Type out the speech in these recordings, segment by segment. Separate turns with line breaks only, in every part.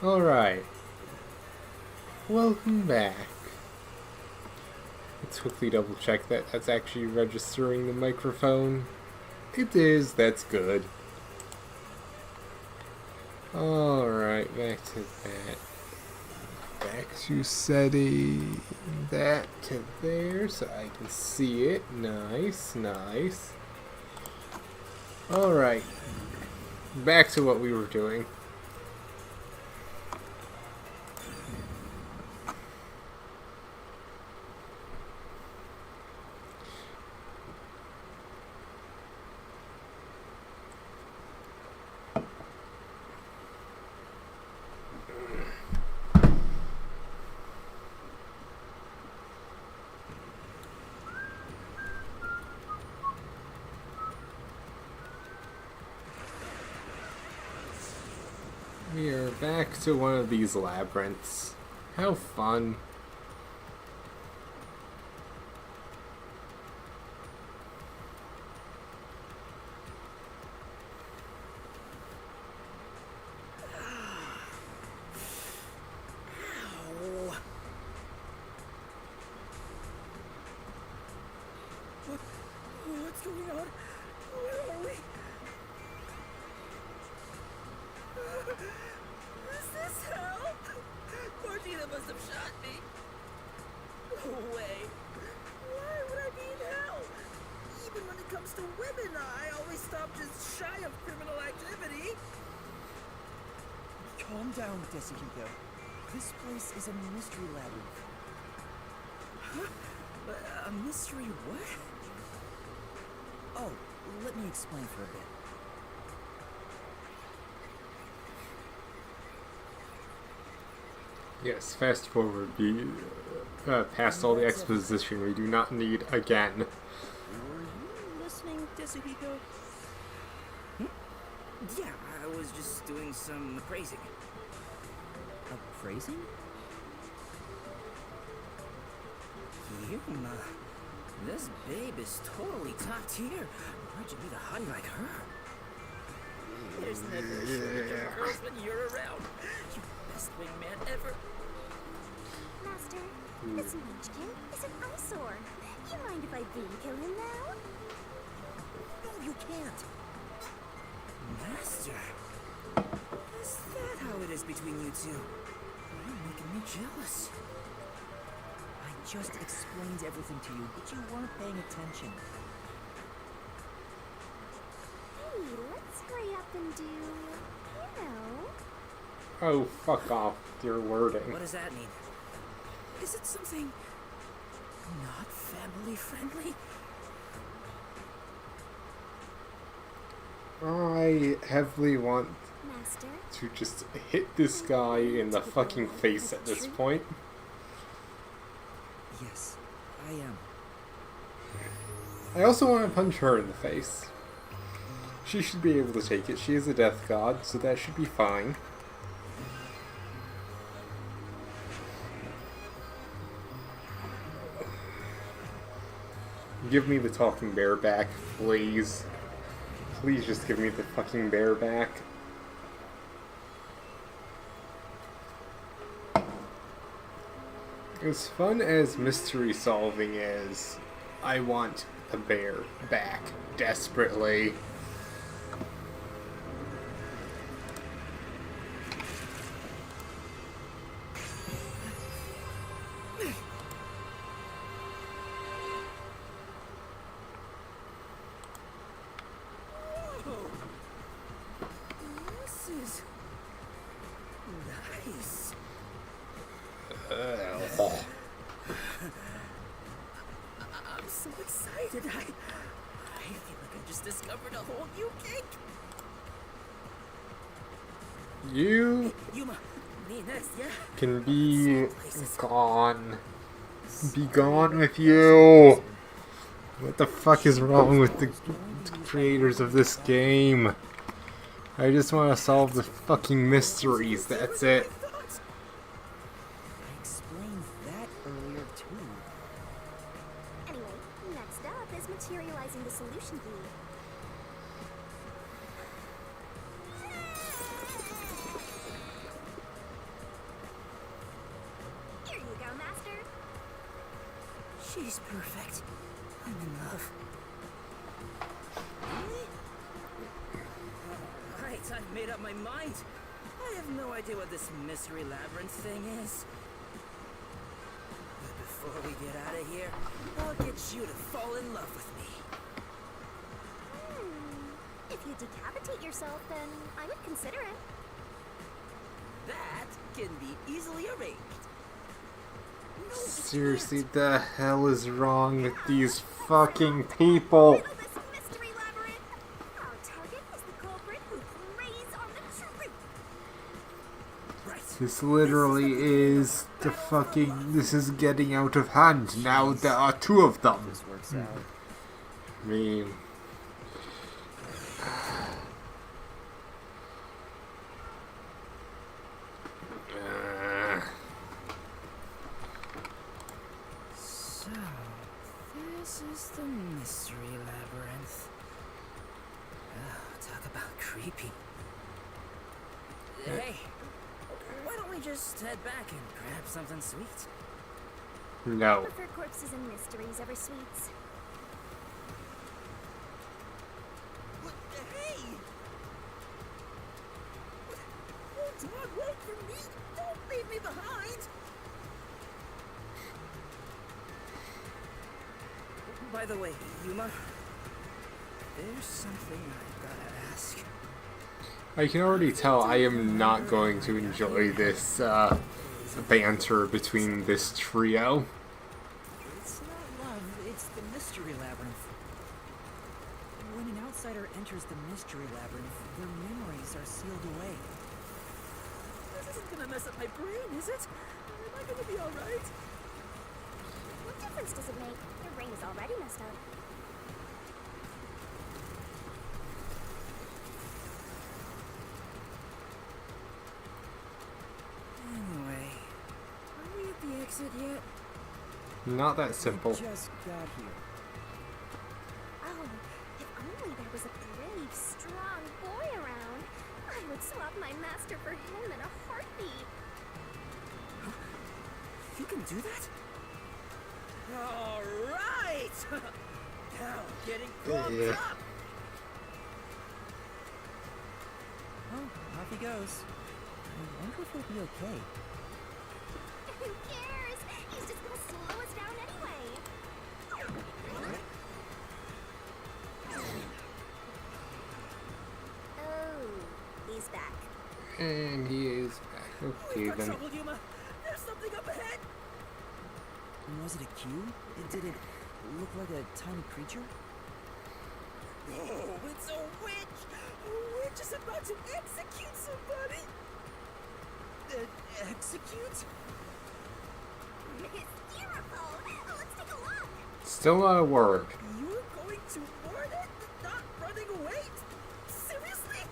Alright. Welcome back. Let's quickly double check that that's actually registering the microphone. It is, that's good. Alright, back to that. Back to setting that to there so I can see it. Nice, nice. Alright. Back to what we were doing. We are back to one of these labyrinths. How fun.
What's going on? Where are we? Is this hell? Martina must have shot me. No way. Why would I be in hell? Even when it comes to women, I always stop just shy of criminal activity.
Calm down, Desahito. This place is a mystery labyrinth.
Huh? A mystery what?
Oh, let me explain for a bit.
Yes, fast forward. Past all the exposition we do not need again.
Were you listening, Desahito?
Yeah, I was just doing some appraising.
Appraising?
Yuma, this babe is totally top tier. Why'd you meet a hottie like her? There's never a shortage of girls when you're around. You best wingman ever.
Master, this munchkin is an eyesore. You mind if I bean kill him now?
No, you can't.
Master, is that how it is between you two? You're making me jealous.
I just explained everything to you, but you weren't paying attention.
Hey, let's hurry up and do, you know.
Oh, fuck off with your wording.
What does that mean? Is it something not family friendly?
I heavily want
Master,
to just hit this guy in the fucking face at this point.
Yes, I am.
I also want to punch her in the face. She should be able to take it. She is a death god, so that should be fine. Give me the talking bear back, please. Please just give me the fucking bear back. As fun as mystery solving is, I want the bear back desperately.
This is nice. I'm so excited. I feel like I just discovered a whole new cake.
You
Yuma, me next, yeah?
can be gone. Be gone with you! What the fuck is wrong with the creators of this game? I just want to solve the fucking mysteries, that's it.
I explained that earlier, too.
anyway, next up is materializing the solution bead.
She's perfect. I'm in love. Really? Right, I've made up my mind. I have no idea what this mystery labyrinth thing is. But before we get out of here, I'll get you to fall in love with me.
If you decapitate yourself, then I would consider it.
That can be easily arranged. No, it
Seriously,
can't.
the hell is wrong with these fucking people?
Riddle this mystery labyrinth. Our target is the culprit who preys on the truth.
Right.
This literally is the fucking... This is getting out of hand. Now there are two of them.
This works out.
I mean...
So, this is the mystery labyrinth. Oh, talk about creepy. Hey, why don't we just head back and grab something sweet?
No.
I prefer corpses and mysteries over sweets.
What? Hey! Hold on, wait for me! Don't leave me behind! By the way, Yuma, there's something I gotta ask.
I can already tell I am not going to enjoy this banter between this trio.
It's not love, it's the mystery labyrinth. When an outsider enters the mystery labyrinth, their memories are sealed away.
This isn't gonna mess up my brain, is it? Am I gonna be alright?
What difference does it make? Your brain is already messed up.
Anyway, are we at the exit yet?
Not that simple.
Just got here.
Oh, if only there was a brave, strong boy around. I would swap my master for him in a heartbeat.
You can do that? Alright! Now, getting pumped
Yeah.
up!
Oh, off he goes. I wonder if he'll be okay.
Who cares? He's just gonna slow us down anyway. Oh, he's back.
And he is back. Okay
We've got
then.
trouble, Yuma! There's something up ahead!
Was it a cue? Did it look like a tiny creature?
Oh, it's a witch! A witch is about to execute somebody!
Execute?
Hysterical! Let's take a look.
Still not a word.
You're going to warn it? Not running away? Seriously?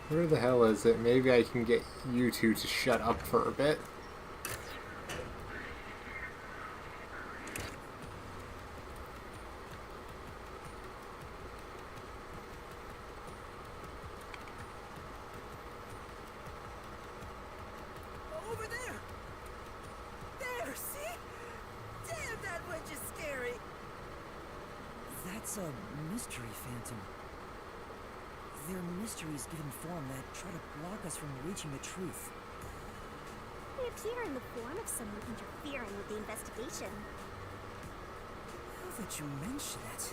Where the hell is it? Maybe I can get you two to shut up for a bit.
Over there! There, see? Damn, that witch is scary!
That's a mystery phantom. They're mysteries given form that try to block us from reaching the truth.
They appear in the form of someone interfering with the investigation.
Now that you mention it,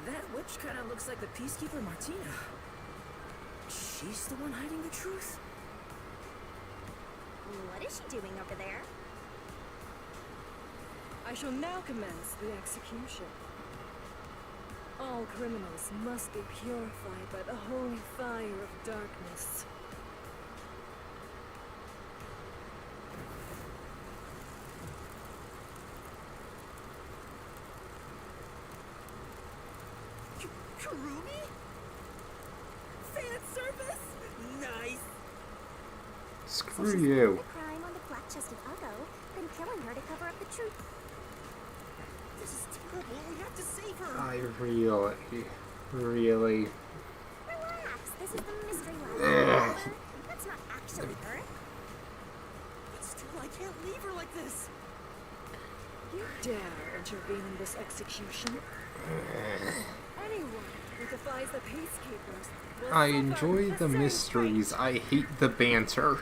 that witch kind of looks like the peacekeeper Martina. She's the one hiding the truth?
What is she doing over there?
I shall now commence the execution. All criminals must be purified by the holy fire of darkness.
Kurumi? Fan service? Nice!
Screw
So she's
you.
the crime on the black-chested Uggo, then killing her to cover up the truth.
This is terrible. We have to save her.
I really.
Relax. This is the mystery lab. That's not actually her.
But still, I can't leave her like this.
You dare intervene in this execution? Anyone who defies the peacekeepers will
I
suffer
enjoy
the
the
same
mysteries. I hate the banter.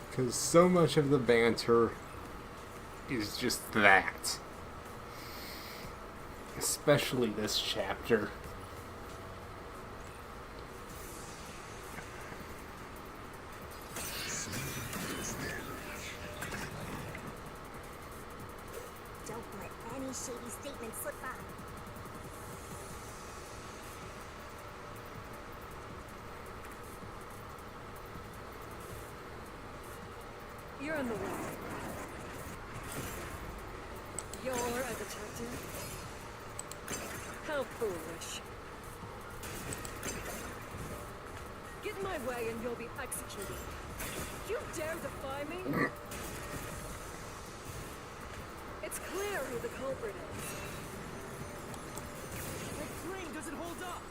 Because so much of the banter is just that. Especially this chapter.
Don't let any shady statement slip by.
You're in the way. You're a detective? How foolish. Get in my way and you'll be executed. You dare defy me? It's clear who the culprit is.
My brain doesn't hold up.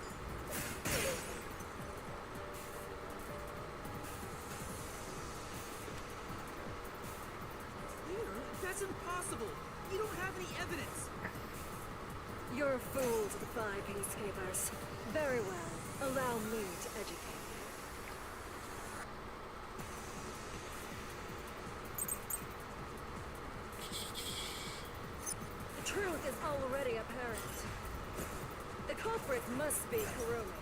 That's impossible! You don't have any evidence!
You're a fool to defy peacekeepers. Very well. Allow me to educate you. The truth is already apparent. The culprit must be Kurumi.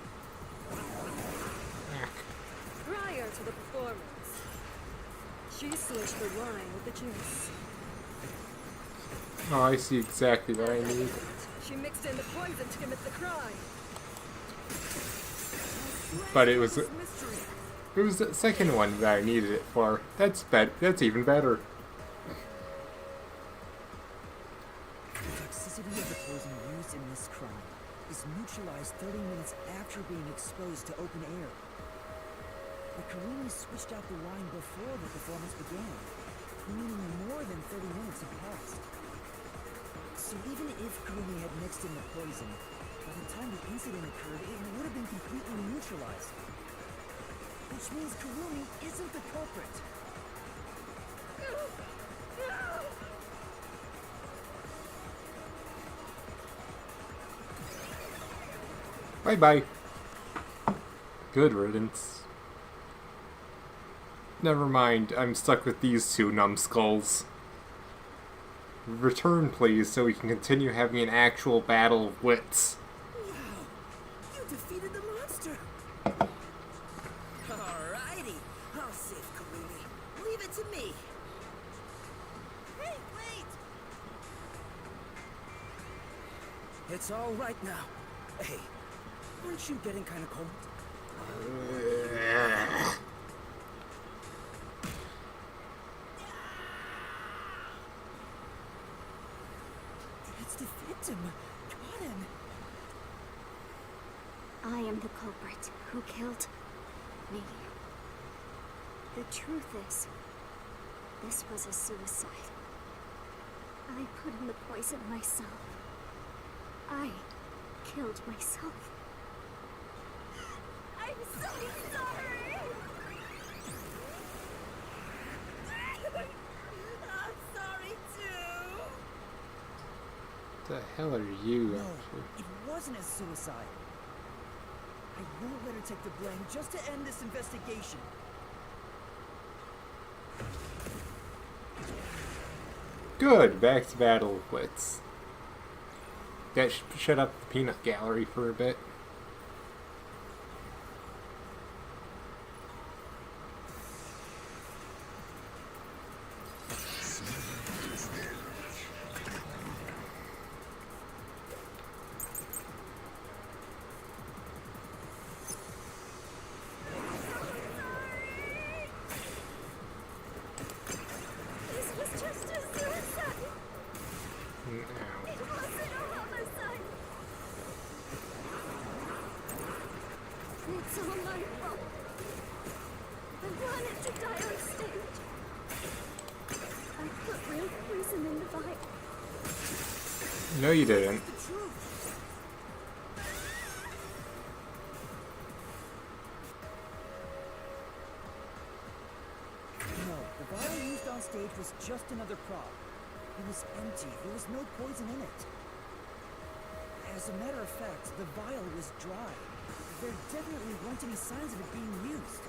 Prior to the performance, she switched the wine with the juice.
Oh, I see exactly what I need.
She mixed in the poison to commit the crime.
But it was
Mystery!
the second one that I needed it for. That's even better.
The toxicity of the poison used in this crime is neutralized 30 minutes after being exposed to open air. The Kurumi switched out the wine before the performance began, meaning more than 30 minutes have passed. So even if Kurumi had mixed in the poison, by the time the incident occurred, it would have been completely neutralized. Which means Kurumi isn't the culprit.
Bye-bye. Good riddance. Never mind, I'm stuck with these two numbskulls. Return, please, so we can continue having an actual battle of wits.
Wow, you defeated the monster. Alrighty, I'll save Kurumi. Leave it to me. Hey, wait! It's all right now. Hey, aren't you getting kind of cold?
It's the victim. Got him.
I am the culprit who killed me. The truth is, this was a suicide. I put in the poison myself. I killed myself. I'm so sorry! I'm sorry too!
What the hell are you
No,
up to?
it wasn't a suicide. I won't let her take the blame just to end this investigation.
Good, back to battle of wits. That should shut up the peanut gallery for a bit.
This was just a suicide!
Ow.
It wasn't a homicide! It's all my fault. I wanted to die on stage. I put real poison in the vial.
No, you didn't.
The truth. No, the vial used on stage was just another prop. It was empty. There was no poison in it. As a matter of fact, the vial was dry. There definitely weren't any signs of it being used.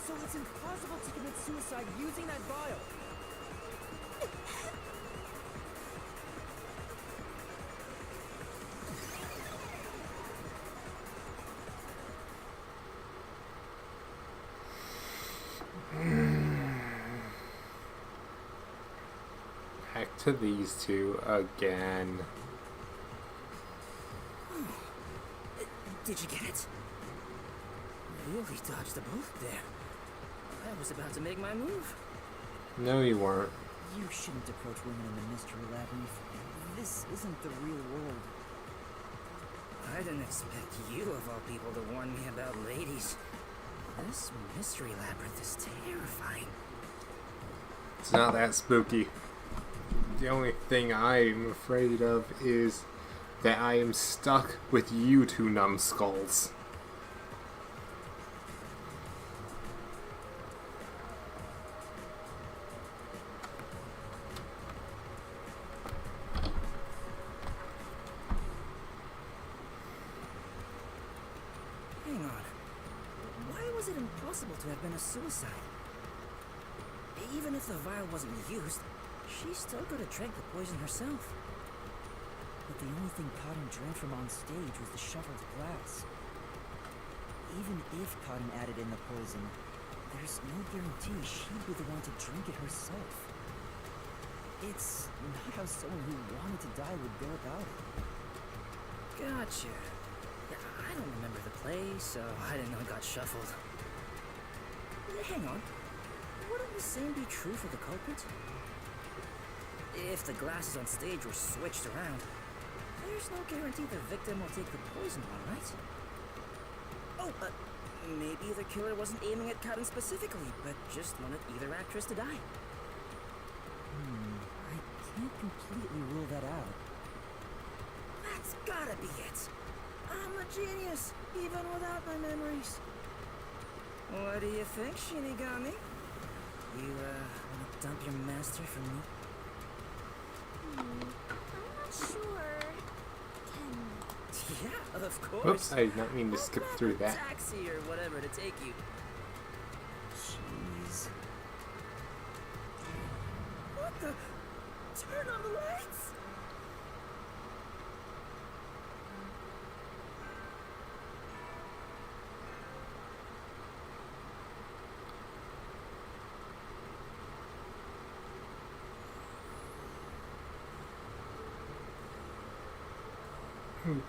So it's impossible to commit suicide using that vial.
Back to these two again.
Did you get it? Really dodged a bullet there. I was about to make my move.
No, you weren't.
You shouldn't approach women in the mystery labyrinth. This isn't the real world.
I didn't expect you, of all people, to warn me about ladies. This mystery labyrinth is terrifying.
It's not that spooky. The only thing I'm afraid of is that I am stuck with you two numbskulls.
Hang on. Why was it impossible to have been a suicide? Even if the vial wasn't used, she still could have drank the poison herself.
But the only thing Cotton drank from on stage was the shuffled glass. Even if Cotton added in the poison, there's no guarantee she'd be the one to drink it herself. It's not how someone who wanted to die would go about it.
Gotcha. Yeah, I don't remember the play, so I didn't know it got shuffled. Hang on. Wouldn't the same be true for the culprit? If the glasses on stage were switched around, there's no guarantee the victim will take the poison one, right? Oh, maybe the killer wasn't aiming at Cotton specifically, but just wanted either actress to die.
I can't completely rule that out.
That's gotta be it. I'm a genius, even without my memories. What do you think, Shinigami? You, wanna dump your master for me?
I'm not sure.
Yeah, of course.
Whoops, I did not mean to skip
I'll
through
grab a
that.
taxi or whatever to take you.
Jeez.
What the? Turn on the lights!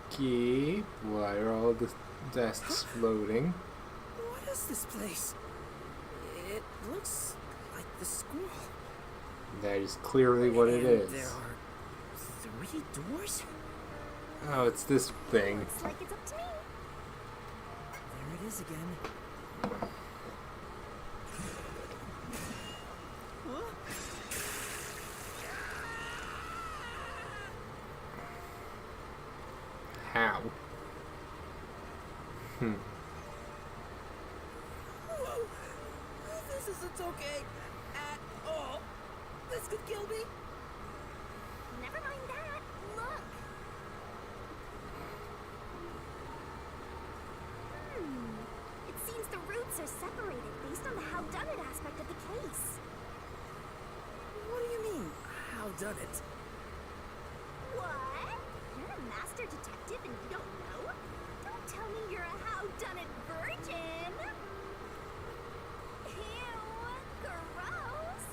Okay, why are all the desks floating?
What is this place? It looks like the school.
That is clearly what it
And
is.
there are 3 doors?
Oh, it's this thing.
Looks like it's up to me.
There it is again.
How?
Whoa! This isn't okay at all. This could kill me.
Never mind that. Look. It seems the roots are separated based on the howdunit aspect of the case.
What do you mean, how done it?
What? You're a master detective and you don't know? Don't tell me you're a howdunit virgin. Ew, gross.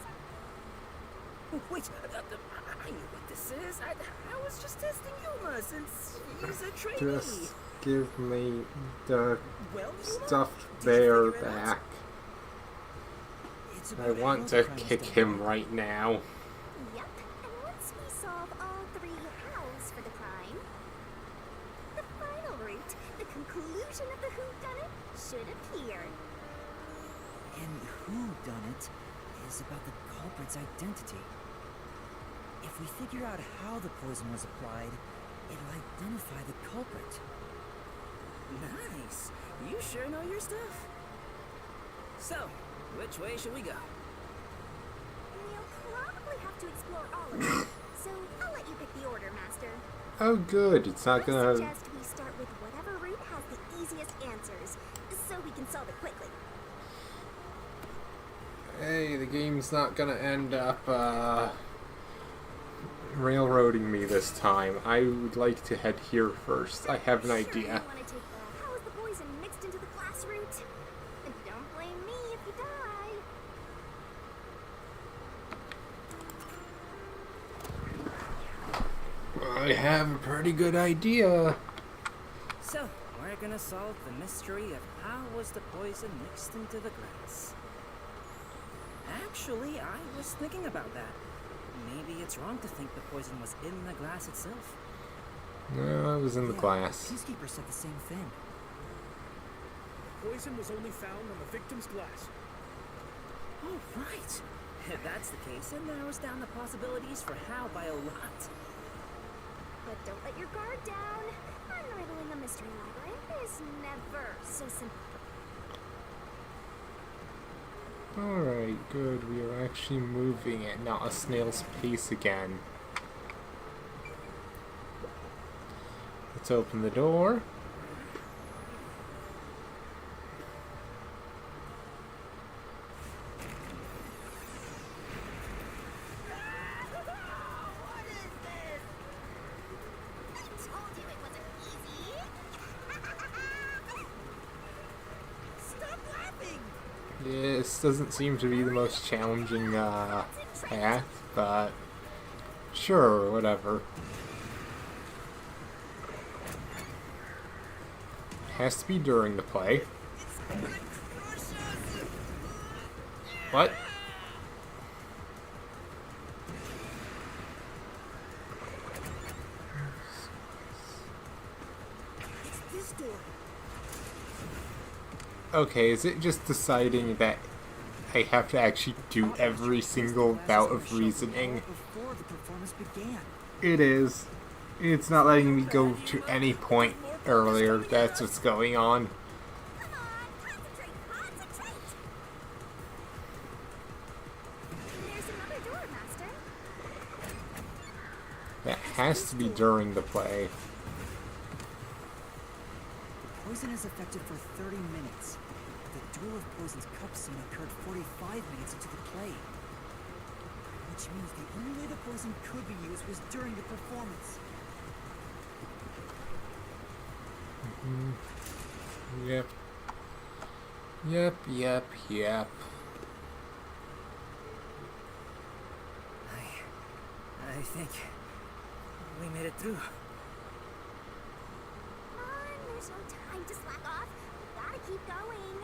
Wait, I know what this is. I was just testing Yuma since he's a trainee.
Just give me the
Well, Yuma,
stuffed
did you
bear
figure it out?
back.
It's
I
about
want
how
to
the crime is
kick
done.
him right now.
Yep, and once we solve all 3 hows for the crime, the final route, the conclusion of the whodunit, should appear.
And who done it is about the culprit's identity. If we figure out how the poison was applied, it'll identify the culprit.
Nice. You sure know your stuff. So, which way should we go?
We'll probably have to explore all of it. So I'll let you pick the order, Master.
Oh, good. It's not
I
gonna.
suggest we start with whatever route has the easiest answers, so we can solve it quickly.
Hey, the game's not gonna end up railroading me this time. I would like to head here first. I have an
Sure,
idea.
you want to take the how is the poison mixed into the glass route? And don't blame me if you die.
I have a pretty good idea.
So, we're gonna solve the mystery of how was the poison mixed into the glass. Actually, I was thinking about that. Maybe it's wrong to think the poison was in the glass itself.
No, I was in the
Yeah,
glass.
Peacekeeper said the same thing.
Poison was only found on the victim's glass.
Oh, right. If that's the case, it narrows down the possibilities for how by a lot.
But don't let your guard down. Unraveling a mystery labyrinth is never so simple.
Alright, good. We are actually moving at not a snail's pace again. Let's open the door.
What is this? I told you it wasn't easy.
Stop laughing!
This doesn't seem to be the most challenging path, but sure, whatever. Has to be during the play. What?
This door.
Okay, is it just deciding that I have to actually do every single bout of reasoning?
Before the performance began.
It is. It's not letting me go to any point earlier. That's what's going on.
Come on, concentrate. There's another door, Master.
That has to be during the play.
Poison is effective for 30 minutes. The Duel of Poison's cup scene occurred 45 minutes into the play. Which means the only way the poison could be used was during the performance.
Yep.
I think we made it through.
Come on, there's no time to slack off. We gotta keep going.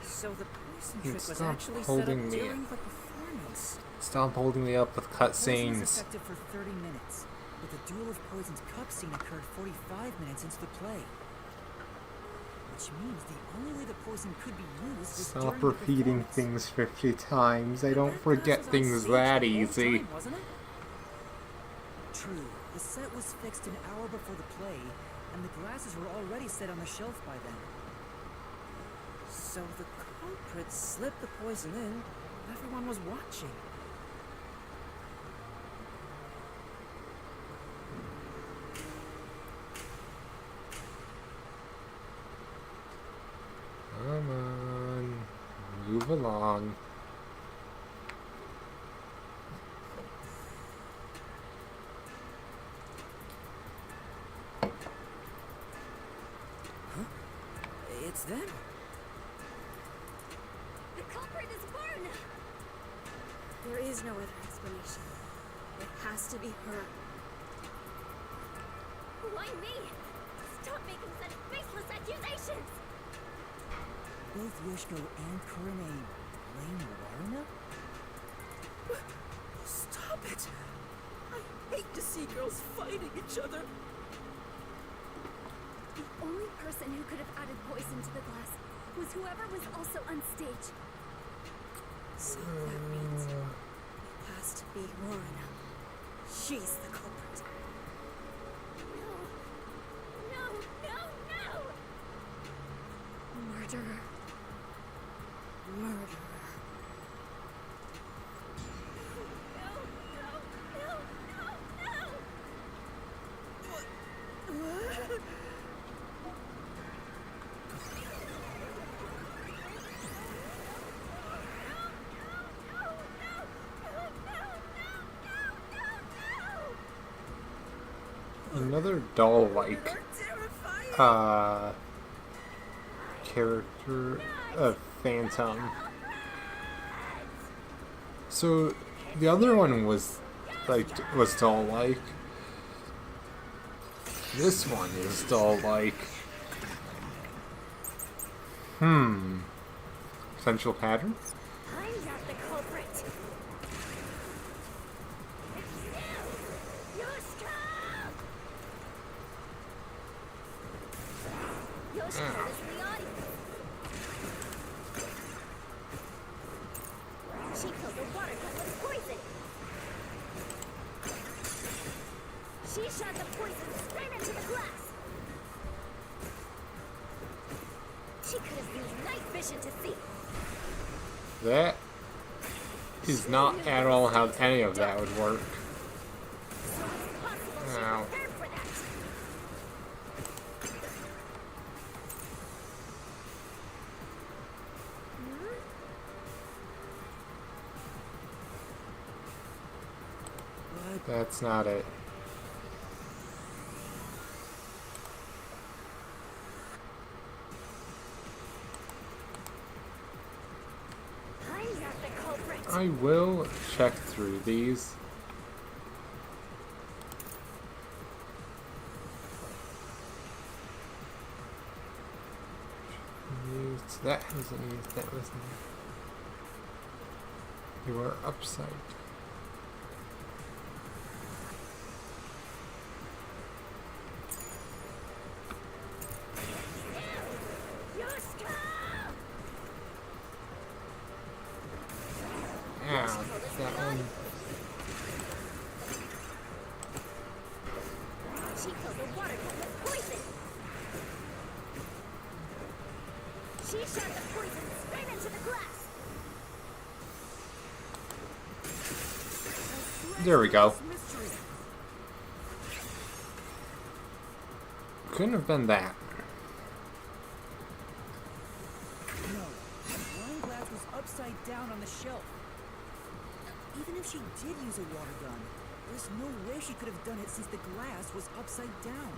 So the poison trick was
Stop
actually set up
holding me.
during the performance.
Stop holding me up with
Poison is
cutscenes.
effective for 30 minutes, but the Duel of Poison's cup scene occurred 45 minutes into the play. Which means the only way the poison could be used was
Stop
during the
repeating
performance.
things 50 times. I don't
That
forget
glass was on
things
stage
that
the whole
easy.
time, wasn't it?
True, the set was fixed an hour before the play, and the glasses were already set on the shelf by then.
So the culprit slipped the poison in. Everyone was watching.
Come on. Move along.
It's them.
The culprit is Varna.
There is no other explanation. It has to be her.
Why me? Stop making such baseless accusations.
Both Yoshiko and Kurine blame Waruna?
Stop it! I hate to see girls fighting each other.
The only person who could have added poison to the glass was whoever was also on stage.
So that means it has to be Lorna. She's the culprit.
No. No, no, no!
Murderer. Murderer.
No, no, no, no, no!
Another doll-like
Terrifying.
character, Phantom. So the other one was doll-like. This one is doll-like. Potential pattern?
I'm not the culprit. It's you! Yoshiko! Yoshiko is the audience. She killed the water gun with poison. She shot the poison straight into the glass. She could have used night vision to see.
That is not at all how any of that would work.
So it's possible she
Ow.
prepared for that.
That's not it.
I'm not the culprit.
I will check through these. Used. That wasn't used. That wasn't. You are upside.
Yoshiko!
Yeah, that one.
She killed the water gun with poison. She shot the poison straight into the glass.
There we go.
Mystery.
Couldn't have been that.
No, the wine glass was upside down on the shelf. Even if she did use a water gun, there's no way she could have done it since the glass was upside down.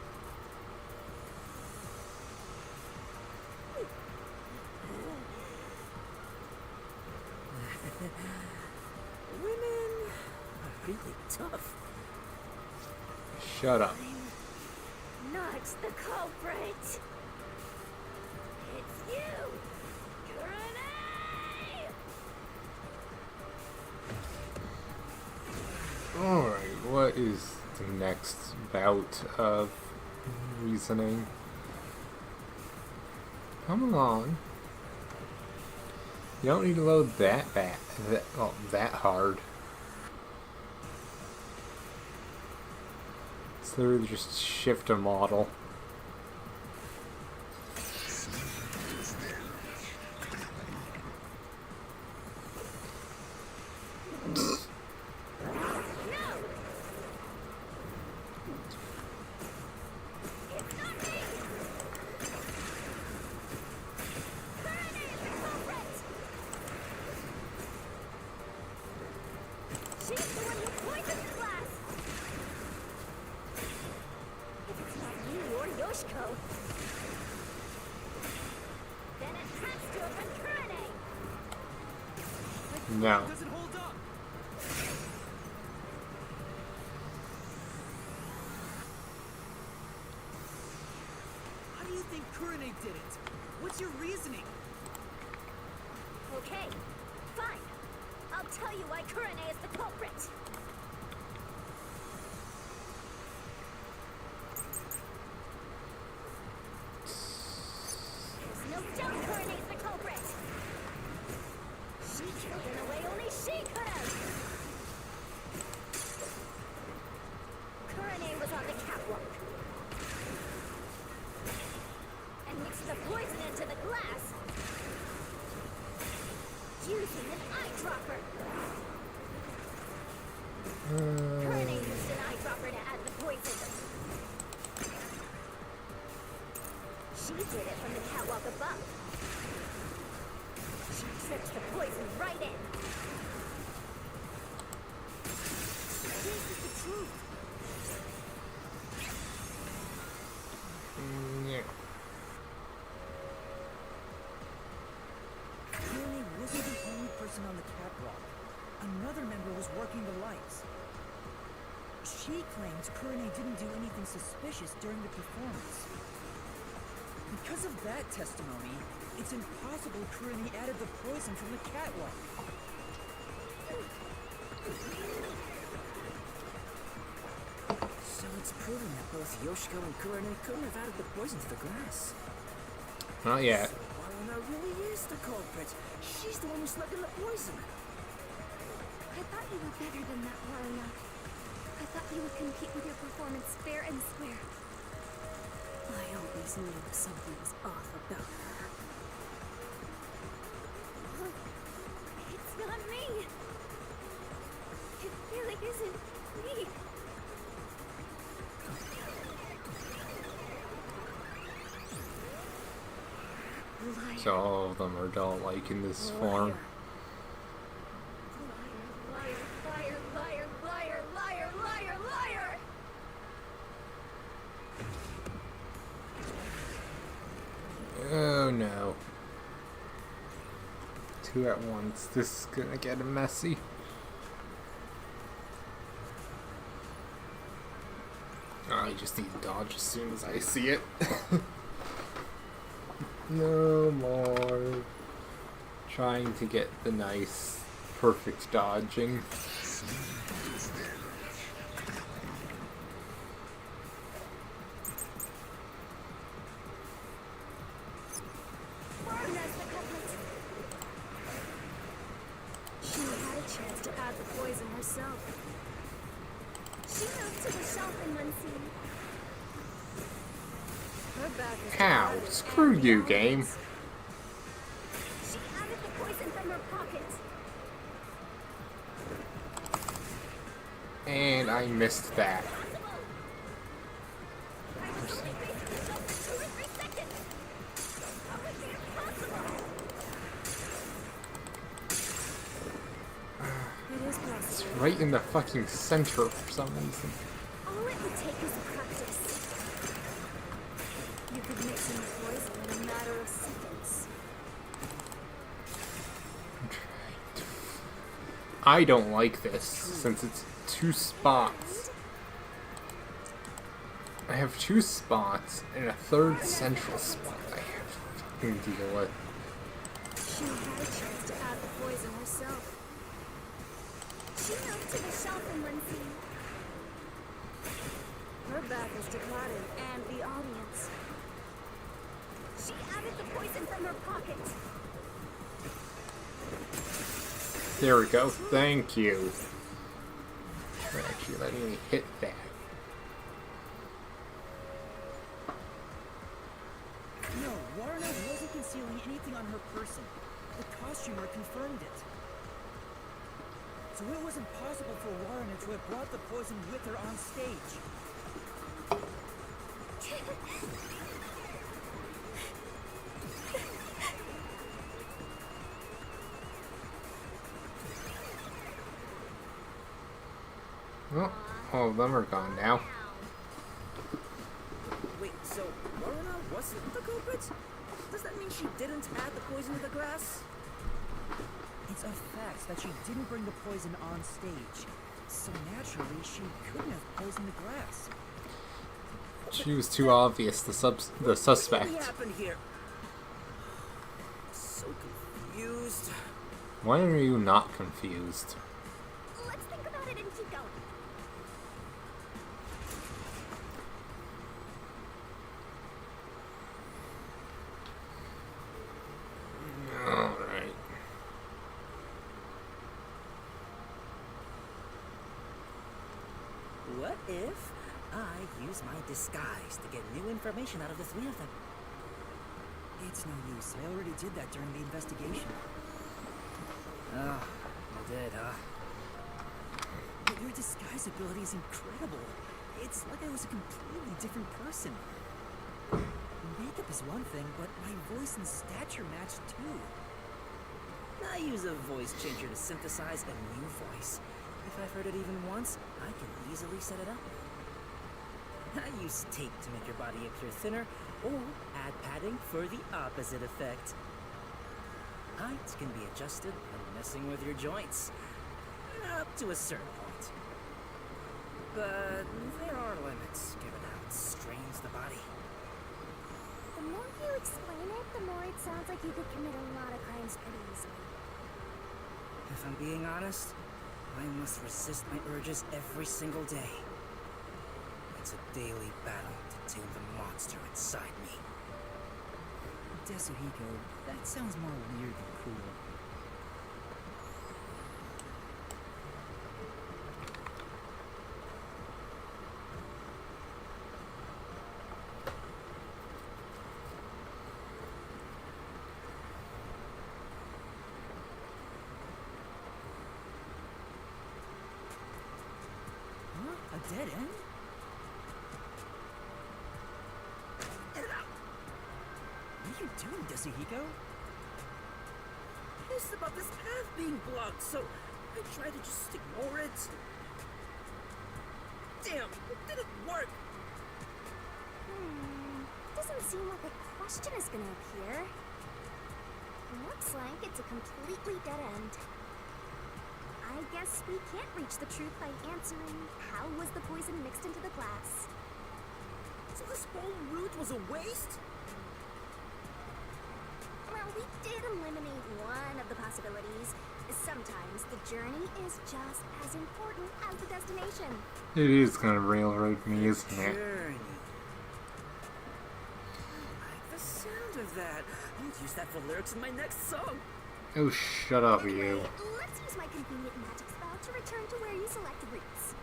Women are really tough.
Shut up.
Not the culprit. It's you, Grenade!
Alright, what is the next bout of reasoning? Come along. You don't need to load that hard. It's literally just shift a model.
She's the one who poisoned the glass! If it's not you or Yoshiko, then it has to have been Kurane!
No.
Doesn't hold up.
How do you think Kurane did it? What's your reasoning?
Okay, fine. I'll tell you why Kurane is the culprit. There's no doubt Kurane's the poison into the glass. Using an eyedropper. Kurene used an eyedropper to add the poison. She did it from the catwalk above. She tripped the poison right in. This is the truth.
Yeah.
Kurene wasn't the only person on the catwalk. Another member was working the lights. She claims Kurene didn't do anything suspicious during the performance. Because of that testimony, it's impossible Kurene added the poison from the catwalk.
So it's proven that both Yoshiko and Kurene couldn't have added the poison to the glass.
Not yet.
So Waruna really is the culprit. She's the one who snuck in the poison.
I thought you were better than that, Waruna. I thought you would compete with your performance fair and square. I always knew something was off about her. It's not me. It really isn't me. Liar.
So all of them are doll-like in this form.
Liar, liar, liar, liar, liar, liar, liar!
Oh no. Two at once. This is gonna get messy. I just need to dodge as soon as I see it. No more trying to get the nice, perfect dodging.
Waruna's the culprit. She had a chance to add the poison herself. She moved to the shelf in one scene.
Her back is
Ow,
divided
screw
and
you,
the
game.
audience-
She added the poison from her pocket.
And I missed that.
I was only facing the shelf for 2 or 3 seconds. How could it be impossible?
It is
It's
possible.
right in the fucking center for some reason.
All it would take is practice.
You could mix in the poison in a matter of seconds.
I don't like this since it's 2 spots. I have 2 spots and a 3rd central spot I have to fucking deal with.
She had a chance to add the poison herself.
She moved to the shelf in one scene.
Her back is to Cotton and the audience.
She added the poison from her pocket.
There we go. Thank you for actually letting me hit that.
No, Waruna wasn't concealing anything on her person. The costumer confirmed it. So it was impossible for Waruna to have brought the poison with her on stage.
Well, all of them are gone now.
Wait, so Waruna wasn't the culprit? Does that mean she didn't add the poison to the glass?
It's a fact that she didn't bring the poison on stage. So naturally, she couldn't have poisoned the glass.
She was too obvious, the
What really
suspect.
happened here? So confused.
Why are you not confused?
Let's think about it and keep going.
Alright.
What if I use my disguise to get new information out of the 3 of them?
It's no use. I already did that during the investigation.
Oh, you did, huh?
But your disguise ability is incredible. It's like I was a completely different person. Makeup is one thing, but my voice and stature match too.
I use a voice changer to synthesize a new voice. If I've heard it even once, I can easily set it up. I use tape to make your body appear thinner, or add padding for the opposite effect. Height can be adjusted by messing with your joints, up to a certain point. But there are limits, given how it strains the body.
The more you explain it, the more it sounds like you could commit a lot of crimes pretty easily.
If I'm being honest, I must resist my urges every single day. It's a daily battle to tame the monster inside me.
Desuhiko, that sounds more weird than cool. Huh? A dead end? What are you doing, Desuhiko?
Pissed about this path being blocked, so I try to just ignore it. Damn, it didn't work.
Doesn't seem like a question is gonna appear. Looks like it's a completely dead end. I guess we can't reach the truth by answering how was the poison mixed into the glass.
So this whole route was a waste?
Well, we did eliminate one of the possibilities. Sometimes the journey is just as important as the destination.
It is kind of railroad me, isn't it?
Journey. I like the sound of that. I'll use that for lyrics in my next song.
Oh, shut up,
Anyway,
you.
let's use my convenient magic spell to return to where you selected routes.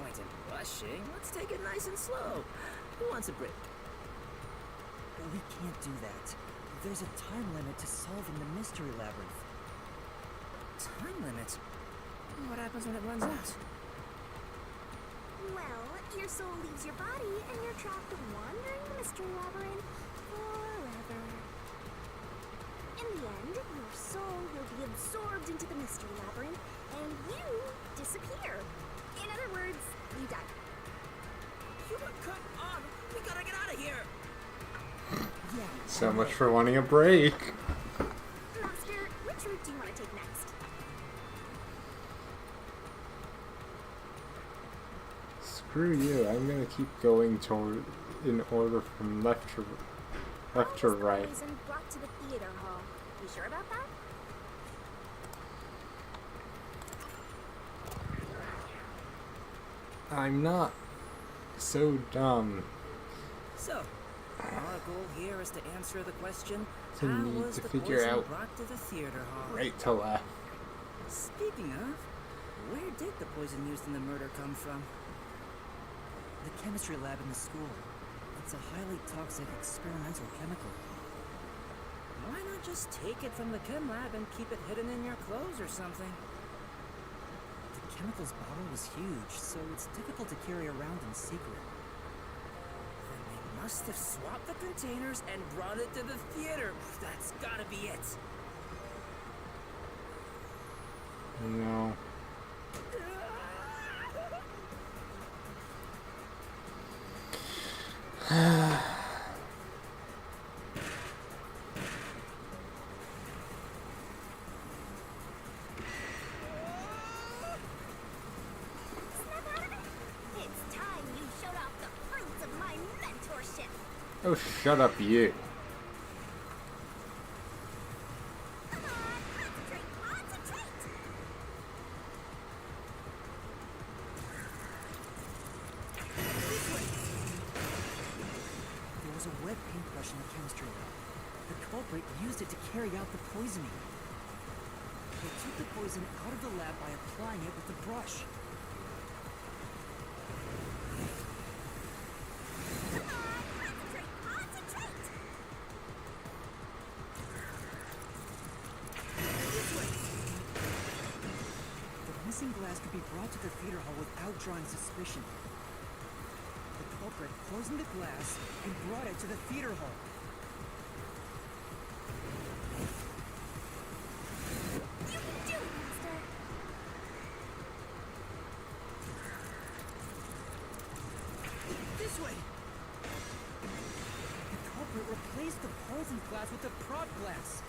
Point in rushing. Let's take it nice and slow. Who wants a break?
We can't do that. There's a time limit to solving the mystery labyrinth.
Time limit? What happens when it runs out?
Well, your soul leaves your body and you're trapped wandering the mystery labyrinth forever. In the end, your soul will be absorbed into the mystery labyrinth and you disappear. In other words, you die.
Human, come on! We gotta get out of here!
Yeah.
So much for wanting a break.
Master, which route do you want to take next?
Screw you. I'm gonna keep going toward in order from left to
How was the
right.
poison brought to the theater hall? You sure about that?
I'm not so dumb.
So, our goal here is to answer the question,
To
how
need
was
to
the
figure
poison
out
brought to the theater hall?
Right to left.
Speaking of, where did the poison used in the murder come from?
The chemistry lab in the school. It's a highly toxic experimental chemical.
Why not just take it from the chem lab and keep it hidden in your clothes or something?
The chemicals bottle was huge, so it's difficult to carry around in secret.
Then they must have swapped the containers and brought it to the theater. That's gotta be it.
No.
Snap out of it! It's time you showed off the fruits of my mentorship!
Oh, shut up, you.
Come on, concentrate! Concentrate!
was a wet paintbrush in the chemistry lab. The culprit used it to carry out the poisoning. They took the poison out of the lab by applying it with the brush. The missing glass could be brought to the theater hall without drawing suspicion. The culprit poisoned the glass and brought it to the theater hall.
You can do it, Master!
This way! The culprit replaced the poison glass with the prop glass.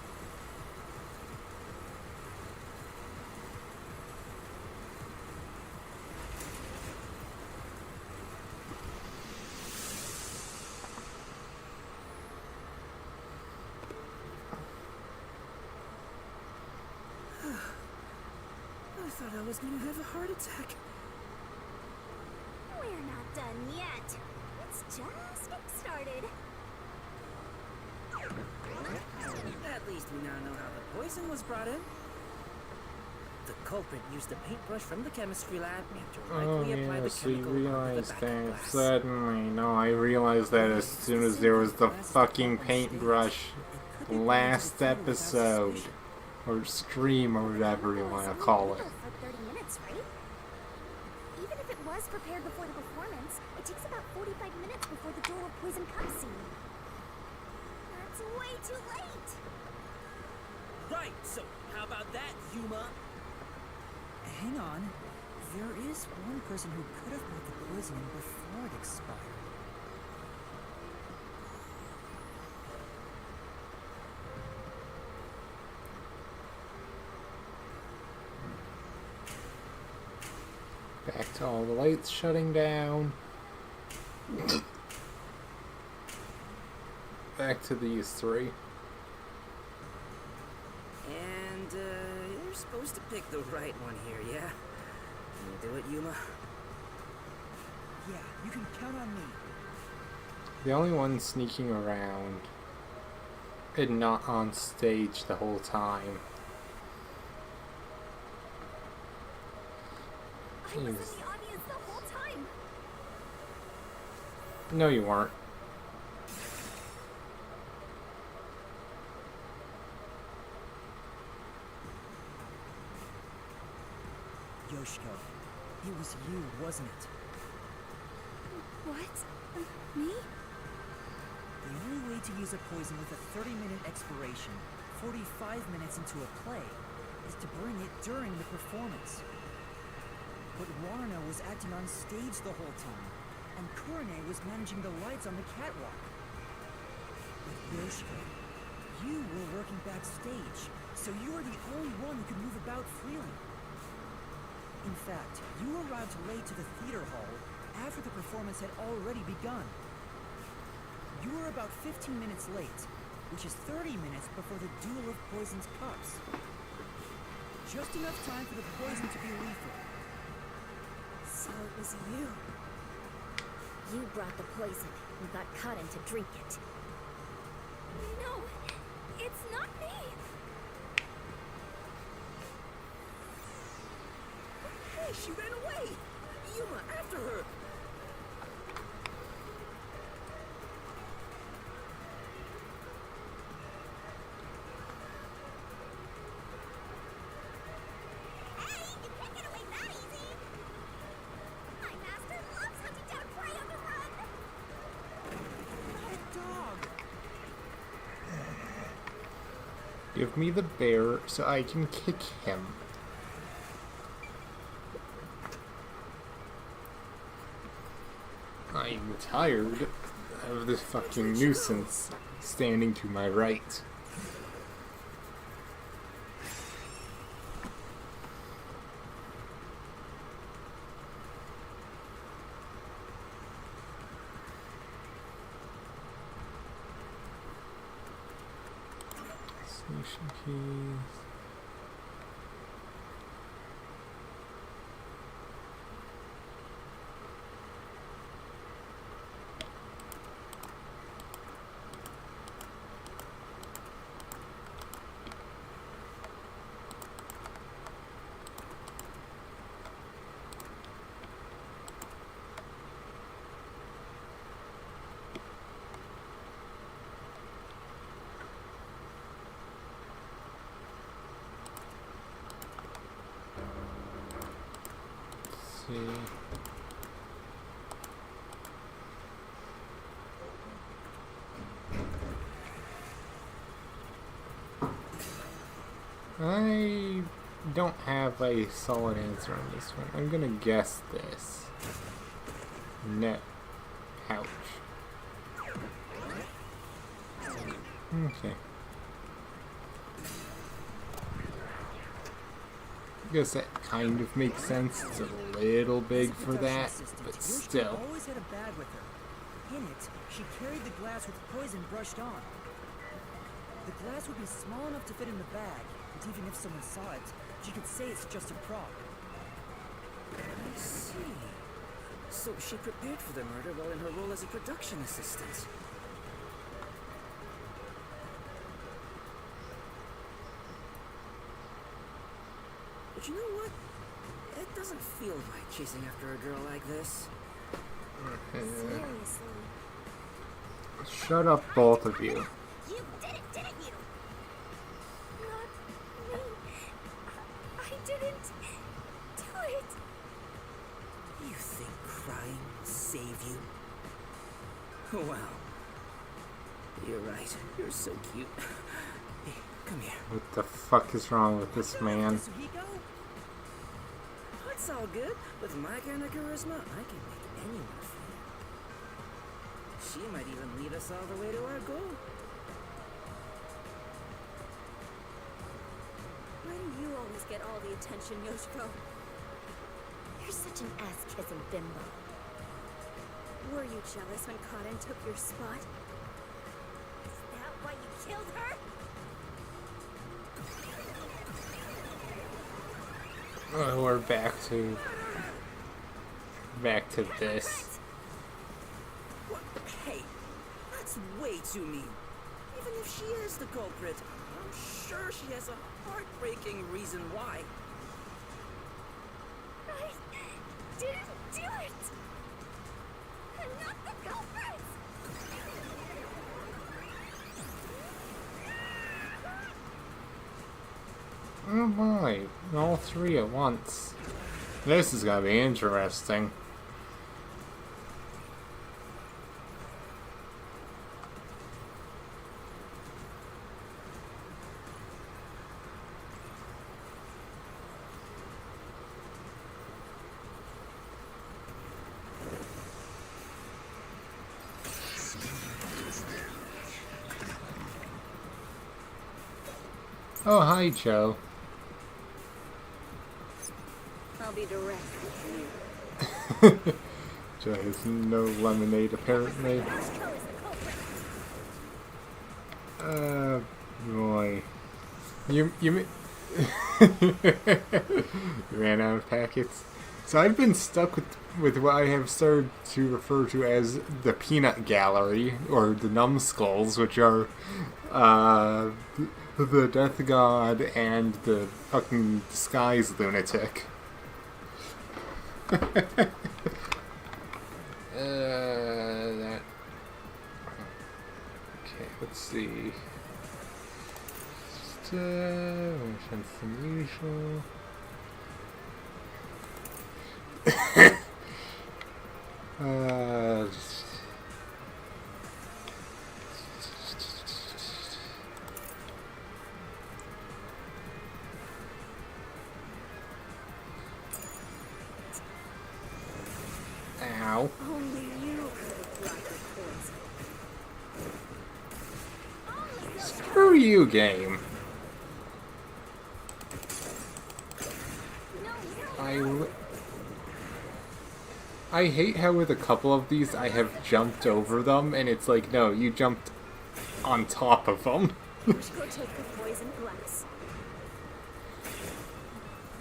I thought I was gonna have a heart attack.
We're not done yet. It's just getting started.
At least we now know how the poison was brought in. The culprit used the paintbrush from the chemistry lab and
Oh
directly applied
yeah,
the
so you
chemical onto the
realized
back of
that
glass.
suddenly. No, I realized that as soon as there was the fucking paintbrush last episode. Or stream, or whatever you want to call it.
For 30 minutes, right? Even if it was prepared before the performance, it takes about 45 minutes before the duel of poison cup scene. That's way too late!
Right, so how about that, Yuma?
Hang on. There is one person who could have brought the poison in before it expired.
Back to all the lights shutting down. Back to these three.
And, you're supposed to pick the right one here, yeah? Can you do it, Yuma?
Yeah, you can count on me.
The only one sneaking around and not on stage the whole time.
I was in the audience the whole time!
No, you weren't.
Yoshiko, it was you, wasn't it?
What? Me?
The only way to use a poison with a 30-minute expiration, 45 minutes into a play, is to bring it during the performance. But Warno was acting on stage the whole time, and Kurane was managing the lights on the catwalk. But Yoshiko, you were working backstage, so you were the only one who could move about freely. In fact, you arrived late to the theater hall after the performance had already begun. You were about 15 minutes late, which is 30 minutes before the duel of poison's cups. Just enough time for the poison to be lethal.
So it was you. You brought the poison and got caught into drink it. No, it's not me!
Hey, she ran away! Yuma, after her!
Hey, you can't get away that easy! My master loves hunting down prey on the run!
That dog!
Give me the bear so I can kick him. I'm tired of this fucking nuisance standing to my right. Station keys. see. I don't have a solid answer on this one. I'm gonna guess this. Net pouch. Okay. I guess that kind of makes sense. It's a little big for that, but still.
Always had a bag with her. In it, she carried the glass with poison brushed on. The glass would be small enough to fit in the bag, and even if someone saw it, she could say it's just a prop.
I see. So she prepared for the murder while in her role as a production assistant. But you know what? It doesn't feel right chasing after a girl like this.
Seriously.
Shut up, both of you.
You did it, didn't you? Not me. I didn't do it.
You think crying will save you? Wow. You're right. You're so cute. Hey, come here.
What the fuck is wrong with this man?
It's all good. With my kind of charisma, I can make anyone feel. She might even lead us all the way to our goal.
Why do you always get all the attention, Yoshiko? You're such an ass-kissing bimbo. Were you jealous when Kaden took your spot? Is that why you killed her?
We're back to this.
What? Hey, that's way too mean. Even if she is the culprit, I'm sure she has a heartbreaking reason why.
I didn't do it! I'm not the culprit!
Oh boy, all three at once. This is gonna be interesting. Oh, hi, Joe.
I'll be direct with you.
Joe has no lemonade, apparently. Boy. You you ran out of packets. So I've been stuck with what I have started to refer to as the peanut gallery, or the numbskulls, which are, the death god and the fucking disguise lunatic. That. Okay, let's see. More sense than usual. Ow.
Only you could have brought the poison.
Screw you, game. I hate how with a couple of these I have jumped over them, and it's like, no, you jumped on top of them.
Yoshiko took the poison glass.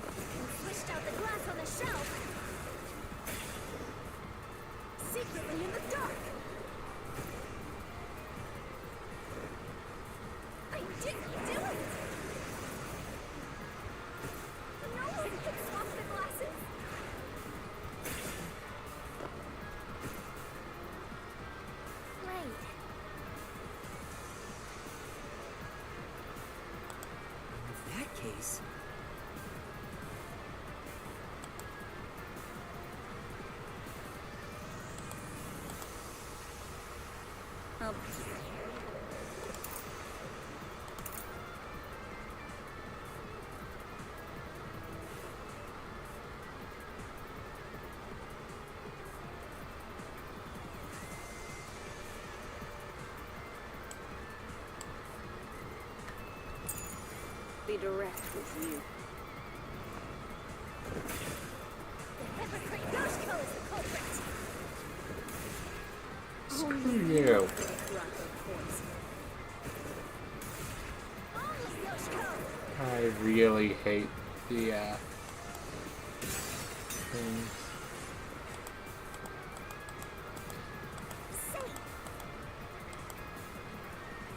And switched out the glass on the shelf. Secretly in the dark. I didn't do it! No one can swap the glasses. Wait.
In that case,
I'll be direct with you.
Screw you. I really hate the things.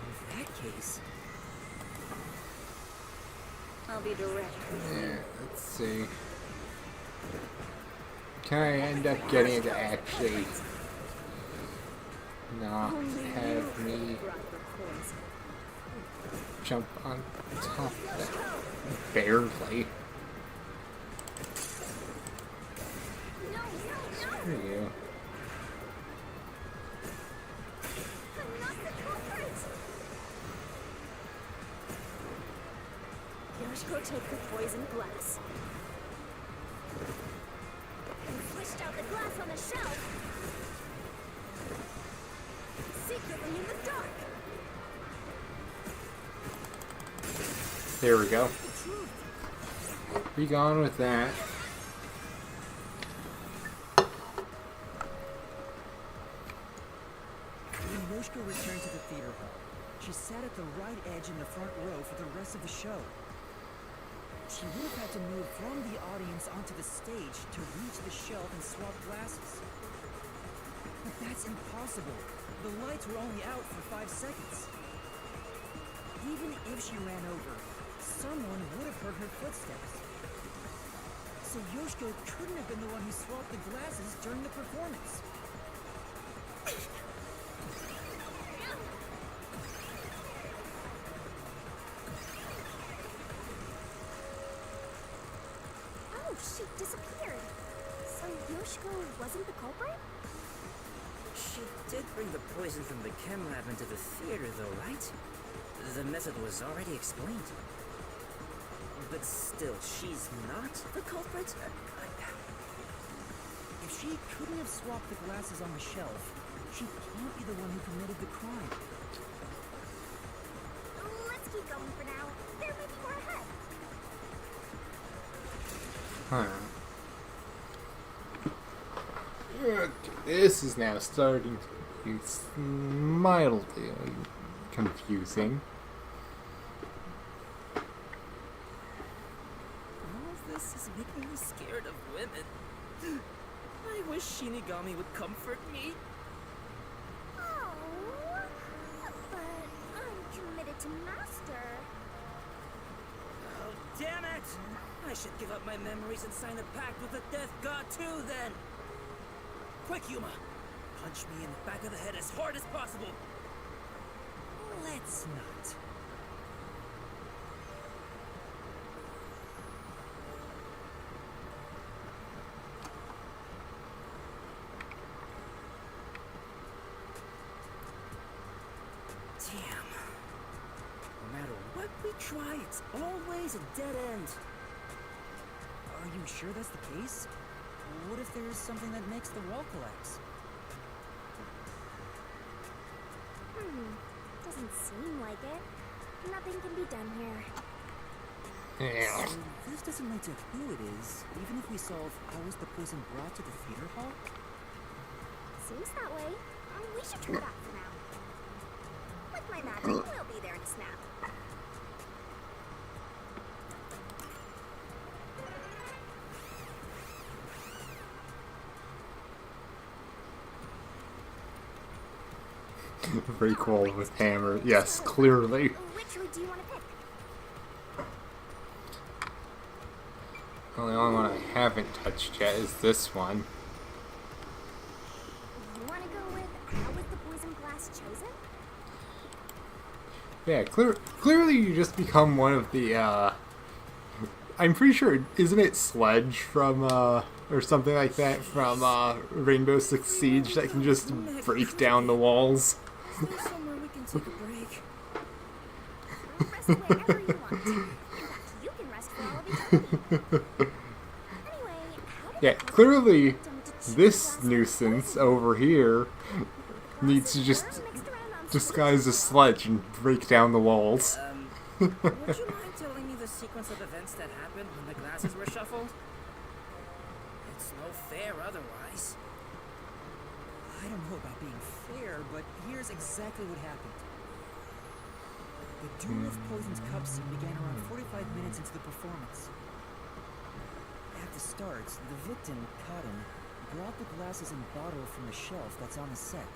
In that case,
I'll be direct with you.
Yeah, let's see. Can I end up getting it to actually not have me jump on top of that? Barely. Screw you.
Yoshiko took the poisoned glass and swished out the glass on the shelf, secretly in the dark.
There we go. Be gone with that.
when Yoshiko returned to the theater hall, she sat at the right edge in the front row for the rest of the show. She would have had to move from the audience onto the stage to reach the shelf and swap glasses. But that's impossible. The lights were only out for 5 seconds. Even if she ran over, someone would have heard her footsteps. So Yoshiko couldn't have been the one who swapped the glasses during the performance.
Oh, she disappeared. So Yoshiko wasn't the culprit?
She did bring the poison from the chem lab into the theater, though, right? The method was already explained. But still, she's not the culprit?
If she couldn't have swapped the glasses on the shelf, she can't be the one who committed the crime.
Let's keep going for now. There may be more ahead.
This is now starting to be mildly confusing.
All of this is making me scared of women. I wish Shinigami would comfort me.
Oh, but I'm committed to Master.
Oh, damn it! I should give up my memories and sign a pact with the Death God too, then! Quick, Yuma! Punch me in the back of the head as hard as possible!
Let's not.
Damn. No matter what we try, it's always a dead end.
Are you sure that's the case? What if there's something that makes the wall collapse?
Doesn't seem like it. Nothing can be done here.
Yeah.
So this doesn't lead to who it is, even if we solve how was the poison brought to the theater hall?
Seems that way. We should turn back for now. With my magic, we'll be there in a snap.
Very cool with hammer. Yes, clearly.
Which route do you want to pick?
Well, the only one I haven't touched yet is this one.
You want to go with how was the poison glass chosen?
Yeah, clearly you just become one of the, I'm pretty sure, isn't it Sledge from, or something like that from, Rainbow Six Siege that can just break down the walls?
Is there somewhere we can take a break?
Rest wherever you want. In fact, you can rest for all of eternity. Anyway, how did
Yeah,
the
clearly
victim to chew
this
glass
nuisance
poison?
over here
The
needs to
glass
just
is mixed around on
disguise a
solution.
sledge and break down the walls.
Would you mind telling me the sequence of events that happened when the glasses were shuffled? It's no fair otherwise.
I don't know about being fair, but here's exactly what happened. The duel of poison's cup scene began around 45 minutes into the performance. At the start, the victim, Cotton, brought the glasses and bottle from the shelf that's on the set.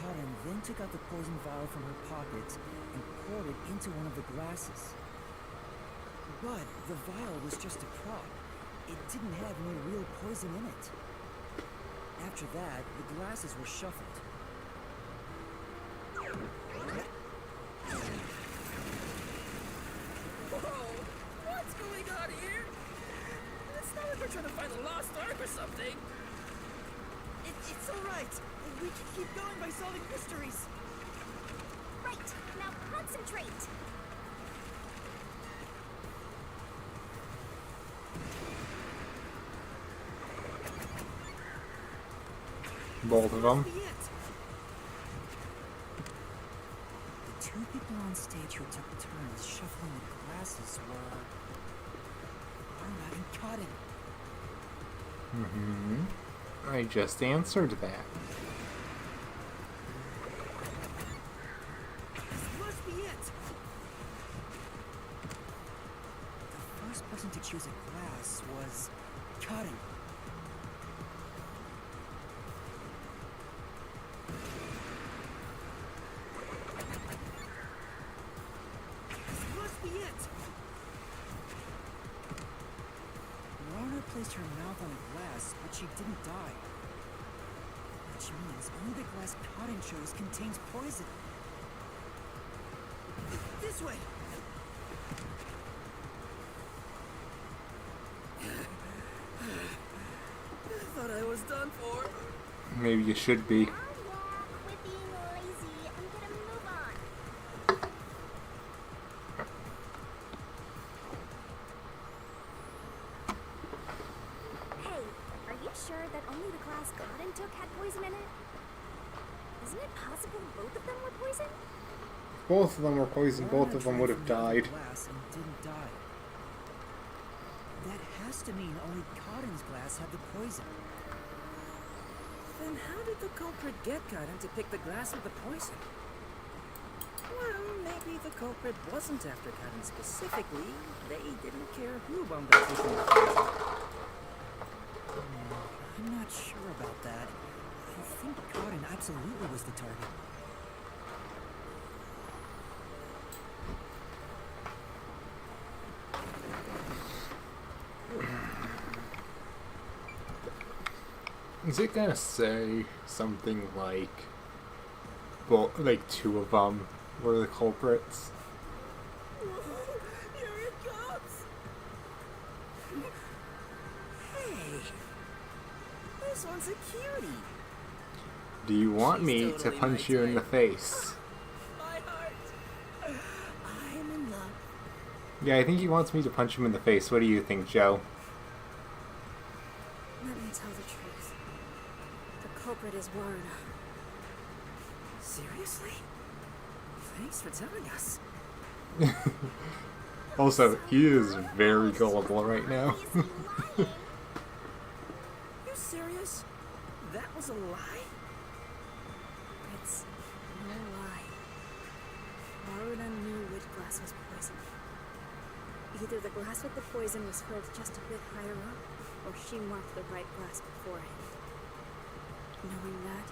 Cotton then took out the poison vial from her pocket and poured it into one of the glasses. But the vial was just a prop. It didn't have any real poison in it. After that, the glasses were shuffled.
Whoa! What's going on here? It's not like we're trying to find a lost ark or something.
It's alright. We can keep going by solving mysteries.
Right, now concentrate.
Both of them.
Be it. The two people on stage who took turns shuffling the glasses were Arma and Cotton.
I just answered that.
This must be it. The first person to choose a glass was Cotton. This must be it. Lorna placed her mouth on the glass, but she didn't die. Which means only the glass Cotton chose contains poison. This way!
I thought I was done for.
Maybe you should be.
Now, quit being lazy and get a move on. Hey, are you sure that only the glass Cotton took had poison in it? Isn't it possible both of them were poisoned?
Both of them were poisoned. Both
Lorna
of them
drank
would have
from the other
died.
glass and didn't die. That has to mean only Cotton's glass had the poison.
Then how did the culprit get Cotton to pick the glass with the poison? Well, maybe the culprit wasn't after Cotton specifically. They didn't care who wound up taking the poison.
I'm not sure about that. I think Cotton absolutely was the target.
Is it gonna say something like, well, like two of them were the culprits?
Whoa, here it comes! Hey, this one's a cutie.
Do you want
She's
me to
totally
punch
my
you in the
type.
face?
My heart. I'm in love.
Yeah, I think he wants me to punch him in the face. What do you think, Joe?
Let me tell the truth. The culprit is Warren.
Seriously? Thanks for telling us.
Also, he is very gullible right now.
Obviously lying.
You serious? That was a lie?
It's no lie. Warren knew which glass was poisoned. Either the glass with the poison was filled just a bit higher up, or she marked the right glass beforehand. Knowing that,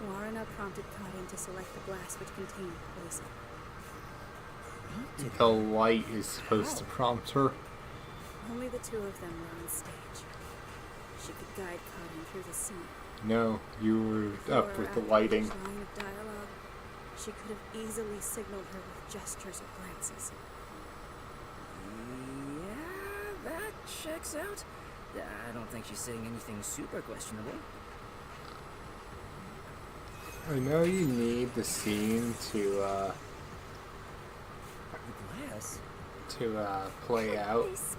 Warren prompted Cotton to select the glass which contained poison.
The light is supposed to prompt her.
Only the two of them were on stage. She could guide Cotton through the scene.
No, you were up
Before or
with the
after
lighting.
each line of dialogue, she could have easily signaled her with gestures or glances.
Yeah, that checks out. I don't think she's saying anything super questionable.
I know you need the scene to
The glass?
play out.
This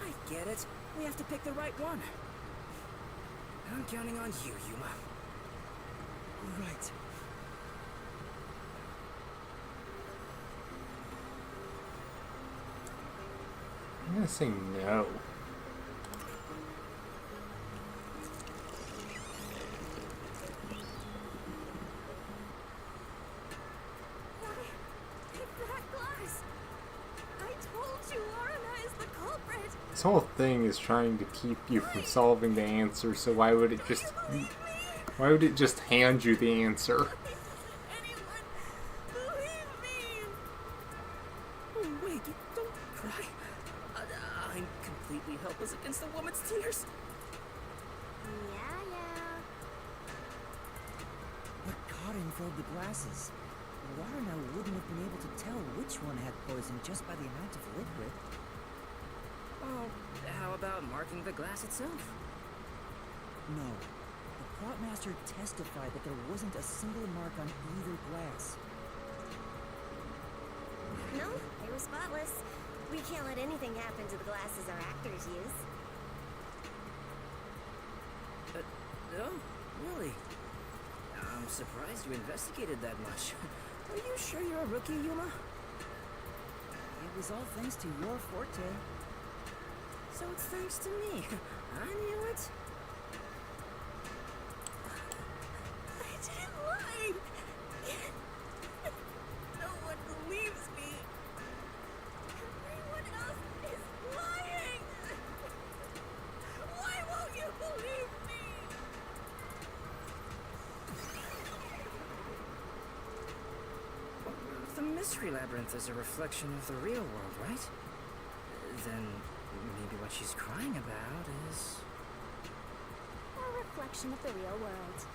I get it. We have to pick the right one. I'm counting on you, Yuma. Right.
I'm gonna say no.
that glass. I told you Lorna is the culprit.
This whole thing is trying to keep you from solving the answer, so why would it just hand you the answer?
Anyone believe me? Oh, wait, don't cry. I'm completely helpless against the woman's tears.
Yeah.
What cotton filled the glasses? Lorna wouldn't have been able to tell which one had poison just by the amount of liquid.
Oh, how about marking the glass itself?
No. The plot master testified that there wasn't a single mark on either glass.
No, they were spotless. We can't let anything happen to the glasses our actors use.
Oh, really? I'm surprised you investigated that much. Are you sure you're a rookie, Yuma?
It was all thanks to your forte.
So it's thanks to me. I knew it.
I didn't lie. No one believes me. Everyone else is lying. Why won't you believe me?
The mystery labyrinth is a reflection of the real world, right? Then maybe what she's crying about is...
A reflection of the real world.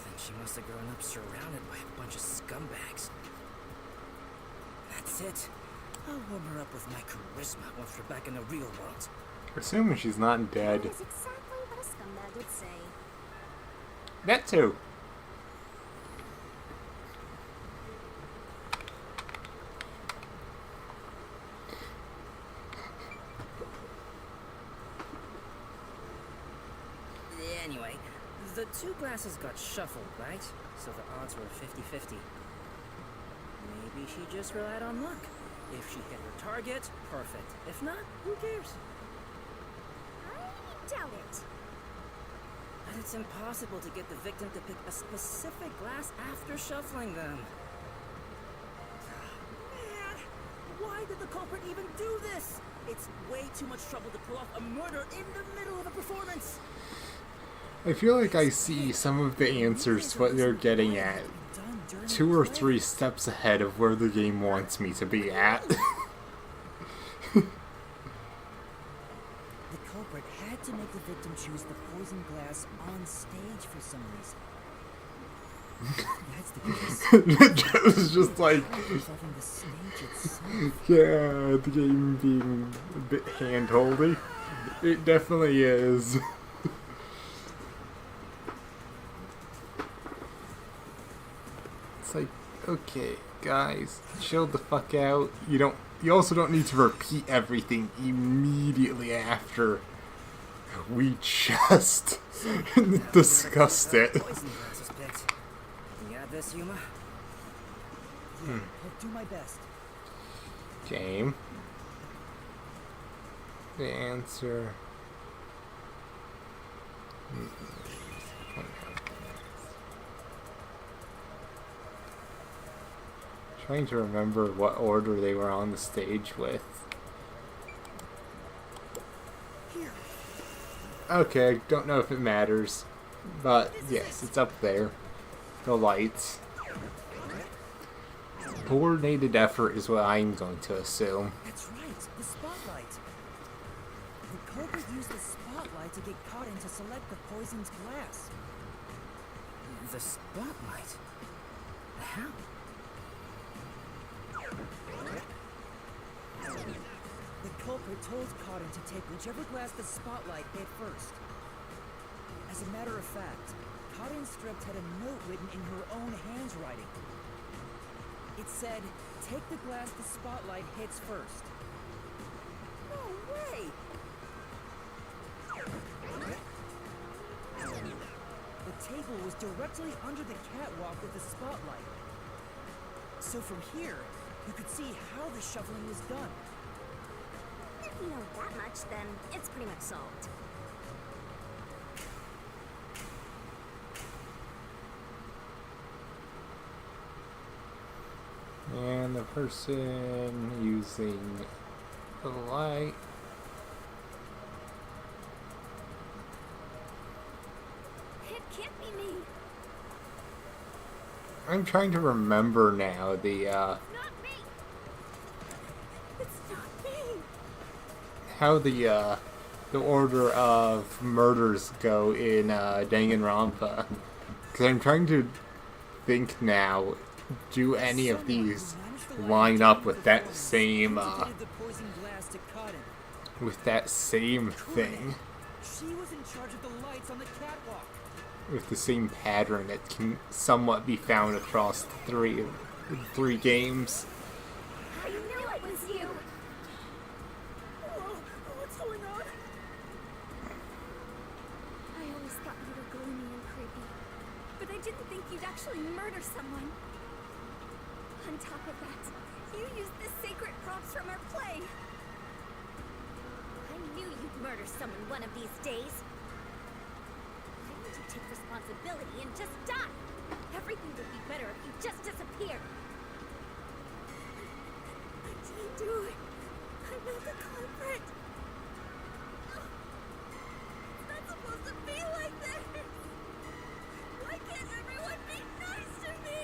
Then she must have grown up surrounded by a bunch of scumbags. That's it. I'll warm her up with my charisma once we're back in the real world.
Assuming she's not dead.
That is exactly what a scumbag would say.
That too.
Anyway, the two glasses got shuffled, right? So the odds were 50-50. Maybe she just relied on luck. If she hit her target, perfect. If not, who cares?
I doubt it.
But it's impossible to get the victim to pick a specific glass after shuffling them.
Man, why did the culprit even do this? It's way too much trouble to pull off a murder in the middle of a performance.
I feel like I see some of the answers what they're getting at 2 or 3 steps ahead of where the game wants me to be at.
The culprit had to make the victim choose the poison glass on stage for some reason. That's the case.
It was just like,
Involving the stage itself.
yeah, the game being a bit hand-holdy. It definitely is. It's like, okay, guys, chill the fuck out. You also don't need to repeat everything immediately after we just discussed it.
Poison glass was picked. You got this, Yuma?
Yeah, I'll do my best.
Game. The answer. Trying to remember what order they were on the stage with. Okay, don't know if it matters, but yes, it's up there. The lights. Coordinated effort is what I'm going to assume.
That's right, the spotlight. The culprit used the spotlight to get caught in to select the poisoned glass.
The spotlight? How?
The culprit told Cotton to take whichever glass the spotlight hit first. As a matter of fact, Cotton's script had a note written in her own handwriting. It said, "Take the glass the spotlight hits first."
No way!
The table was directly under the catwalk with the spotlight. So from here, you could see how the shuffling was done.
If you know that much, then it's pretty much solved.
And the person using the light.
It can't be me.
I'm trying to remember now the
Not me.
It's not me.
how the order of murders go in Danganronpa. Because I'm trying to think now, do any of these line up with that same
Handed the poison glass to Cotton.
thing?
She was in charge of the lights on the catwalk.
With the same pattern that can somewhat be found across three games.
I knew it was you.
Oh, what's going on?
I always thought you were gloomy and creepy, but I didn't think you'd actually murder someone. On top of that, you used the sacred props from our play. I knew you'd murder someone one of these days. Why don't you take responsibility and just die? Everything would be better if you just disappeared.
I didn't do it. I'm not the culprit. It's not supposed to be like this. Why can't everyone be nice to me?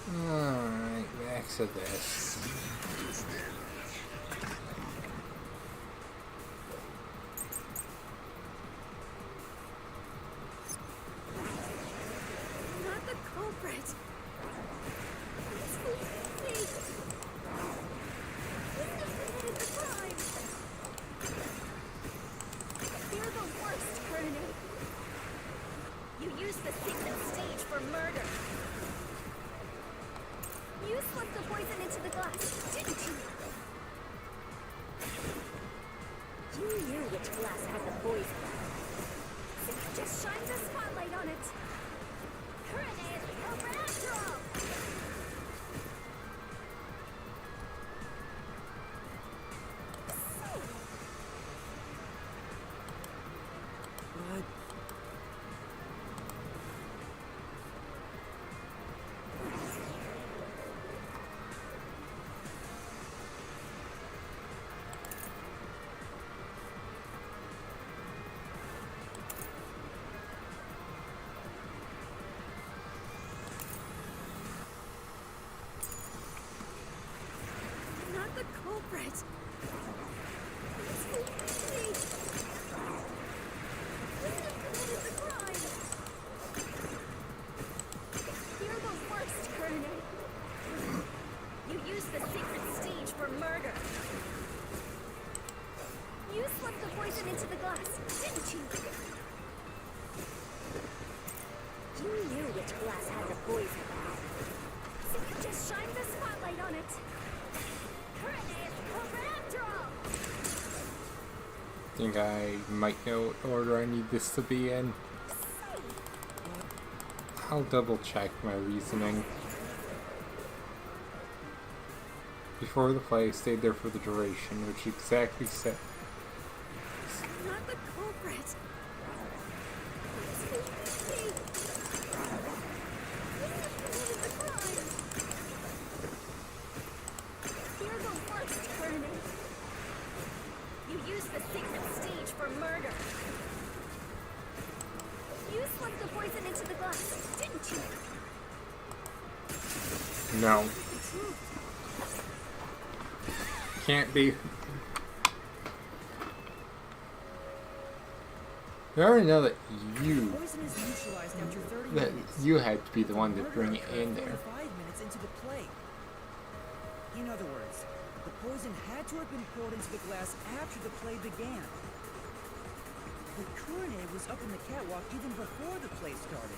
Alright, back to this.
I'm not the culprit. It's me. Who committed the crime?
You're the worst, Coronel. You used the secret stage for murder. You slipped the poison into the glass, didn't you? You knew which glass had the poison. So you just shined the spotlight on it. Coronel is the culprit after all.
But
I'm not the culprit. It's me. Who committed the crime?
You're the worst, Coronel. You used the secret stage for murder. You slipped the poison into the glass, didn't you? You knew which glass had the poison. So you just shined the spotlight on it. Coronel is the culprit after all.
Think I might know what order I need this to be in. I'll double check my reasoning. Before the play, I stayed there for the duration, which exactly said.
I'm not the culprit. It's me. Who committed the crime?
You're the worst, Coronel. You used the secret stage for murder. You slipped the poison into the glass, didn't you?
No. Can't be. I already know that you
Poison is neutralized after 30 minutes.
had to be the one to bring it in there.
45 minutes into the play. In other words, the poison had to have been poured into the glass after the play began. But Kurine was up in the catwalk even before the play started.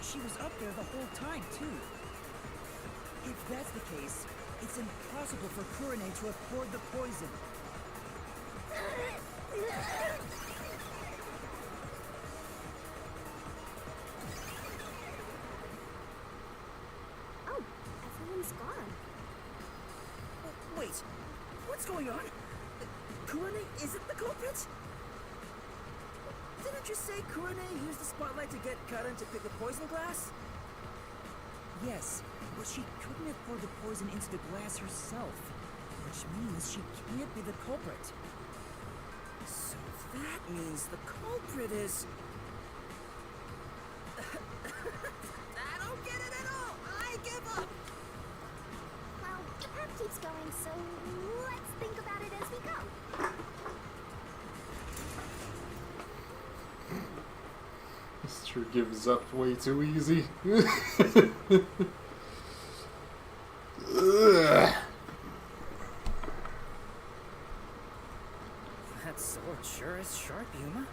She was up there the whole time, too. If that's the case, it's impossible for Kurine to have poured the poison.
Oh, everyone's gone.
Wait, what's going on? Kurine isn't the culprit? Didn't you say Kurine used the spotlight to get Karen to pick the poison glass?
Yes, but she couldn't have poured the poison into the glass herself, which means she can't be the culprit.
So that means the culprit is... I don't get it at all! I give up!
Well, the path keeps going, so let's think about it as we go.
This sure gives up way too easy. Ugh.
That sword sure is sharp, Yuma.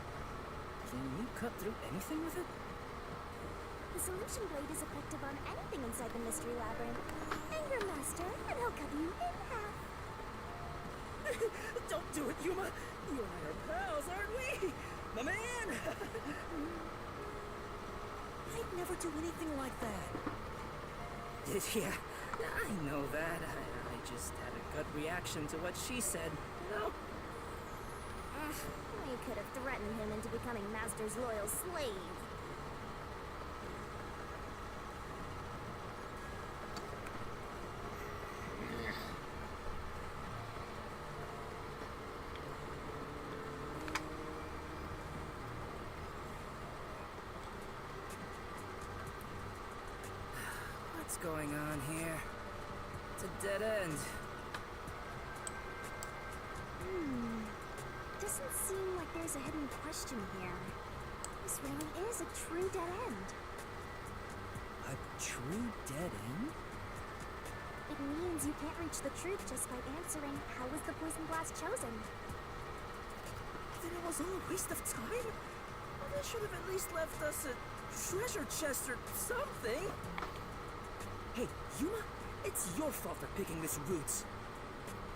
Can you cut through anything with it?
The solution blade is effective on anything inside the mystery labyrinth. Anger Master, and he'll cut you in half.
Don't do it, Yuma! You and I are pals, aren't we? My man!
I'd never do anything like that.
Yeah, I know that. I just had a gut reaction to what she said. No.
You could have threatened him into becoming Master's loyal slave.
What's going on here? It's a dead end.
Doesn't seem like there's a hidden question here. This really is a true dead end.
A true dead end?
It means you can't reach the truth just by answering how was the poison glass chosen.
Then it was all a waste of time? Well, they should have at least left us a treasure chest or something. Hey, Yuma, it's your fault for picking this route.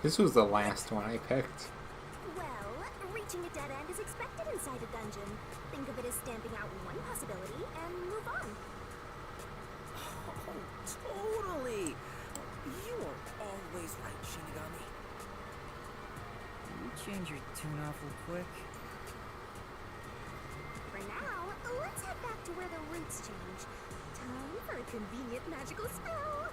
This was the last one I picked.
Well, reaching a dead end is expected inside a dungeon. Think of it as stamping out one possibility and move on.
Oh, totally. You are always right, Shinigami.
You change your tune awful quick.
For now, let's head back to where the roots change. Time for a convenient magical spell.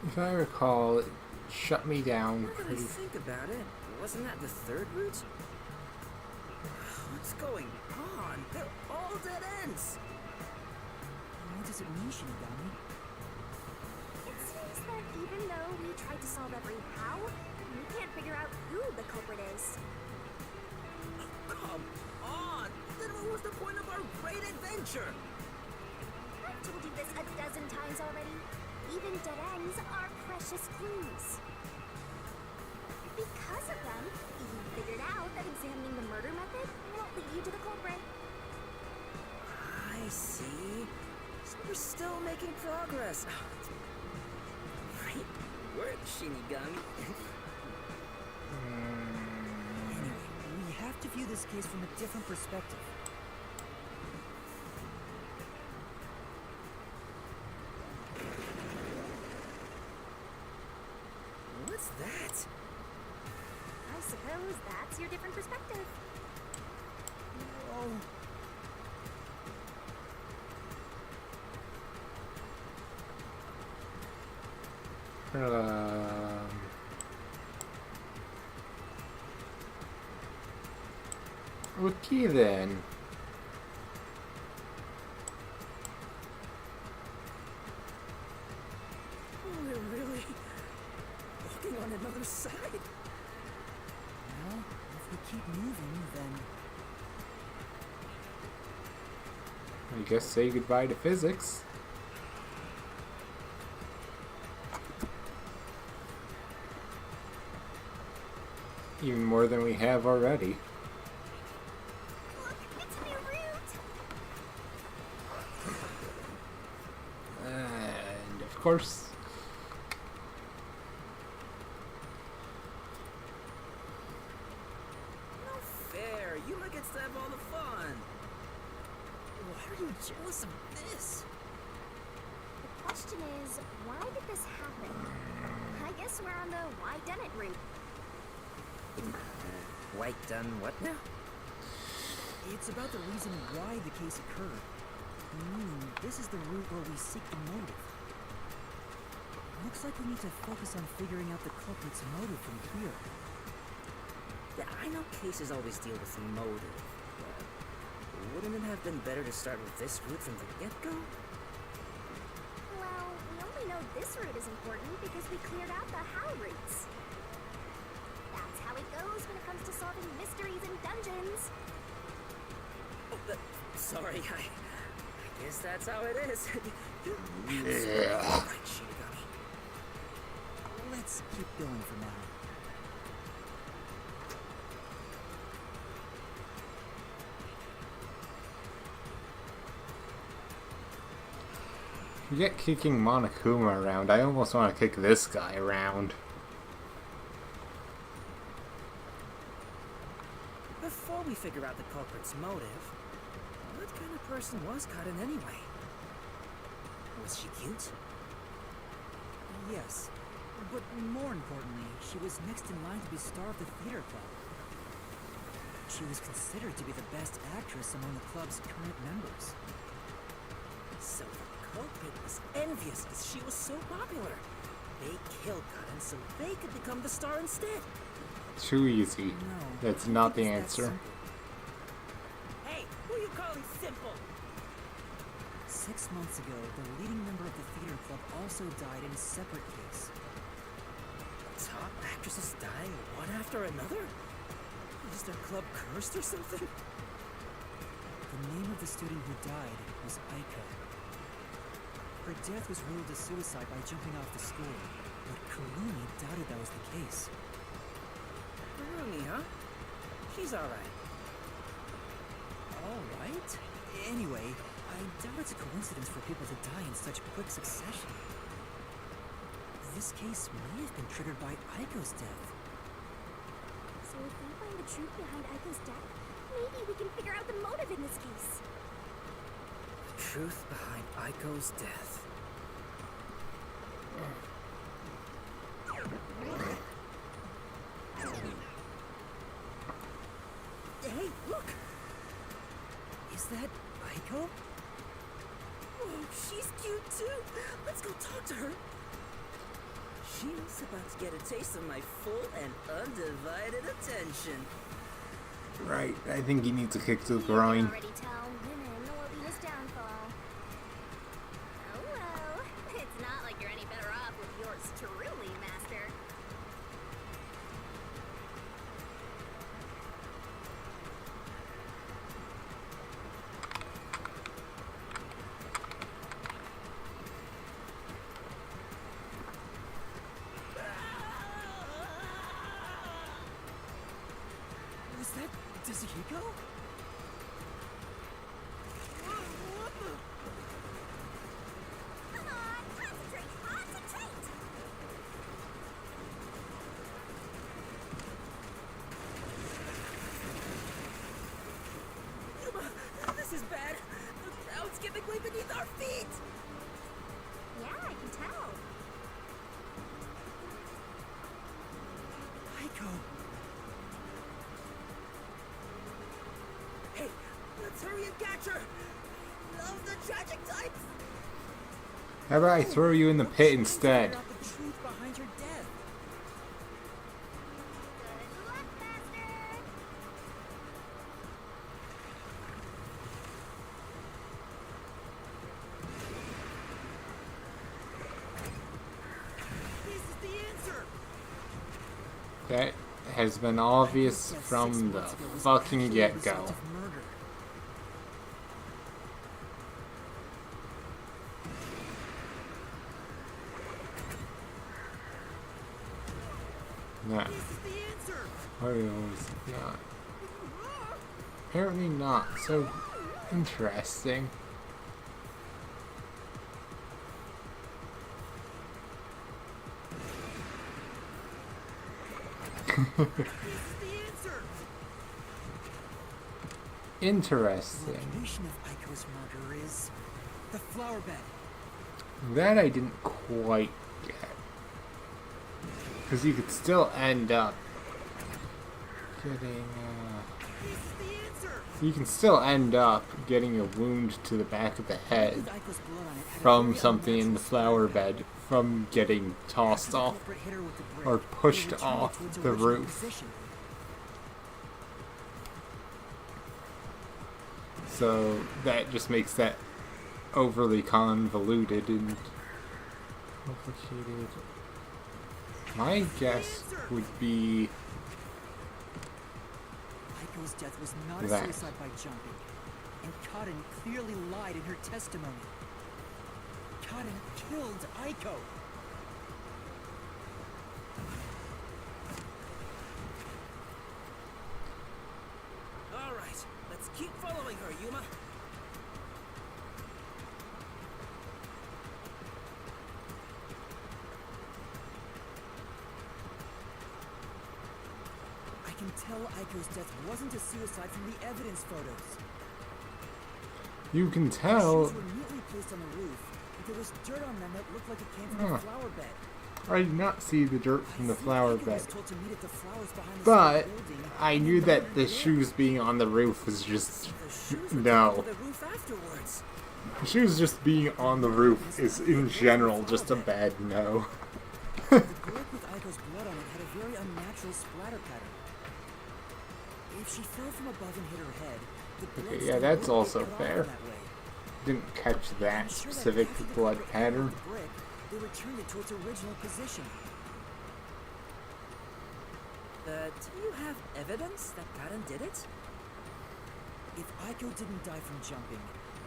If I recall, it shut me down
Now that I
pretty...
think about it, wasn't that the third route?
What's going on? They're all dead ends.
What does it mean, Shinigami?
It seems that even though we tried to solve every how, we can't figure out who the culprit is.
Come on! Then what was the point of our great adventure?
I've told you this a dozen times already. Even dead ends are precious clues. Because of them, you figured out that examining the murder method won't lead you to the culprit.
I see. So we're still making progress. Great work, Shinigami.
Anyway, we have to view this case from a different perspective.
What's that?
I suppose that's your different perspective.
Oh,
Okay then.
Oh, we're really walking on another side.
Well, if we keep moving, then
I guess say goodbye to physics. Even more than we have already.
Look, it's a new route!
And of course,
No fair. You look at to have all the fun. Why are you jealous of this?
The question is, why did this happen? I guess we're on the why done it route.
White done what now?
it's about the reason why the case occurred. Meaning, this is the route where we seek the motive. Looks like we need to focus on figuring out the culprit's motive from here.
Yeah, I know cases always deal with motive, but wouldn't it have been better to start with this route from the get-go?
Well, we only know this route is important because we cleared out the how routes. That's how it goes when it comes to solving mysteries in dungeons.
Oh, sorry, I guess that's how it is.
yeah.
Right, Shinigami.
Let's keep going for now.
Forget kicking Monokuma around. I almost want to kick this guy around.
Before we figure out the culprit's motive, what kind of person was Karin anyway? Was she cute?
Yes, but more importantly, she was next in line to be star of the theater club. She was considered to be the best actress among the club's current members.
So the culprit was envious because she was so popular. They killed Karin so they could become the star instead.
Too easy.
No,
That's
I
not
don't
the
think it's that
answer.
simple.
Hey, who are you calling simple?
6 months ago, the leading member of the theater club also died in a separate case.
Top actresses dying one after another? Is their club cursed or something?
The name of the student who died was Aiko. Her death was ruled a suicide by jumping off the school, but Kurumi doubted that was the case.
Kurumi, huh? She's alright.
Alright. Anyway, I doubt it's a coincidence for people to die in such quick succession. This case may have been triggered by Aiko's death.
So if we find the truth behind Aiko's death, maybe we can figure out the motive in this case.
The truth behind Aiko's death.
Hey, look!
Is that Aiko?
Oh, she's cute too. Let's go talk to her.
She's about to get a taste of my full and undivided attention.
Right, I think he needs a kick to the
You can
groin.
already tell women will be his downfall. Oh well, it's not like you're any better off with yours truly, Master.
Was that Kazuhiko?
Come on, concentrate, concentrate!
Yuma, this is bad. The crowd's giving way beneath our feet.
Yeah, I can tell.
Aiko!
Hey, let's hurry and catch her. Love the tragic types.
How about I throw you in the pit
Figure
instead?
out the truth behind
That has been obvious from the fucking get-go. No. Oh, it's not. Apparently not. So interesting. Interesting.
The location of Aiko's murder is the flower bed.
That I didn't quite get. Because you could still end up getting, you can still end up getting a wound to the back of the head from something in the flower bed from getting tossed off or pushed off the roof. So that just makes that overly convoluted and complicated. My guess would be
Aiko's death was not a
that.
suicide by jumping, and Cotton clearly lied in her testimony. Cotton killed Aiko.
All right, let's keep following her, Yuma.
I can tell Aiko's death wasn't a suicide from the evidence photos.
You can
Shoes
tell.
were neatly placed on the roof, but there was dirt on them that looked like it came from the flower bed.
I did not see the dirt from the
I think
flower
Aiko
bed,
was told to meet at the flowers behind the
but
side building,
I
and
knew
then
that
murdered
the
there.
shoes being on the roof was just
The shoes were
no.
taken to the roof afterwards.
Shoes just being on the roof is in general just a bad no.
The brick with Aiko's blood on it had a very unnatural splatter pattern. If she fell from above and hit her head, the blood
Okay,
stain
yeah, that's
wouldn't
also
get off
fair.
that way.
Didn't catch
I'm
that
sure
specific
after the
blood
culprit
pattern.
hit the brick, they returned it to its original position.
But do you have evidence that Karen did it?
If Aiko didn't die from jumping,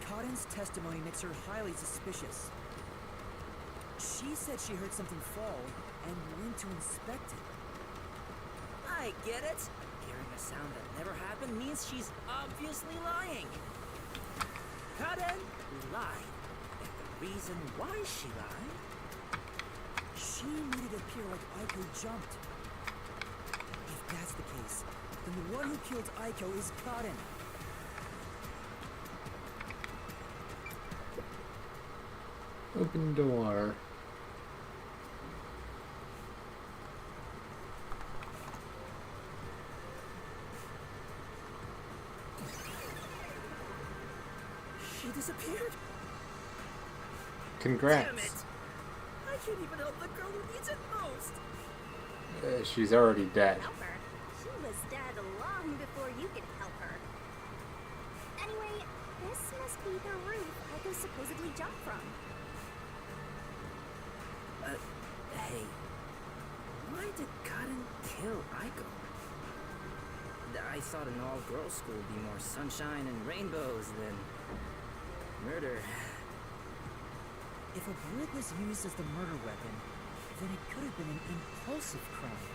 Cotton's testimony makes her highly suspicious. She said she heard something fall and went to inspect it.
I get it. Hearing a sound that never happened means she's obviously lying. Karen lied. And the reason why she lied?
She made it appear like Aiko jumped. If that's the case, then the one who killed Aiko is Cotton.
Open door.
She disappeared.
Congrats.
Damn it! I can't even help the girl who needs it most.
She's already dead.
Help her. She was dead long before you could help her. Anyway, this must be the roof Aiko supposedly jumped from.
Hey, why did Karen kill Aiko? I thought an all-girls school would be more sunshine and rainbows than murder.
If a brick was used as the murder weapon, then it could have been an impulsive crime.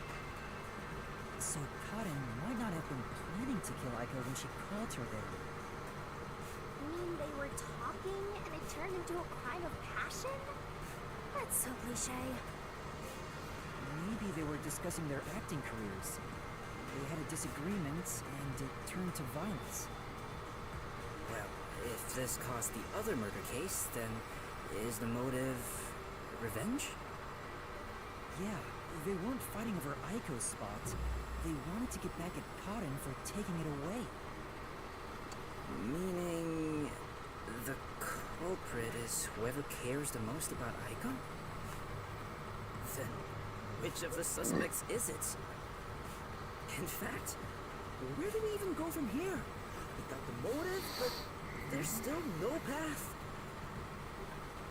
So Cotton might not have been planning to kill Aiko when she called her there.
You mean they were talking and it turned into a crime of passion? That's so cliche.
Maybe they were discussing their acting careers. They had a disagreement, and it turned to violence.
Well, if this caused the other murder case, then is the motive revenge?
Yeah, they weren't fighting over Aiko's spot. They wanted to get back at Cotton for taking it away.
Meaning the culprit is whoever cares the most about Aiko? Then which of the suspects is it? In fact, where do we even go from here? We got the motive, but there's still no path.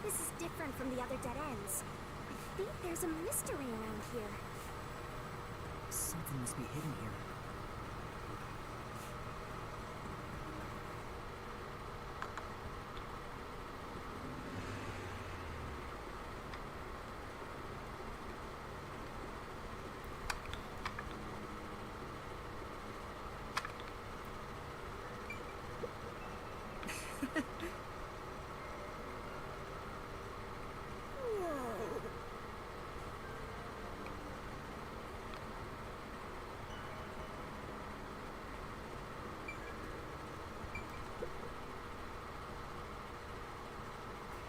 This is different from the other dead ends. I think there's a mystery around here.
Something must be hidden here.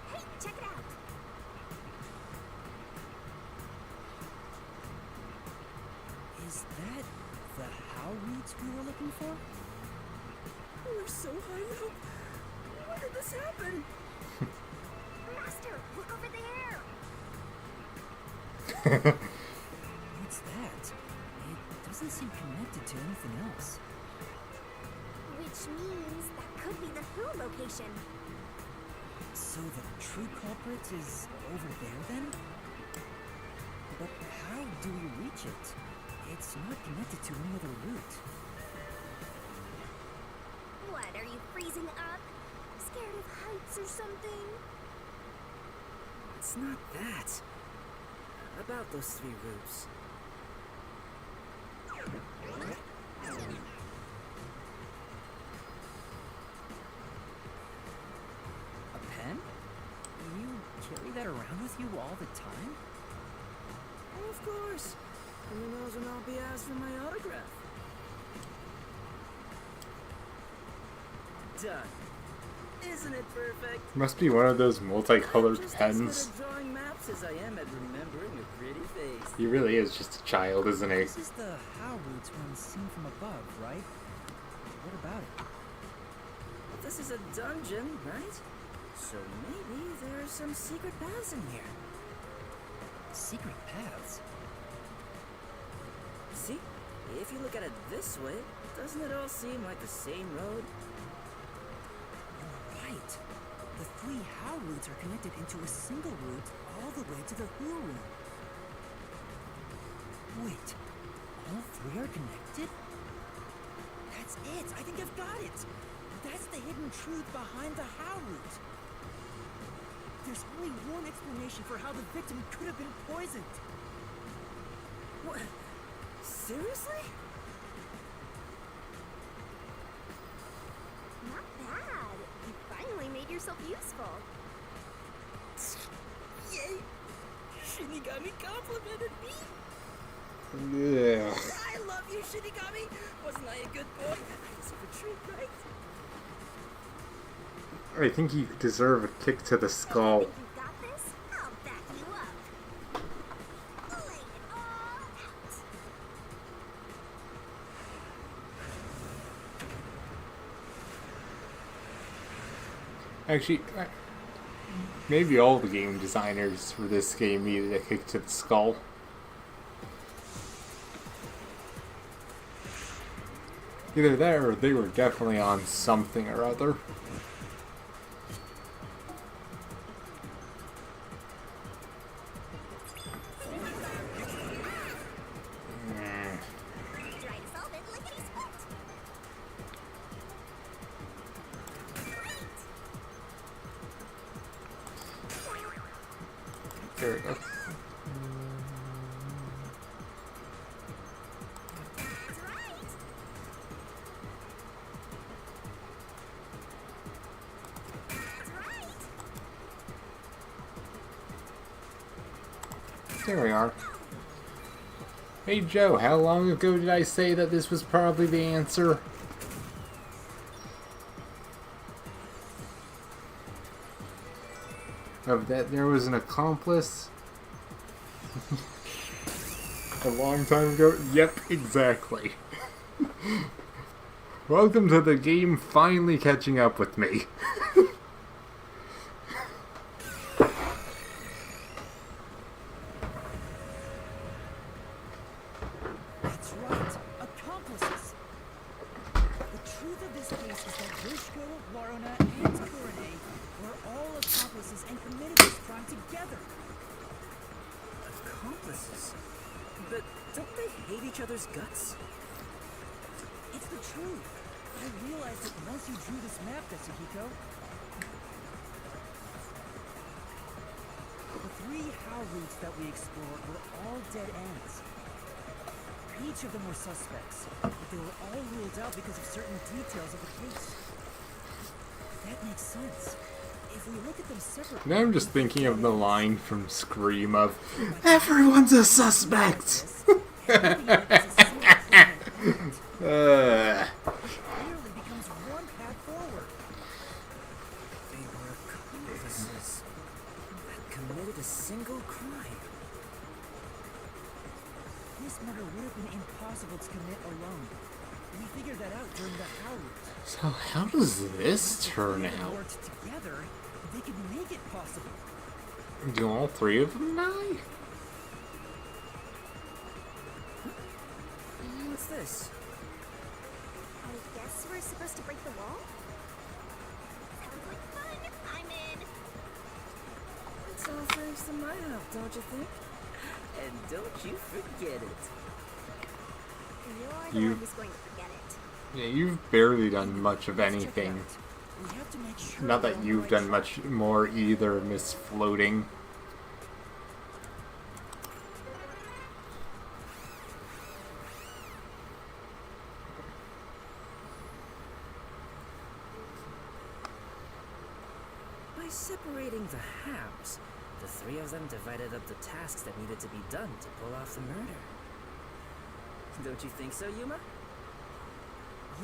Hey, check it out.
Is that the how roots we were looking for?
We're so high now. When did this happen?
Master, look over there.
What's that? It doesn't seem connected to anything else.
Which means that could be the Who location.
So the true culprit is over there then? But how do we reach it? It's not connected to any other route.
What, are you freezing up? Scared of heights or something?
It's not that. About those 3 routes. A pen? You carry that around with you all the time?
Of course. Who knows when I'll be asked for my autograph?
Done.
Isn't it perfect?
Must be one of those multicolored
Just
pens.
as good at drawing maps as I am at remembering a pretty face.
He really is just a child, isn't he?
This is the how roots when seen from above, right? What about it?
This is a dungeon, right? So maybe there are some secret paths in here.
Secret paths?
See? If you look at it this way, doesn't it all seem like the same road?
You're right. The 3 how roots are connected into a single route all the way to the who room. Wait, all 3 are connected? That's it! I think I've got it! That's the hidden truth behind the how route. There's only one explanation for how the victim could have been poisoned.
What? Seriously?
Not bad. You finally made yourself useful.
Yay! Shinigami complimented me!
Yeah.
I love you, Shinigami! Wasn't I a good boy? I deserve a treat, right?
I think you deserve a kick to the skull.
Think you got this? I'll back you up. Lay it all out.
Actually, maybe all the game designers for this game needed a kick to the skull. Either that or they were definitely on something or other.
Try to solve it lickety-split.
There we go.
That's right. That's right.
There we are. Hey Joe, how long ago did I say that this was probably the answer? Of that there was an accomplice? A long time ago? Yep, exactly. Welcome to the game finally catching up with me.
That's right, accomplices. The truth of this case is that Vishko, Waruna, and Kurane were all accomplices and committed this crime together.
Accomplices? But don't they
hate each other's guts?
It's the truth. I realized it once you drew this map, Tetsuhiko. The 3 how routes that we explored were all dead ends. Each of them were suspects, but they were all ruled out because of certain details of the case. That makes sense. If we look at them separately...
Now I'm just thinking of the line from Scream of, "Everyone's a suspect!"
Clearly becomes one path forward.
They were accomplices that committed a single crime.
This murder would have been impossible to commit alone. We figured that out during the how route.
So how does this turn
If they
out?
worked together, they could make it possible.
Do all 3 of them die?
What's this?
I guess we're supposed to break the wall? Sounds like fun. I'm in.
It's all thanks to my help, don't you think? And don't you forget it.
You're the
You-
one who's going to forget it.
Yeah, you've barely done much of anything.
We have to make sure
Not
we're
that
on the
you've
right
done
track.
much more either, Miss Floating.
By separating the halves, the 3 of them divided up the tasks that needed to be done to pull off the murder. Don't you think so, Yuma?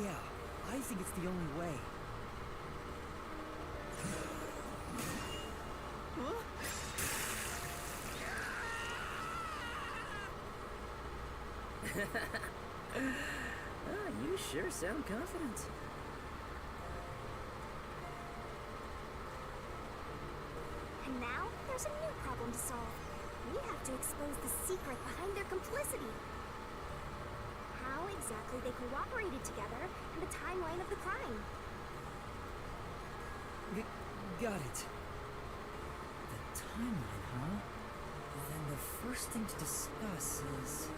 Yeah, I think it's the only way.
You sure sound confident.
And now, there's a new problem to solve. We have to expose the secret behind their complicity. How exactly they cooperated together and the timeline of the crime.
Got it. The timeline, huh? Then the first thing to discuss is...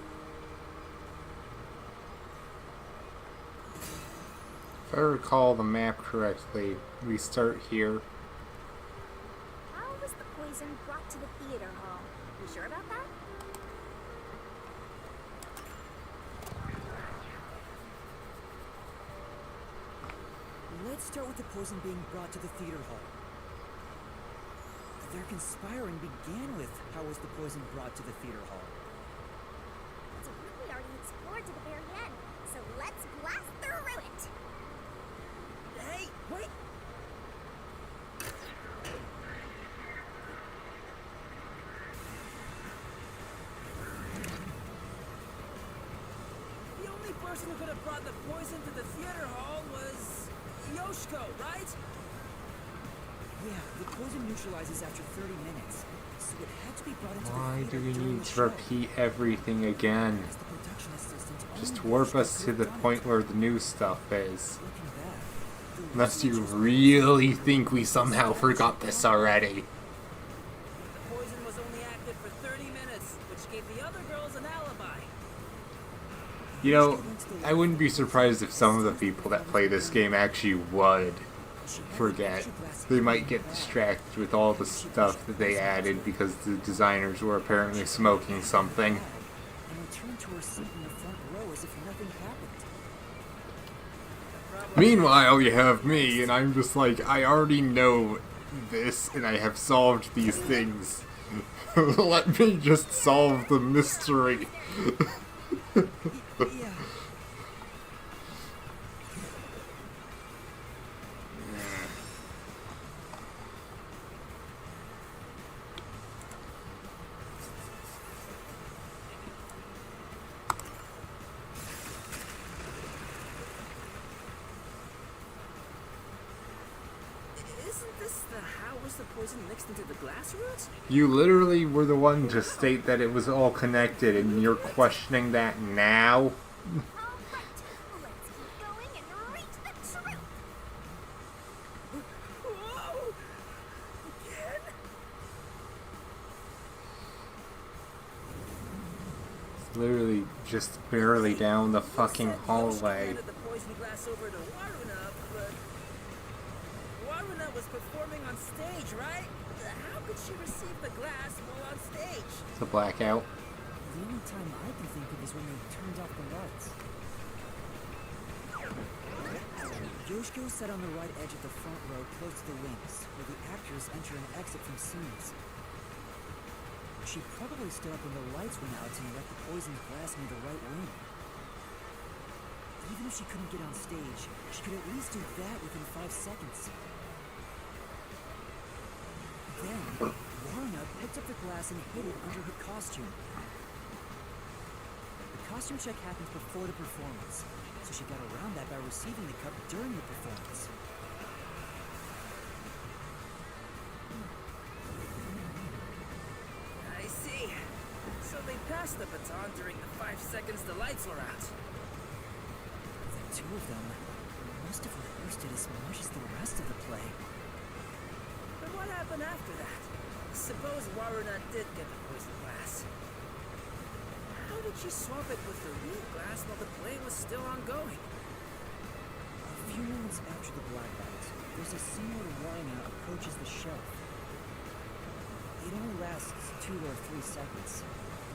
If I recall the map correctly, we start here.
How was the poison brought to the theater hall? You sure about that?
Let's start with the poison being brought to the theater hall. Their conspiring began with how was the poison brought to the theater hall.
It's a route we already explored to the very end, so let's blast through it!
Hey, wait!
The only person who could have brought the poison to the theater hall was Yoshiko, right?
Yeah, the poison neutralizes after 30 minutes, so it had to be brought into
Why
the
do
theater
we
during
need
the
to
show.
repeat everything again?
As the production assistant,
Just
only
warp
Yoshiko
us to
could
the
have done
point
it.
where the new stuff is.
Looking back, the
Unless you
researchers
really think we somehow forgot this already.
The poison was only active for 30 minutes, which gave the other girls an alibi.
You know, I wouldn't be surprised if some of the people that play this game actually would forget. They might get distracted with all the stuff that they added because the designers were apparently smoking something.
and returned to her seat in the front row as if nothing happened.
Meanwhile, you have me, and I'm just like, I already know this, and I have solved these things. Let me just solve the mystery.
Yeah.
Isn't this the how was the poison mixed into the glass roots?
You literally were the one to state that it was all connected, and you're questioning that now?
All right, let's keep going and reach the truth!
Whoa! Again?
Literally just barely down the fucking hallway.
The poison glass over to Waruna, but Waruna was performing on stage, right? How could she receive the glass while on stage?
It's a blackout.
The only time I can think of is when they turned off the lights. Yoshiko sat on the right edge of the front row close to the wings, where the actors enter and exit from scenes. She probably stood up when the lights went out and left the poisoned glass near the right wing. Even if she couldn't get on stage, she could at least do that within 5 seconds. Then, Warna picked up the glass and hid it under her costume. The costume check happens before the performance, so she got around that by receiving the cup during the performance.
I see. So they passed the baton during the 5 seconds the lights were out.
The two of them must have rehearsed it as much as the rest of the play.
But what happened after that? Suppose Waruna did get the poison glass. How did she swap it with the real glass while the play was still ongoing?
A few moments after the blackout, there's a scene where Warna approaches the shelf. It only lasts 2 or 3 seconds,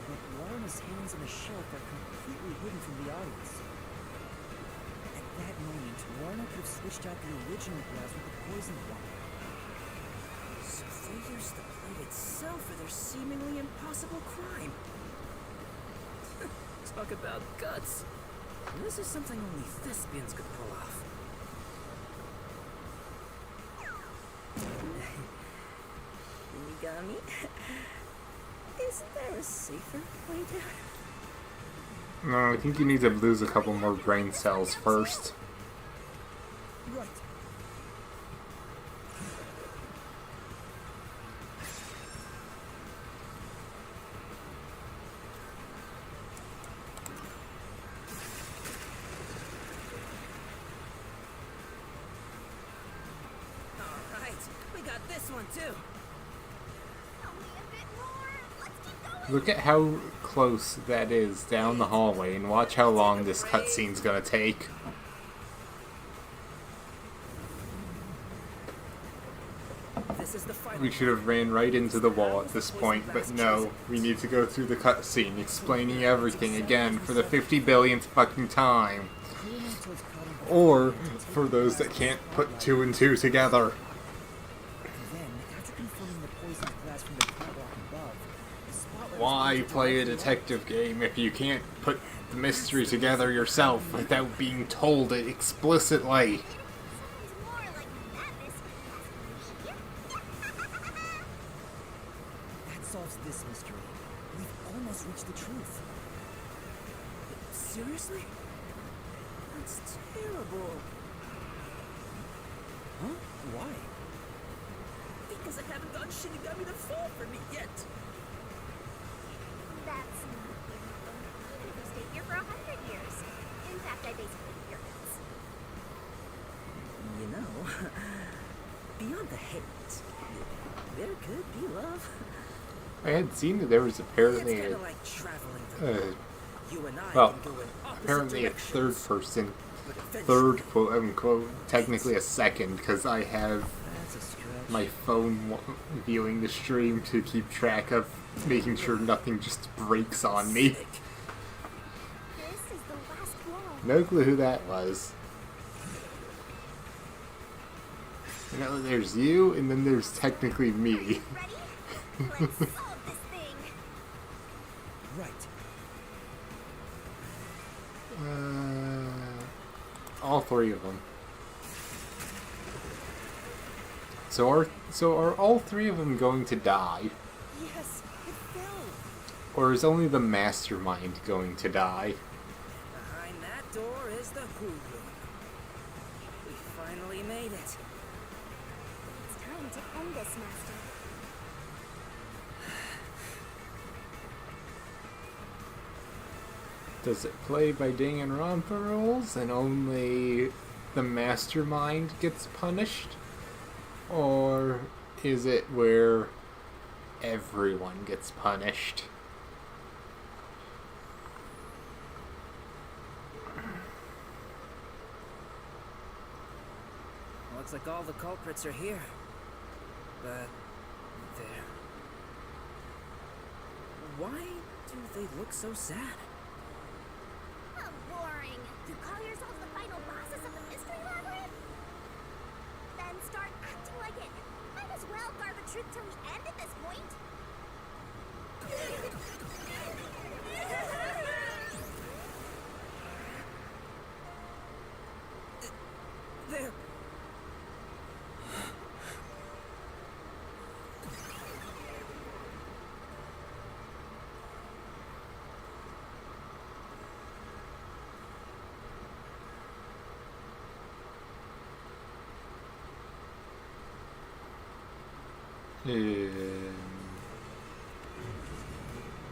but Warna's hands on the shelf are completely hidden from the audience. At that moment, Warna could have switched out the original glass with the poisoned one.
So they used the plate itself for their seemingly impossible crime. Talk about guts. This is something only thespians could pull off. Migami, isn't there a safer way to...
No, I think you need to lose a couple more brain cells first.
Right.
Alright, we got this one too.
Look at how close that is down the hallway, and watch how long this cutscene's gonna take.
This is the final.
We should have ran right into the wall at this point, but no, we need to go through the cutscene explaining everything again for the 50 billionth fucking time. Or for those that can't put 2 and 2 together.
Then, after confirming the poisoned glass from the catwalk above, the spotlight...
Why play a detective game if you can't put the mystery together yourself without being told it explicitly?
That solves this mystery. We've almost reached the truth.
Seriously? That's terrible.
Huh? Why?
Because I haven't gotten Shinigami to fall for me yet.
That's not beautiful. Even if you stay here for 100 years. In fact, I basically hear this.
You know, beyond the hate, there could be love.
I had seen that there was apparently
It's kind
a,
of like traveling the road. You and I
well,
can go in opposite
apparently a
directions,
third person,
but eventually-
third quote unquote, technically a second, because I have
That's a stretch.
my phone viewing the stream to keep track of making sure nothing just breaks on me.
This is the last wall.
No clue who that was. You know, there's you, and then there's technically me.
Ready? Let's solve this thing.
Right.
All 3 of them. So are all 3 of them going to die?
Yes, it fell.
Or is only the mastermind going to die?
Behind that door is the Who Room. We finally made it.
It's time to end this, Master.
Does it play by Danganronpa rules and only the mastermind gets punished? Or is it where everyone gets punished?
Looks like all the culprits are here. But there. Why do they look so sad?
How boring. You call yourselves the final bosses of the mystery labyrinth? Then start acting like it. Might as well guard the truth till the end at this point.
There.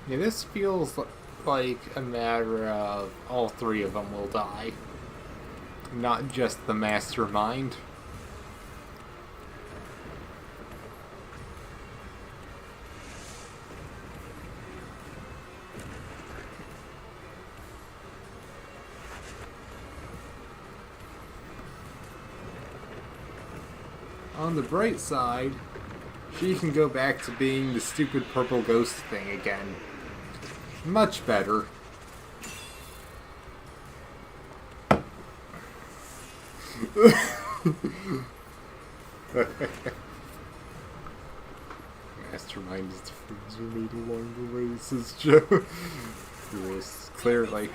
Yeah, this feels like a matter of all three of them will die, not just the mastermind. On the bright side, she can go back to being the stupid purple ghost thing again. Much better. Mastermind is the friends we made along the way, says Joe. Yes, clearly.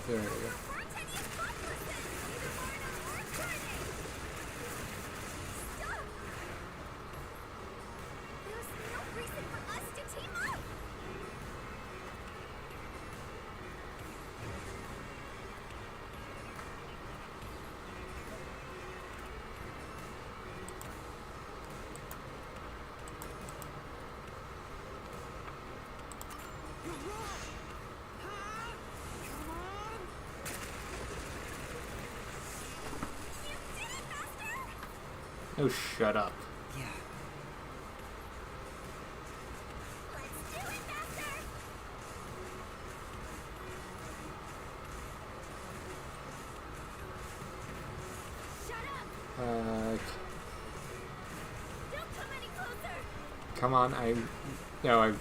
There we go.
There's no reason for us to team up.
Oh, shut up.
Yeah.
Let's do it, Master. Shut up. Don't come any closer.
Come on, I'm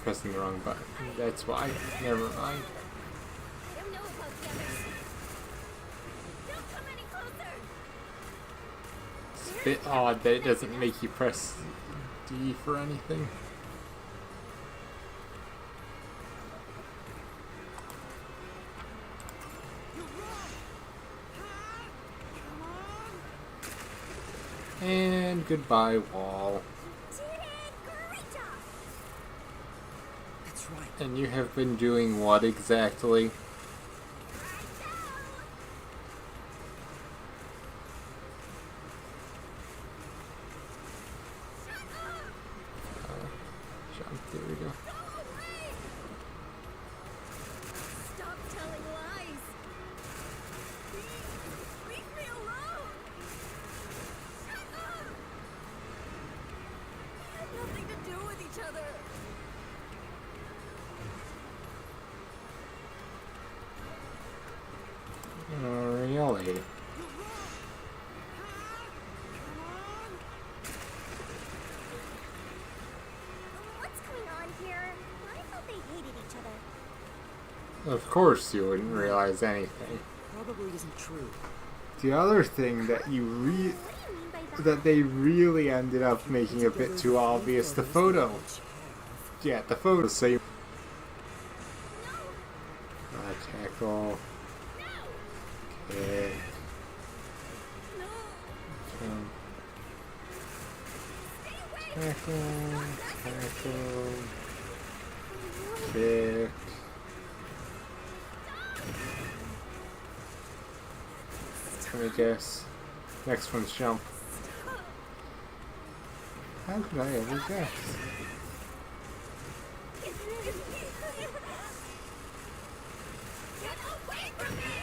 pressing the wrong button. That's why. Never mind.
I don't know about the others. Don't come any closer.
It's a bit odd that it doesn't make you press D for anything. And goodbye, wall.
Did it! Great job.
That's right.
And you have been doing what exactly? Jump, there we go.
Stop telling lies. Please, leave me alone. Shut up. We have nothing to do with each other.
Really?
What's going on here? I thought they hated each other.
Of course you wouldn't realize anything.
Probably isn't true.
The other thing that
What do you mean by that?
that they really ended up making a bit too obvious, the photo. Yeah, the photo say tackle. Okay. Tackle, tackle, kick. Let me guess. Next one's jump. How could I ever guess?
Get away from me!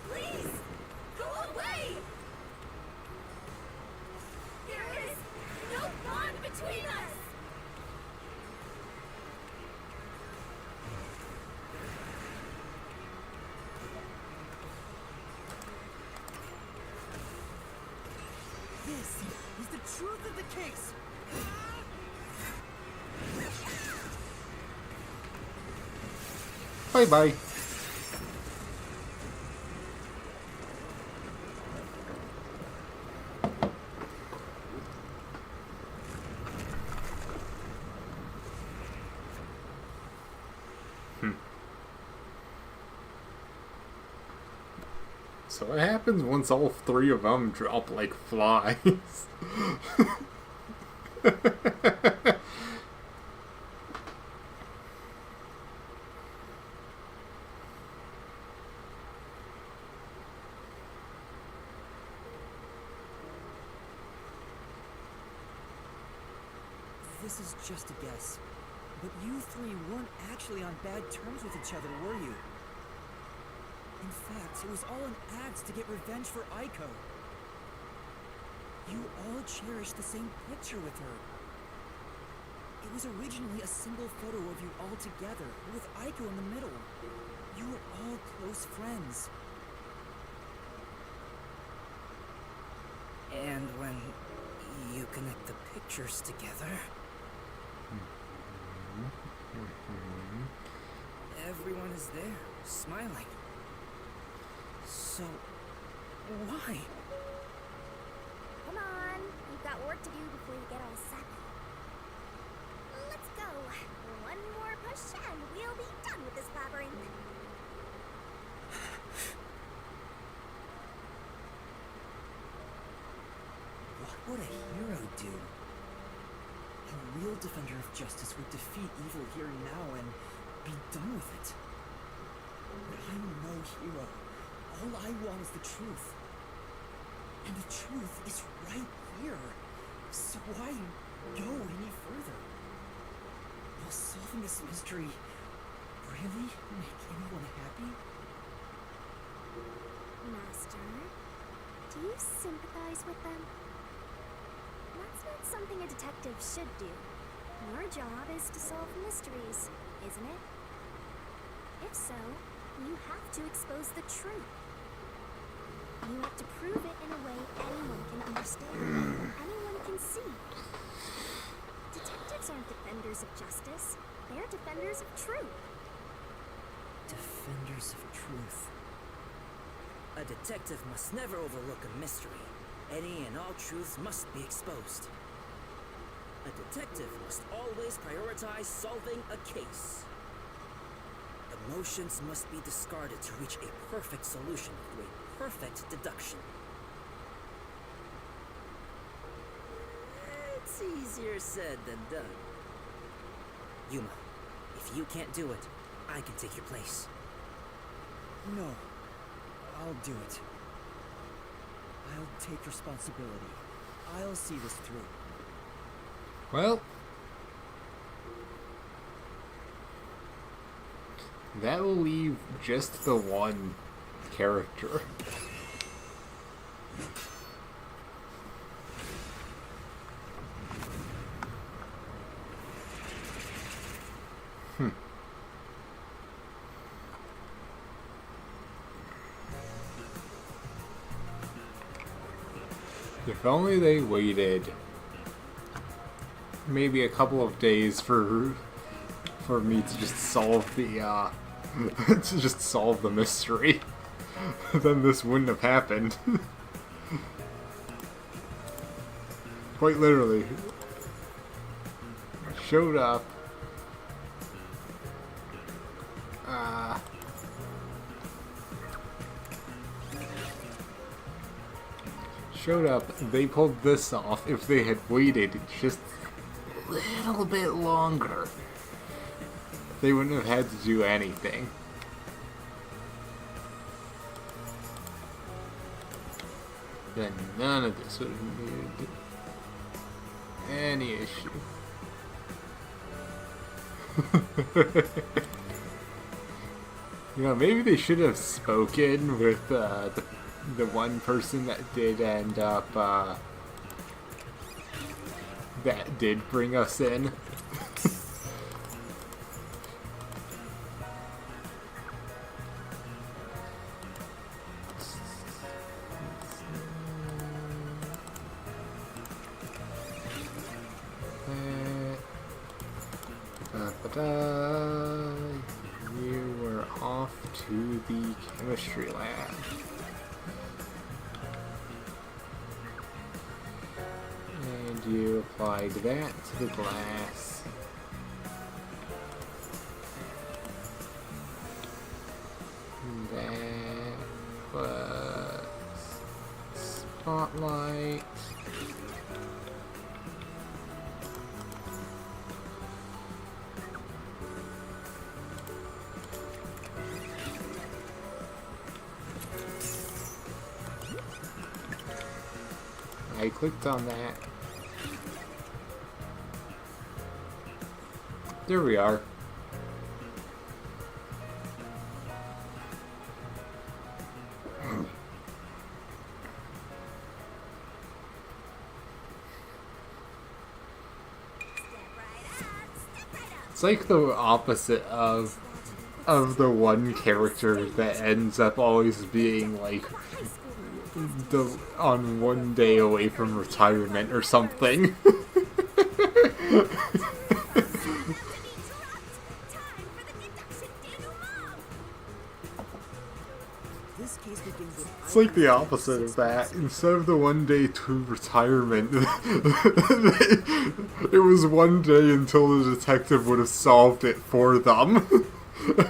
Please, go away!
truth of the case.
Bye bye. So what happens once all three of them drop like flies?
This is just a guess, but you three weren't actually on bad terms with each other, were you? In fact, it was all an act to get revenge for Aiko. You all cherished the same picture with her. It was originally a single photo of you all together, with Aiko in the middle. You were all close friends.
And when you connect the pictures together, everyone is there, smiling. So, why?
Come on, you've got work to do before you get all sappy. Let's go. One more push and we'll be done with this labyrinth.
What would a hero do? A real defender of justice would defeat evil here and now and be done with it. But I'm no hero. All I want is the truth. And the truth is right here. So why go any further? Will solving this mystery really make anyone happy?
Master, do you sympathize with them? That's not something a detective should do. Your job is to solve mysteries, isn't it? If so, you have to expose the truth. You have to prove it in a way anyone can understand, anyone can see. Detectives aren't defenders of justice. They're defenders of truth.
Defenders of truth.
A detective must never overlook a mystery. Any and all truths must be exposed. A detective must always prioritize solving a case. Emotions must be discarded to reach a perfect solution through a perfect deduction. It's easier said than done. Yuma, if you can't do it, I can take your place.
No, I'll do it. I'll take responsibility. I'll see this through.
Well, that will leave just the one character. If only they waited maybe a couple of days for me to just solve the to just solve the mystery, then this wouldn't have happened. Quite literally. Showed up. Showed up, they pulled this off. If they had waited just a little bit longer, they wouldn't have had to do anything. Then none of this would have needed any issue. You know, maybe they should have spoken with the one person that did end up that did bring us in. Ta-da! You were off to the chemistry lab. And you applied that to the glass. That was spotlight. I clicked on that. There we are. It's like the opposite of the one character that ends up always being like on one day away from retirement or something. It's like the opposite of that. Instead of the one day to retirement, it was one day until the detective would have solved it for them.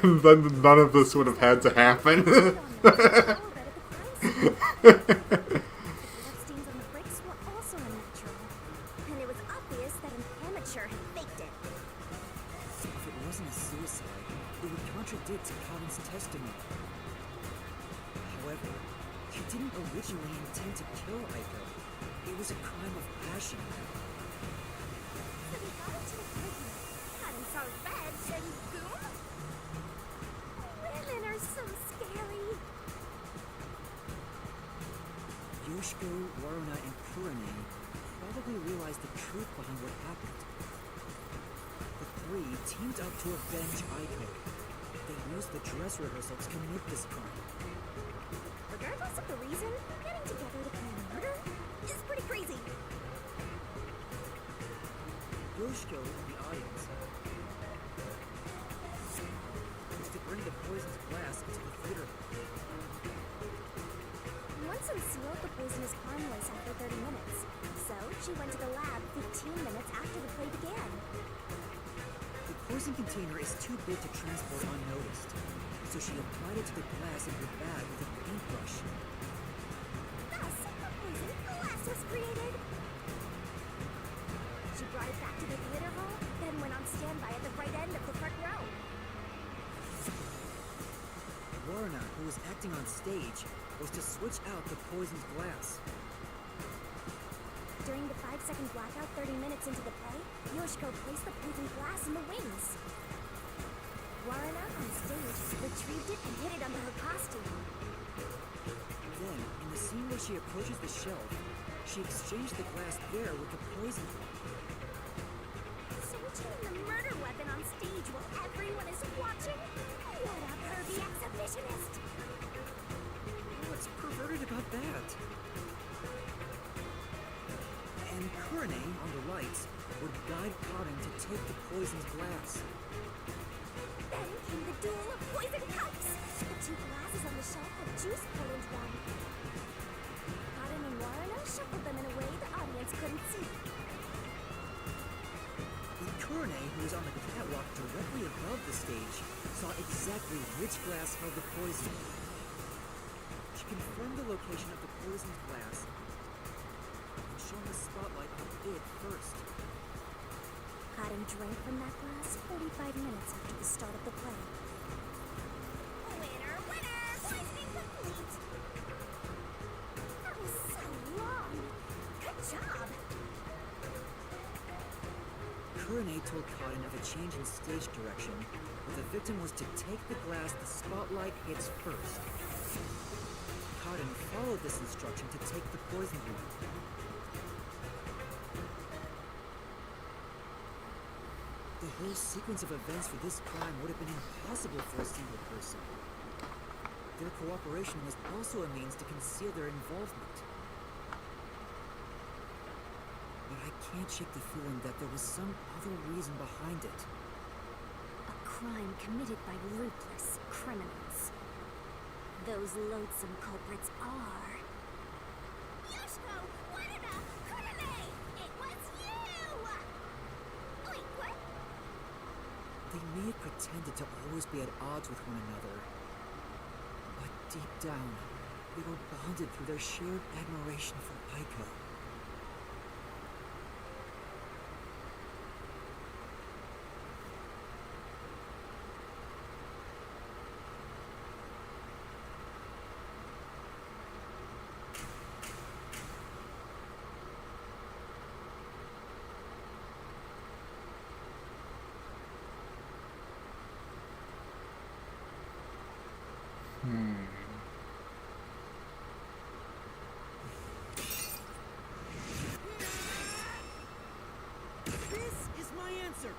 And then none of this would have had to happen.
Bloodstains on the bricks were also unnatural, and it was obvious that an amateur had faked it.
If it wasn't a suicide, it would contradict Cotton's testimony. However, he didn't originally intend to kill Aiko. It was a crime of passion.
So we got into the prison. Cotton saw red, then boom! Women are so scary.
Yoshiko, Waruna, and Kurane probably realized the truth behind what happened. The three teamed up to avenge Aiko. They used the dress rehearsal to commit this crime.
Regardless of the reason, getting together to plan a murder is pretty crazy.
Yoshiko in the audience was to bring the poisoned glass into the theater.
Once unsealed, the poison is harmless after 30 minutes. So, she went to the lab 15 minutes after the play began.
The poison container is too big to transport unnoticed, so she applied it to the glass in her bag with a paintbrush.
Thus, the poison glass was created. She brought it back to the theater hall, then went on standby at the right end of the front row.
Waruna, who was acting on stage, was to switch out the poisoned glass.
During the 5-second blackout 30 minutes into the play, Yoshiko placed the poisoned glass in the wings. Waruna, on stage, retrieved it and hid it under her costume.
Then, in the scene where she approaches the shelf, she exchanged the glass there with the poison.
Switching the murder weapon on stage while everyone is watching? What a pervy exhibitionist!
What's perverted about that? And Kurane, on the lights, would guide Cotton to take the poisoned glass.
Then came the duel of poison cups! The two glasses on the shelf had juice poured into them. Cotton and Waruna shuffled them in a way the audience couldn't see.
And Kurane, who was on the catwalk directly above the stage, saw exactly which glass held the poison. She confirmed the location of the poisoned glass and shone the spotlight on it first.
Cotton drank from that glass 45 minutes after the start of the play. Winner, winner! Poisoning complete! That was so long! Good job!
Kurane told Cotton of a change in stage direction, but the victim was to take the glass the spotlight hits first. Cotton followed this instruction to take the poisoned one. The whole sequence of events for this crime would have been impossible for a single person. Their cooperation was also a means to conceal their involvement. But I can't shake the feeling that there was some other reason behind it.
crime committed by ruthless criminals. Those loathsome culprits are...
Yoshiko, Wanada, Kurame! It was you! Wait, what?
They may have pretended to always be at odds with one another, but deep down, they were bonded through their shared admiration for Aiko. This is my answer!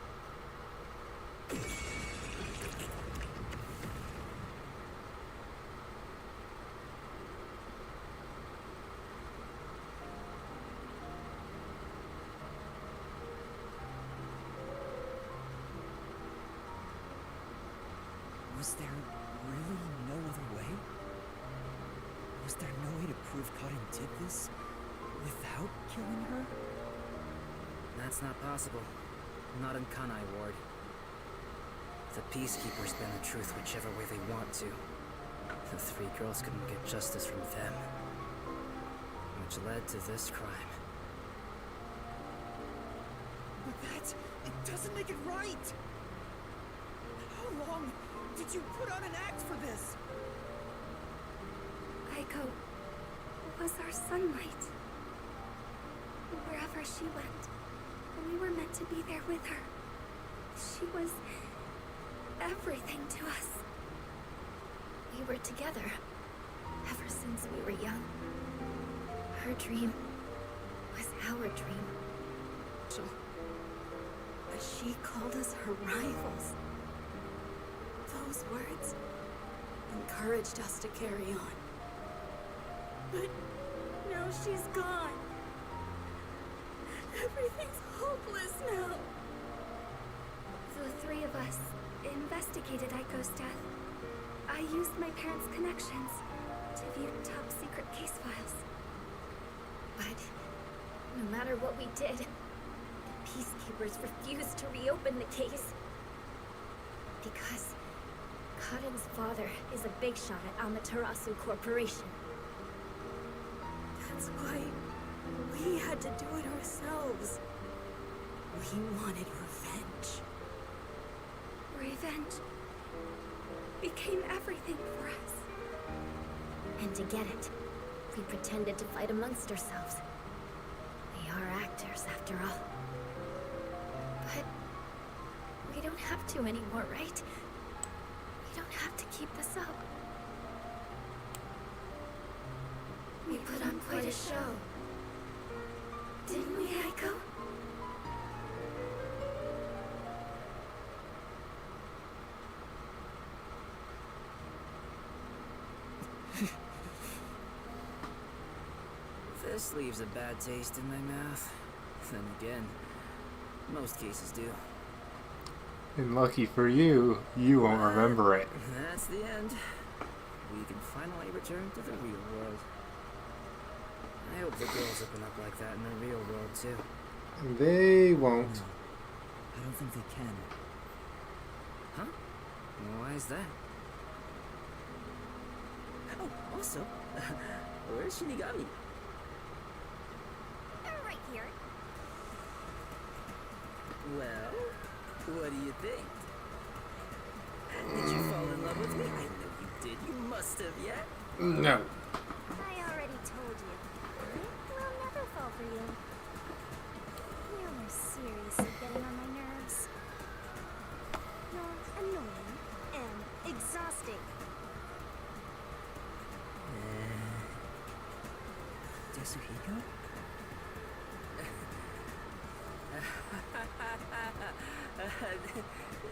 Was there really no other way? Was there no way to prove Cotton did this without killing her?
That's not possible. Not in Kanai Ward. The Peacekeepers bend the truth whichever way they want to. The three girls couldn't get justice from them, which led to this crime.
But it doesn't make it right! How long did you put on an act for this?
Aiko was our sunlight. Wherever she went, we were meant to be there with her. She was everything to us. We were together ever since we were young. Her dream was our dream. But she called us her rivals. Those words encouraged us to carry on. But now she's gone. Everything's hopeless now. The three of us investigated Aiko's death. I used my parents' connections to view top-secret case files. But no matter what we did, the Peacekeepers refused to reopen the case. Because Cotton's father is a big shot at Amaterasu Corporation. That's why we had to do it ourselves. We wanted revenge. Revenge became everything for us. And to get it, we pretended to fight amongst ourselves. We are actors, after all. But we don't have to anymore, right? We don't have to keep this up. We put on quite a show. Didn't we, Aiko?
This leaves a bad taste in my mouth. Then again, most cases do.
And lucky for you, you won't remember it.
That's the end. We can finally return to the real world. I hope the girls open up like that in the real world, too.
They won't.
I don't think they can.
Huh? Why is that? Oh, also, where's Shinigami?
Right here.
Well, what do you think? Did you fall in love with me? I know you did. You must have, yeah?
No.
I already told you. We'll never fall for you. You're seriously getting on my nerves. You're annoying and exhausting.
Yasuhiko?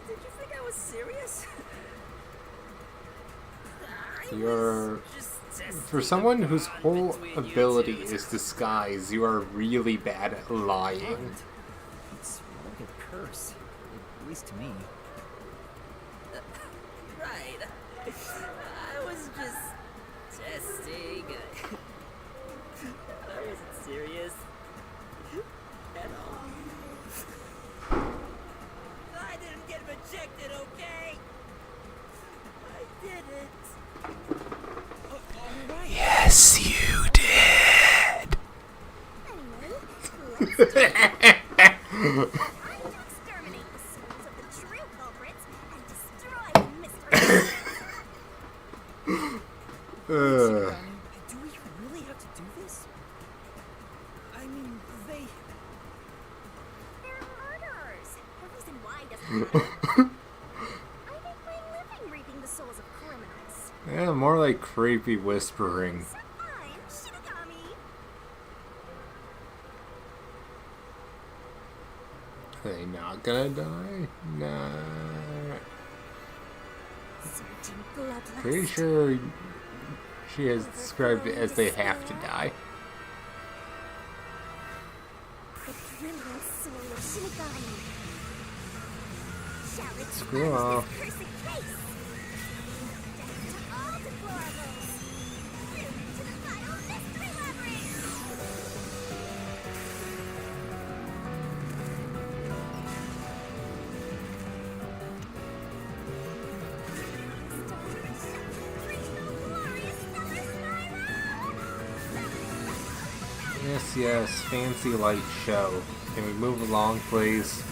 Did you think I was serious?
You're... For someone whose whole ability is disguise, you are really bad at lying.
It's more like a curse, at least to me.
Yes, you did.
Anyway, let's do it. Time to exterminate the souls of the true culprits and destroy the mystery.
Do we really have to do this? I mean,
They're murderers. The reason why doesn't matter. I make my living reaping the souls of criminals.
Yeah, more like creepy whispering.
So I'm Shinigami.
Are they not gonna die? Nah.
Sergeant Bloodlust.
Pretty sure she has described it as they have to die.
The brilliant soul of Shinigami. Shall it
Screw
close
off.
this cursed case? Death to all deplorables. Through to the final mystery labyrinth.
Yes, yes, fancy light show. Can we move along, please?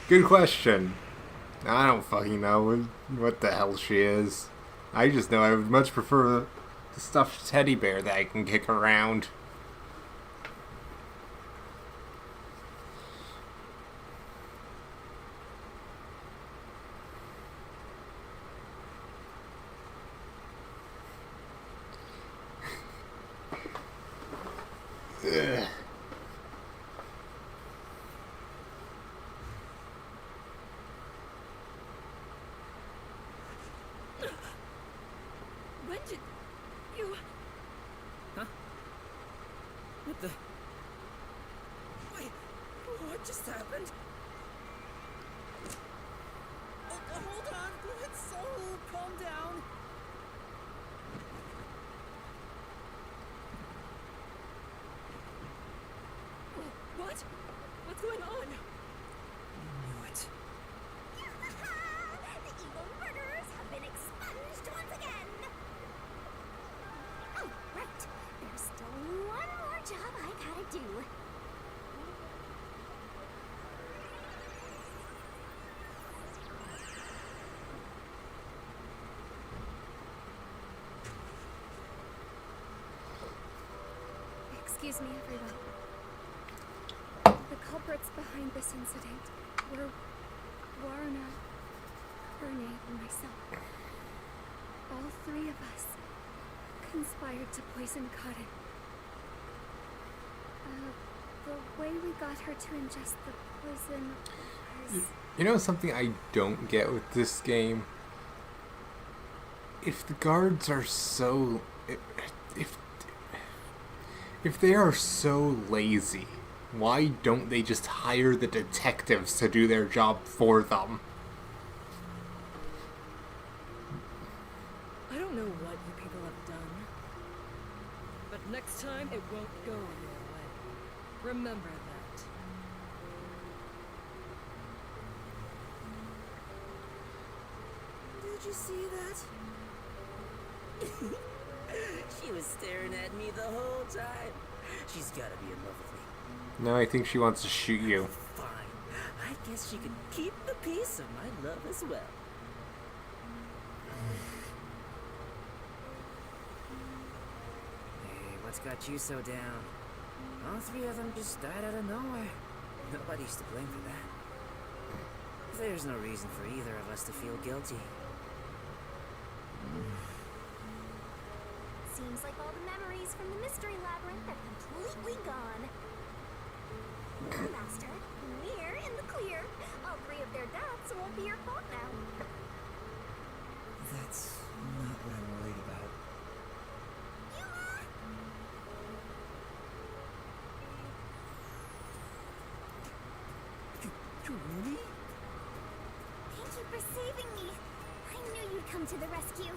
Good question. I don't fucking know what the hell she is. I just know I would much prefer the stuffed teddy bear that I can kick around. Ugh.
When did you...
Huh? What the?
Wait, what just happened? Hold on, it's calm down. What? What's going on?
knew it.
The evil murderers have been expunged once again. Oh, right. There's still one more job I gotta do.
Excuse me, everyone. The culprits behind this incident were Warna, Kerne, and myself. All three of us conspired to poison Cotton. The way we got her to ingest the poison was...
You know something I don't get with this game? If the guards are so... If they are so lazy, why don't they just hire the detectives to do their job for them?
I don't know what you people have done, but next time it won't go your way. Remember that. Did you see that?
She was staring at me the whole time. She's gotta be in love with me.
No, I think she wants to shoot you.
Fine. I guess she could keep the piece of my love as well. Hey, what's got you so down? All three of them just died out of nowhere. Nobody's to blame for that. There's no reason for either of us to feel guilty.
Seems like all the memories from the mystery labyrinth are completely gone. Master, we're in the clear. All three of their deaths won't be your fault now.
That's not what I'm worried about.
Really? Thank you for saving me. I knew you'd come to the rescue.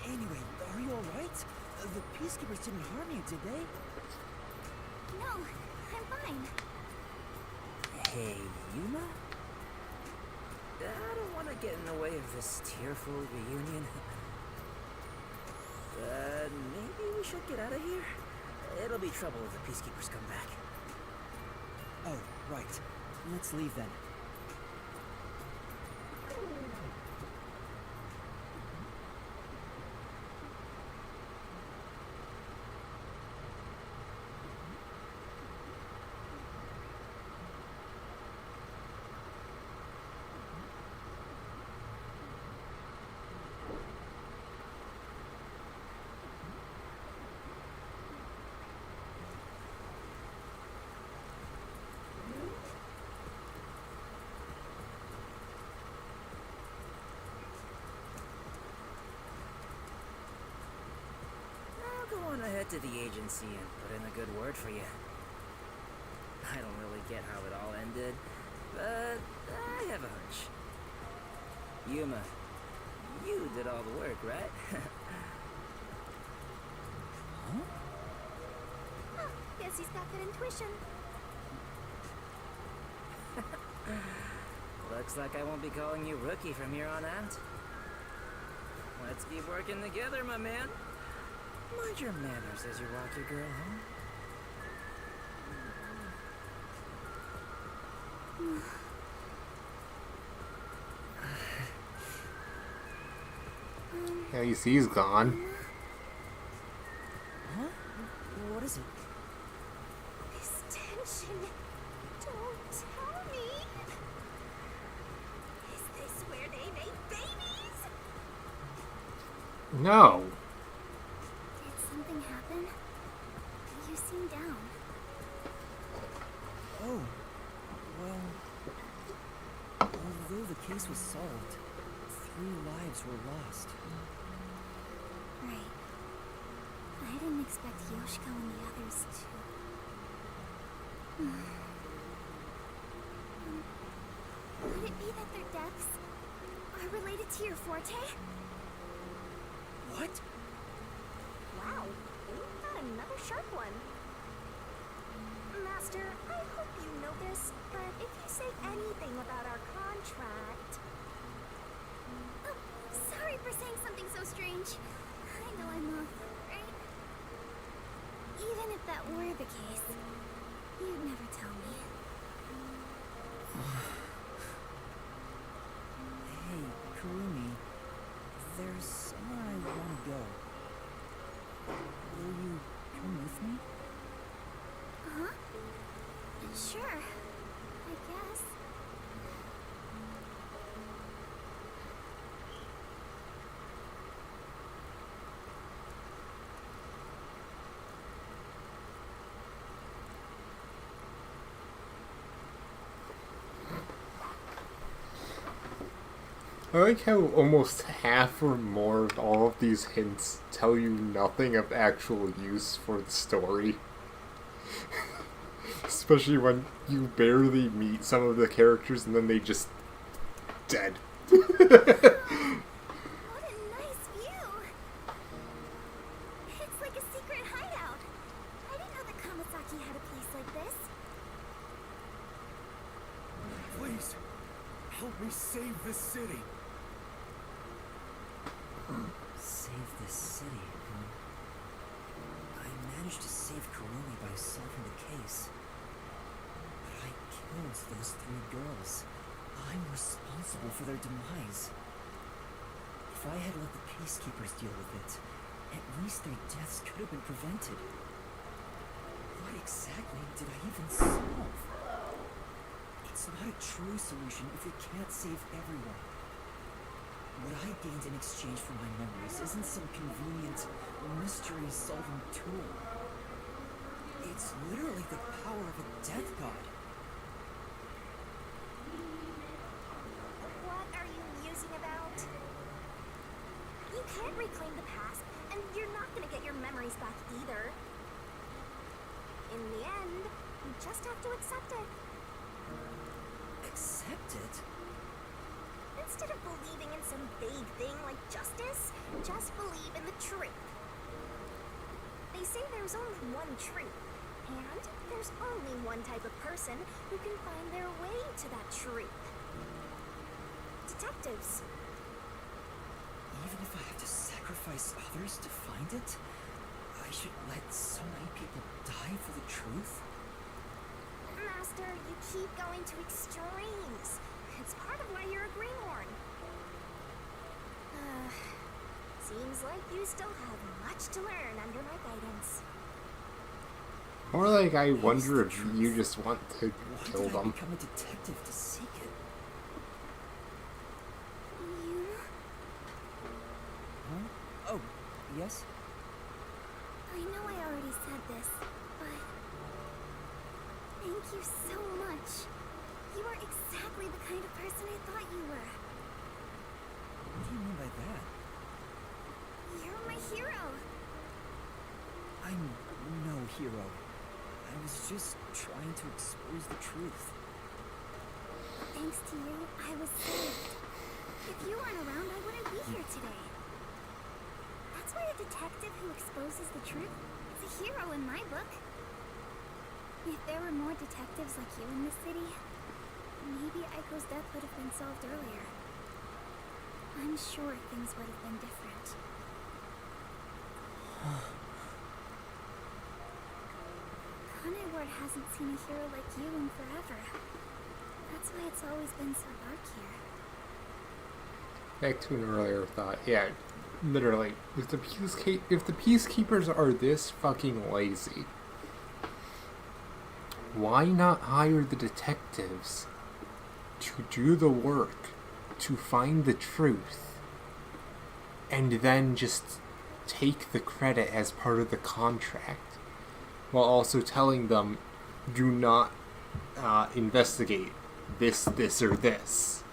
Anyway, are you alright? The peacekeepers didn't harm you, did they?
No, I'm fine.
Hey, Yuma? I don't want to get in the way of this tearful reunion. But maybe we should get out of here? It'll be trouble if the peacekeepers come back.
Oh, right. Let's leave then.
I'll go on ahead to the agency and put in a good word for you. I don't really get how it all ended, but I have a hunch. Yuma, you did all the work, right?
Huh?
Oh, guess he's got good intuition.
Looks like I won't be calling you Rookie from here on out. Let's keep working together, my man. Mind your manners as you walk your girl home.
At least he's gone.
Huh? What is it?
This tension. Don't tell me. Is this where they make babies?
No.
Did something happen? You seem down.
Oh. Well... Although the case was solved, 3 lives were lost.
Right. I didn't expect Yoshiko and the others to... Would it be that their deaths are related to your forte?
What?
Wow, you've got another sharp one. Master, I hope you know this, but if you say anything about our contract... Oh, sorry for saying something so strange. I know I'm off, right? Even if that were the case, you'd never tell me.
Hey, Kurumi. There's somewhere I want to go. Will you come with me?
Huh? Sure, I guess.
I like how almost half or more of all of these hints tell you nothing of actual use for the story. Especially when you barely meet some of the characters and then they just... dead.
What a nice view! It's like a secret hideout. I didn't know that Kamasaki had a place like this.
Please, help me save this city.
Save this city, huh? I managed to save Kurumi by solving the case. But I killed those 3 girls. I'm responsible for their demise. If I had let the peacekeepers deal with it, at least their deaths could have been prevented. What exactly did I even solve? It's not a true solution if it can't save everyone. What I gained in exchange for my memories isn't some convenient, mystery-solving tool. It's literally the power of a death god.
What are you musing about? You can't reclaim the past, and you're not gonna get your memories back either. In the end, you just have to accept it.
Accept it?
Instead of believing in some vague thing like justice, just believe in the truth. They say there's only one truth, and there's only one type of person who can find their way to that truth. Detectives.
Even if I have to sacrifice others to find it, I should let so many people die for the truth?
Master, you keep going to extremes. It's part of why you're a greenhorn. Seems like you still have much to learn under my guidance.
More like I wonder if you just want to
Why
kill
did I
them.
become a detective to seek it?
You...
Huh? Oh, yes?
I know I already said this, but... Thank you so much. You are exactly the kind of person I thought you were.
What do you mean by that?
You're my hero.
I'm no hero. I was just trying to expose the truth.
Thanks to you, I was saved. If you weren't around, I wouldn't be here today. That's why a detective who exposes the truth is a hero in my book. If there were more detectives like you in this city, maybe Aiko's death would have been solved earlier. I'm sure things would have been different. Conward hasn't seen a hero like you in forever. That's why it's always been so dark here.
Back to an earlier thought. Yeah, literally. If the peacekeepers are this fucking lazy, why not hire the detectives to do the work, to find the truth, and then just take the credit as part of the contract, while also telling them, do not investigate this, or this.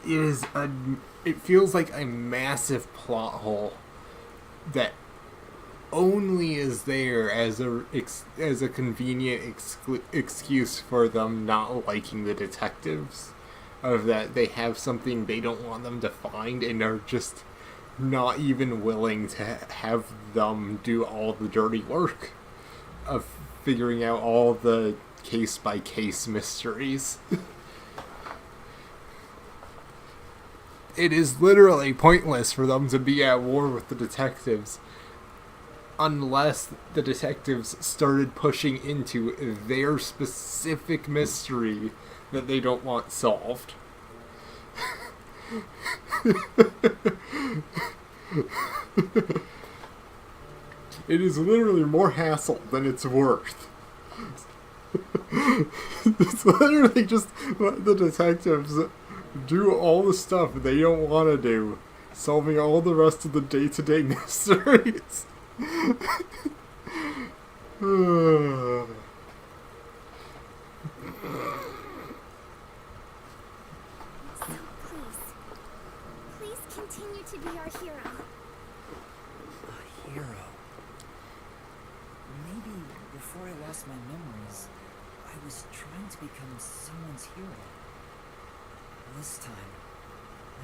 It feels like a massive plot hole that only is there as a convenient excuse for them not liking the detectives, of that they have something they don't want them to find and are just not even willing to have them do all the dirty work of figuring out all the case-by-case mysteries. It is literally pointless for them to be at war with the detectives unless the detectives started pushing into their specific mystery that they don't want solved. It is literally more hassle than it's worth. It's literally just let the detectives do all the stuff they don't want to do, solving all the rest of the day-to-day mysteries.
So please continue to be our hero.
A hero? Maybe before I lost my memories, I was trying to become someone's hero. This time,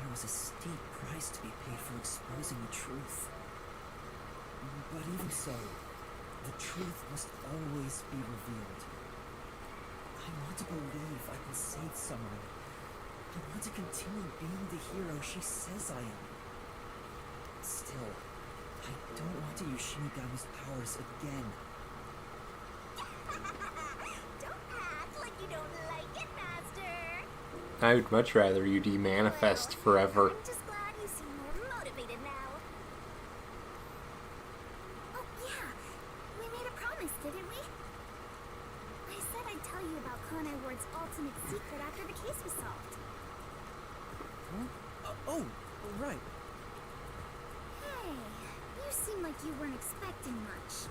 there was a steep price to be paid for exposing the truth. But even so, the truth must always be revealed. I want to believe I can save someone. I want to continue being the hero she says I am. Still, I don't want to use Shinigami's powers again.
Don't act like you don't like it, Master.
I would much rather you demanifest forever.
I'm just glad you seem more motivated now. Oh, yeah. We made a promise, didn't we? I said I'd tell you about Conward's ultimate secret after the case was solved.
Huh? Oh, right.
Hey, you seem like you weren't expecting much.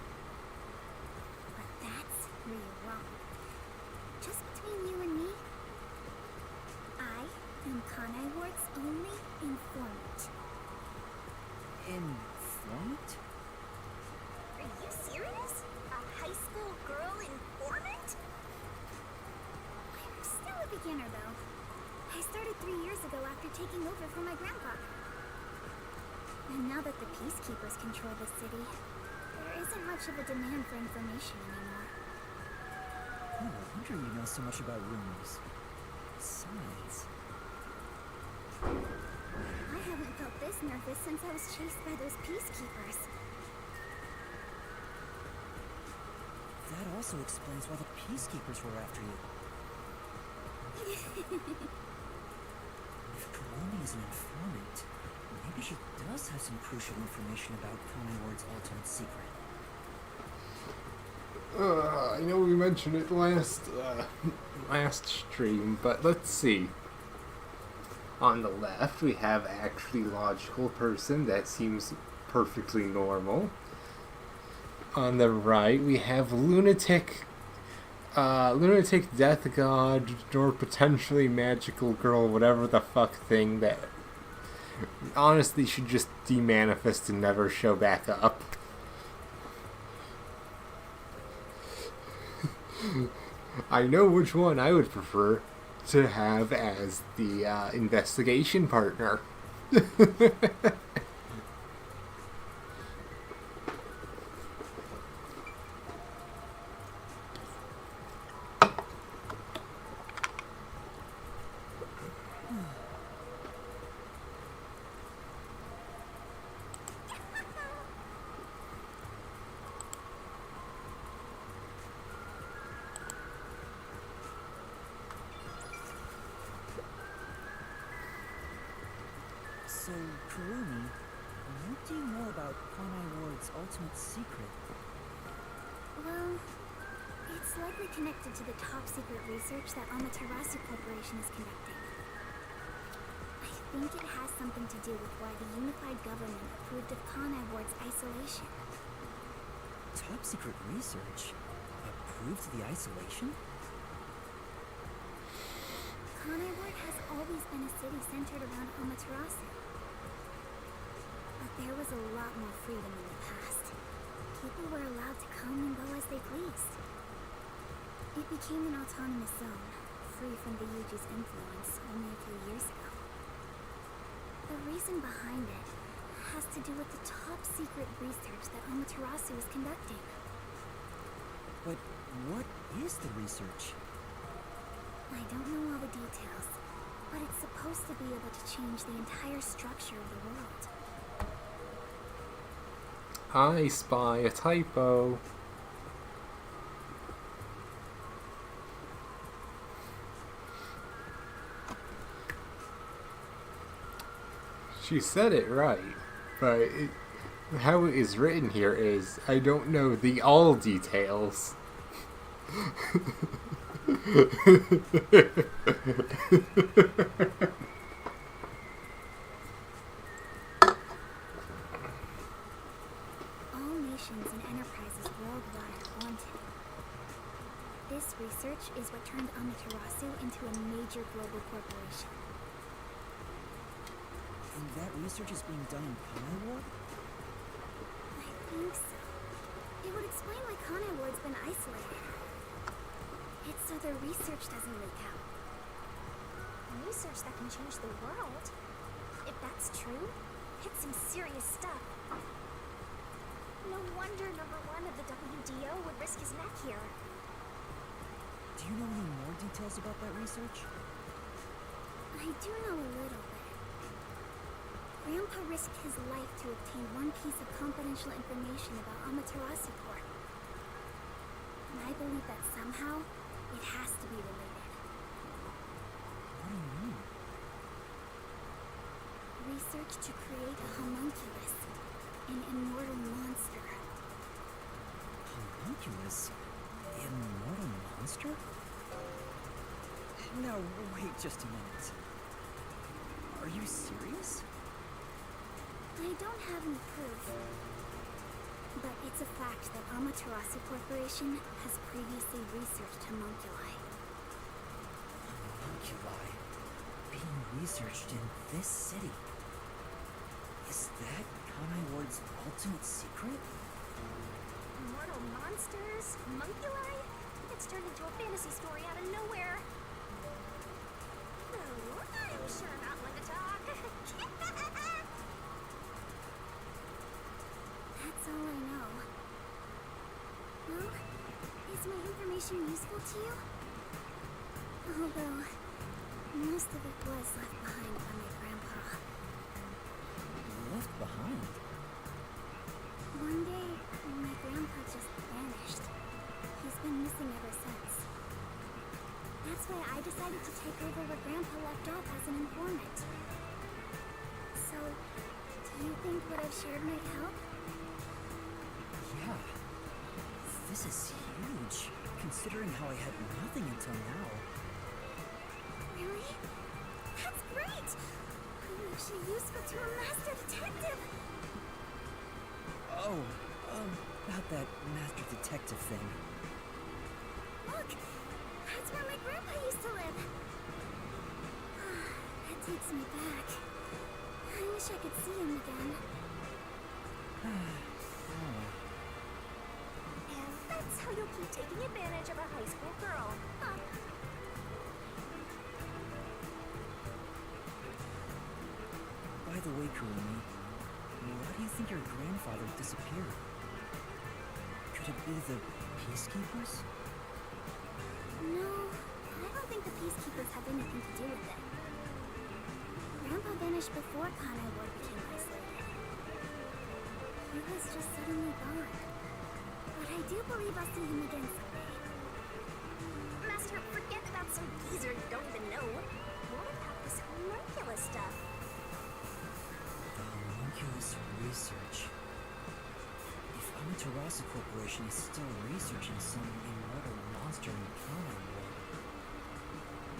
But that's where you're wrong. Just between you and me, I am Conward's only informant.
Informant?
Are you serious? A high school girl informant? I'm still started taking over for my grandfather. And now that the peacekeepers control the city, there isn't much of a demand for information anymore.
Oh, no wonder you know so much about rumors. Besides...
I haven't felt this nervous since I was chased by those peacekeepers.
That also explains why the peacekeepers were after you. If Kurumi is an informant, maybe she does have some crucial information about Connie Ward's ultimate secret.
I know we mentioned it last stream, but let's see. On the left, we have actually logical person. That seems perfectly normal. On the right, we have lunatic death god, or potentially magical girl, whatever the fuck thing that honestly should just demanifest and never show back up. I know which one I would prefer to have as the investigation partner.
So, Kurumi, what do you know about Connie Ward's ultimate secret?
Well, it's likely connected to the top-secret research that Amaterasu Corporation is conducting. I think it has something to do with why the unified government approved of Connie Ward's isolation.
Top secret research? Approved the isolation?
Connie Ward has always been a city centered around Amaterasu. But there was a lot more freedom in the past. People were allowed to come and go as they pleased. It became an autonomous zone, free from the Yuji's influence only a few years ago. The reason behind it has to do with the top-secret research that Amaterasu is conducting.
But what is the research?
I don't know all the details, but it's supposed to be able to change the entire structure of the world.
I spy a typo. She said it right, but how it is written here is, I don't know the all details.
All nations and enterprises worldwide are wanted. This research is what turned Amaterasu into a major global corporation.
And that research is being done in Connie Ward?
I think so. It would explain why Connie Ward's been isolated. It's so their research doesn't leak out.
Research that can change the world? If that's true, it's some serious stuff. No wonder number one of the WDO would risk his neck here.
Do you know any more details about that research?
I do know a little bit. Grandpa risked his life to obtain one piece of confidential information about Amaterasu Corp. And I believe that somehow it has to be related.
What do you mean?
Research to create a homunculus, an immortal monster.
Homunculus? An immortal monster? Now, wait just a minute. Are you serious?
I don't have any proof, but it's a fact that Amaterasu Corporation has previously researched homunculi.
Homunculi being researched in this city. Is that Connie Ward's ultimate secret?
Immortal monsters? Homunculi? It's turned into a fantasy story out of nowhere. I'm sure not one to talk.
That's all I know. Well, is my information useful to you? Although, most of it was left behind by my grandpa.
Left behind?
One day, my grandpa just vanished. He's been missing ever since. That's why I decided to take over where Grandpa left off as an informant. So, do you think what I've shared might help?
Yeah. This is huge, considering how I had nothing until now.
Really? That's great! I'm actually useful to a master detective!
Oh, about that master detective thing.
Look! That's where my grandpa used to live! That takes me back. I wish I could see him again.
Oh.
And that's how you'll keep taking advantage of a high school girl. Huh?
By the way, Kurumi, why do you think your grandfather disappeared? Could it be the peacekeepers?
No, I don't think the peacekeepers have anything to do with it. Grandpa vanished before Kanai Ward became isolated. He was just suddenly gone. But I do believe I'll see him again someday.
Master, forget about some geezer you don't even know. What about this homunculus stuff?
The homunculus research. If Amaterasu Corporation is still researching some immortal monster in Kanai Ward,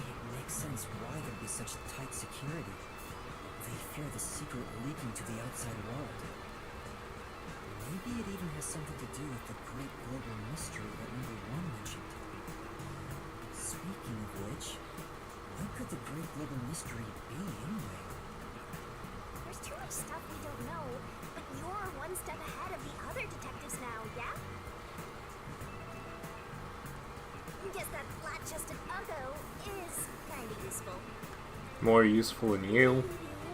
it makes sense why there'd be such tight security. They fear the secret leaking to the outside world. Maybe it even has something to do with the great global mystery that number 1 mentioned. Speaking of which, what could the great global mystery be anyway?
There's too much stuff we don't know, but you're one step ahead of the other detectives now, yeah? Guess that flat-chested Uggo is kinda useful.
More useful than you.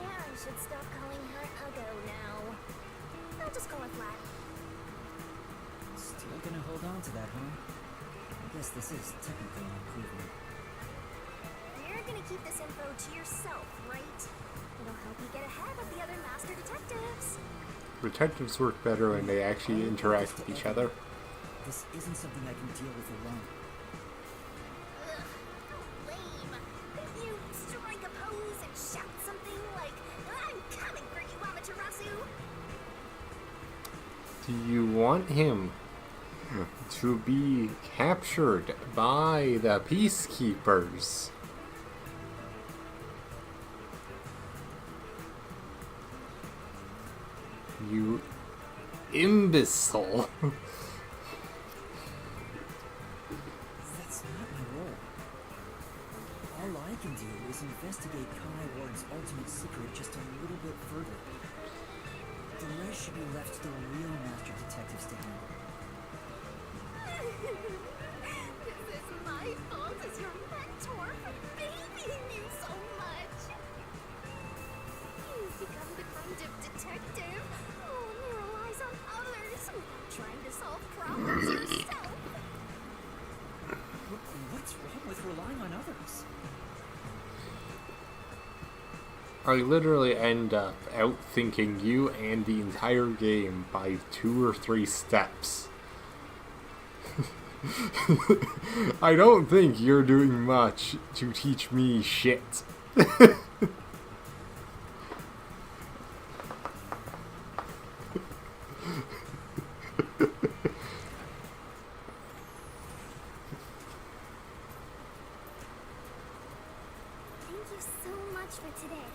Yeah, I should stop calling her Uggo now. I'll just call her Flat.
Still gonna hold on to that, huh? I guess this is technically an improvement.
You're gonna keep this info to yourself, right? It'll help you get ahead of the other master detectives.
Detectives work better when they actually interact with each other.
This isn't something I can deal with alone.
Ugh, how lame. If you strike a pose and shout something like, "I'm coming for you, Amaterasu!"
Do you want him to be captured by the peacekeepers? You imbecile.
That's not my role. All I can do is investigate Kanai Ward's ultimate secret just a little bit further. The rest should be left to the real master detectives to handle.
This is my fault as your mentor for babying you so much. You've become the kind of detective who only relies on others without trying to solve problems yourself.
What's wrong with relying on others?
I literally end up outthinking you and the entire game by 2 or 3 steps. I don't think you're doing much to teach me shit.
Thank you so much for today.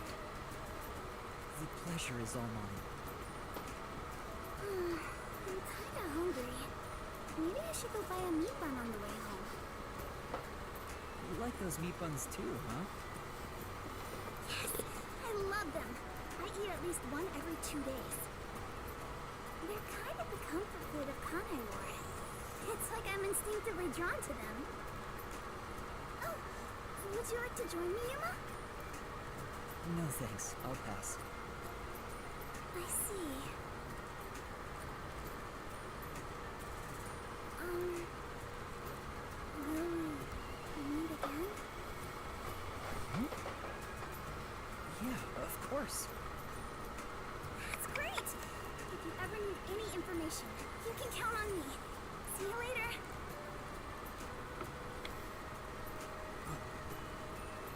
The pleasure is all mine.
I'm kinda hungry. Maybe I should go buy a meat bun on the way home.
You like those meat buns too, huh?
Yes, I love them. I eat at least one every 2 days. They're kind of the comfort food of Kanai Ward. It's like I'm instinctively drawn to them. Oh, would you like to join me, Yuma?
No thanks, I'll pass.
I see. Will we meet again?
Yeah, of course.
That's great! If you ever need any information, you can count on me. See you later.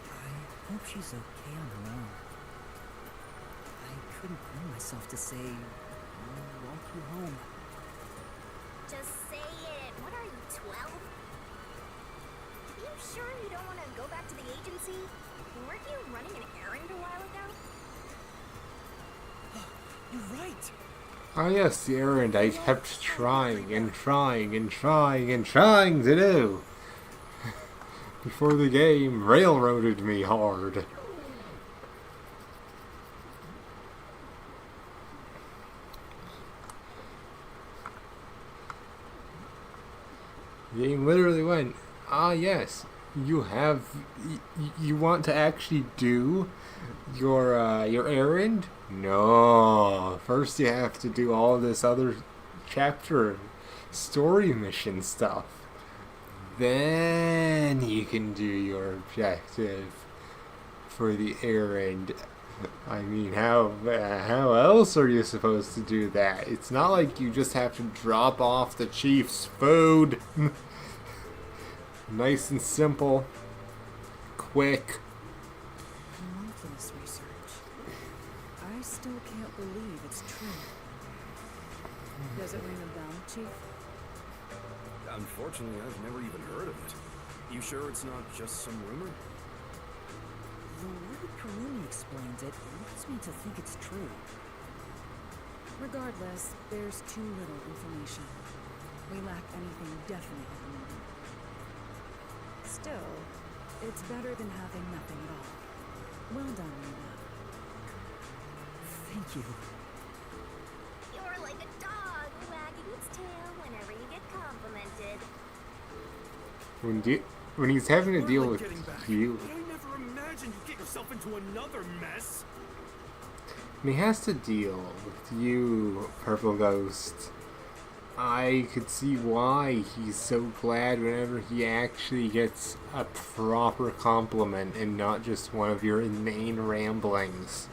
I hope she's okay on her own. I couldn't bring myself to say, I'll walk you home.
Just say it. What are you, 12? You sure you don't want to go back to the agency? Weren't you running an errand a while ago?
You're right!
Ah yes, the errand I kept trying and trying and trying and trying to do before the game railroaded me hard. The game literally went, ah yes, you have, you want to actually do your errand? No, first you have to do all this other chapter story mission stuff. Then you can do your objective for the errand. I mean, how else are you supposed to do that? It's not like you just have to drop off the chief's food. Nice and simple. Quick.
Mindfulness research. I still can't believe it's true. Does it ring a bell, Chief?
Unfortunately, I've never even heard of it. You sure it's not just some rumor?
The way Karumi explains it leads me to think it's true.
Regardless, there's too little information. We lack anything definite at the moment. Still, it's better than having nothing at all. Well done, Luna.
Thank you.
You're like a dog wagging its tail whenever you get complimented.
When he's having to
What
deal
am I
with
getting back?
you,
I never imagined you'd get yourself into another mess.
when he has to deal with you, Purple Ghost, I could see why he's so glad whenever he actually gets a proper compliment and not just one of your inane ramblings.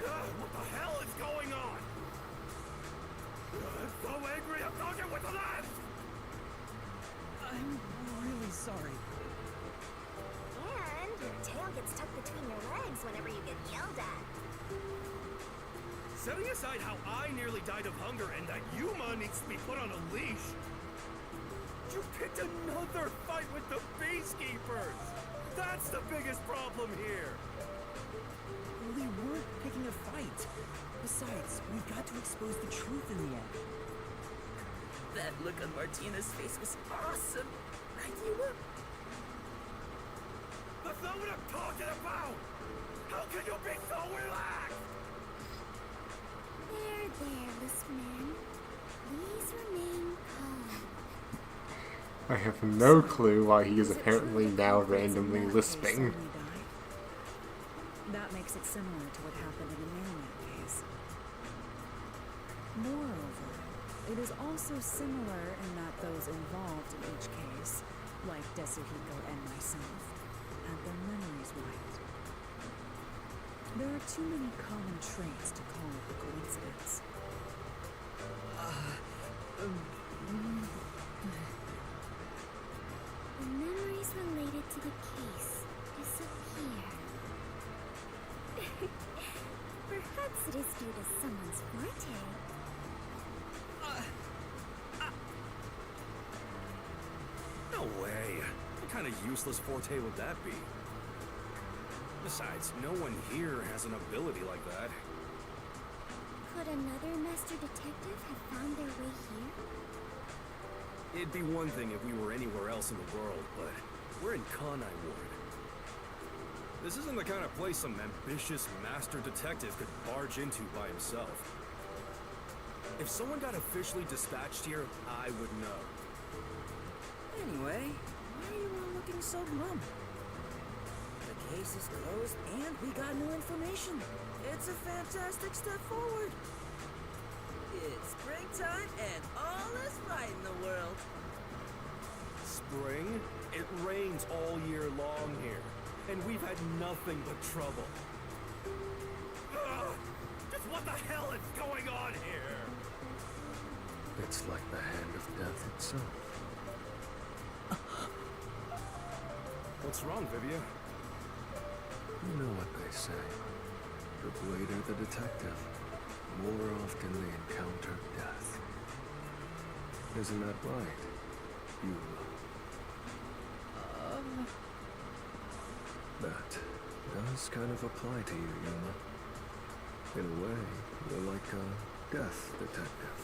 What the hell is going on? I'm so angry, I'm talking with the left!
I'm really sorry.
And your tail gets tucked between your legs whenever you get yelled at.
Setting aside how I nearly died of hunger and that Yuma needs to be put on a leash, you picked another fight with the Beastkeepers! That's the biggest problem here!
We weren't picking a fight. Besides, we got to expose the truth in the end.
That look on Martina's face was awesome. Right, Yuma?
That's not what I'm talking about! How can you be so relaxed?
There, Lispman. Please remain calm.
I have no clue why he is apparently now randomly lisping.
That makes it similar to what happened in the Merriman case. Moreover, it is also similar in that those involved in each case, like Desuhiko and myself, had their memories wiped. There are too many common traits to call it a coincidence.
The memories related to the case disappear. Perhaps it is due to someone's forte.
No way. What kind of useless forte would that be? Besides, no one here has an ability like that.
Could another master detective have found their way here?
It'd be one thing if we were anywhere else in the world, but we're in Kanai Ward. This isn't the kind of place some ambitious master detective could barge into by himself. If someone got officially dispatched here, I would know.
Anyway, why are you all looking so glum? The case is closed and we got new information. It's a fantastic step forward.
It's springtime and all is right in the world.
Spring? It rains all year long here, and we've had nothing but trouble. Ugh! Just what the hell is going on here?
It's like the hand of death itself.
What's wrong, Vivia?
You know what they say. The greater the detective, more often they encounter death. Isn't that right, Yuma? That does kind of apply to you, Yuma. In a way, you're like a death detective.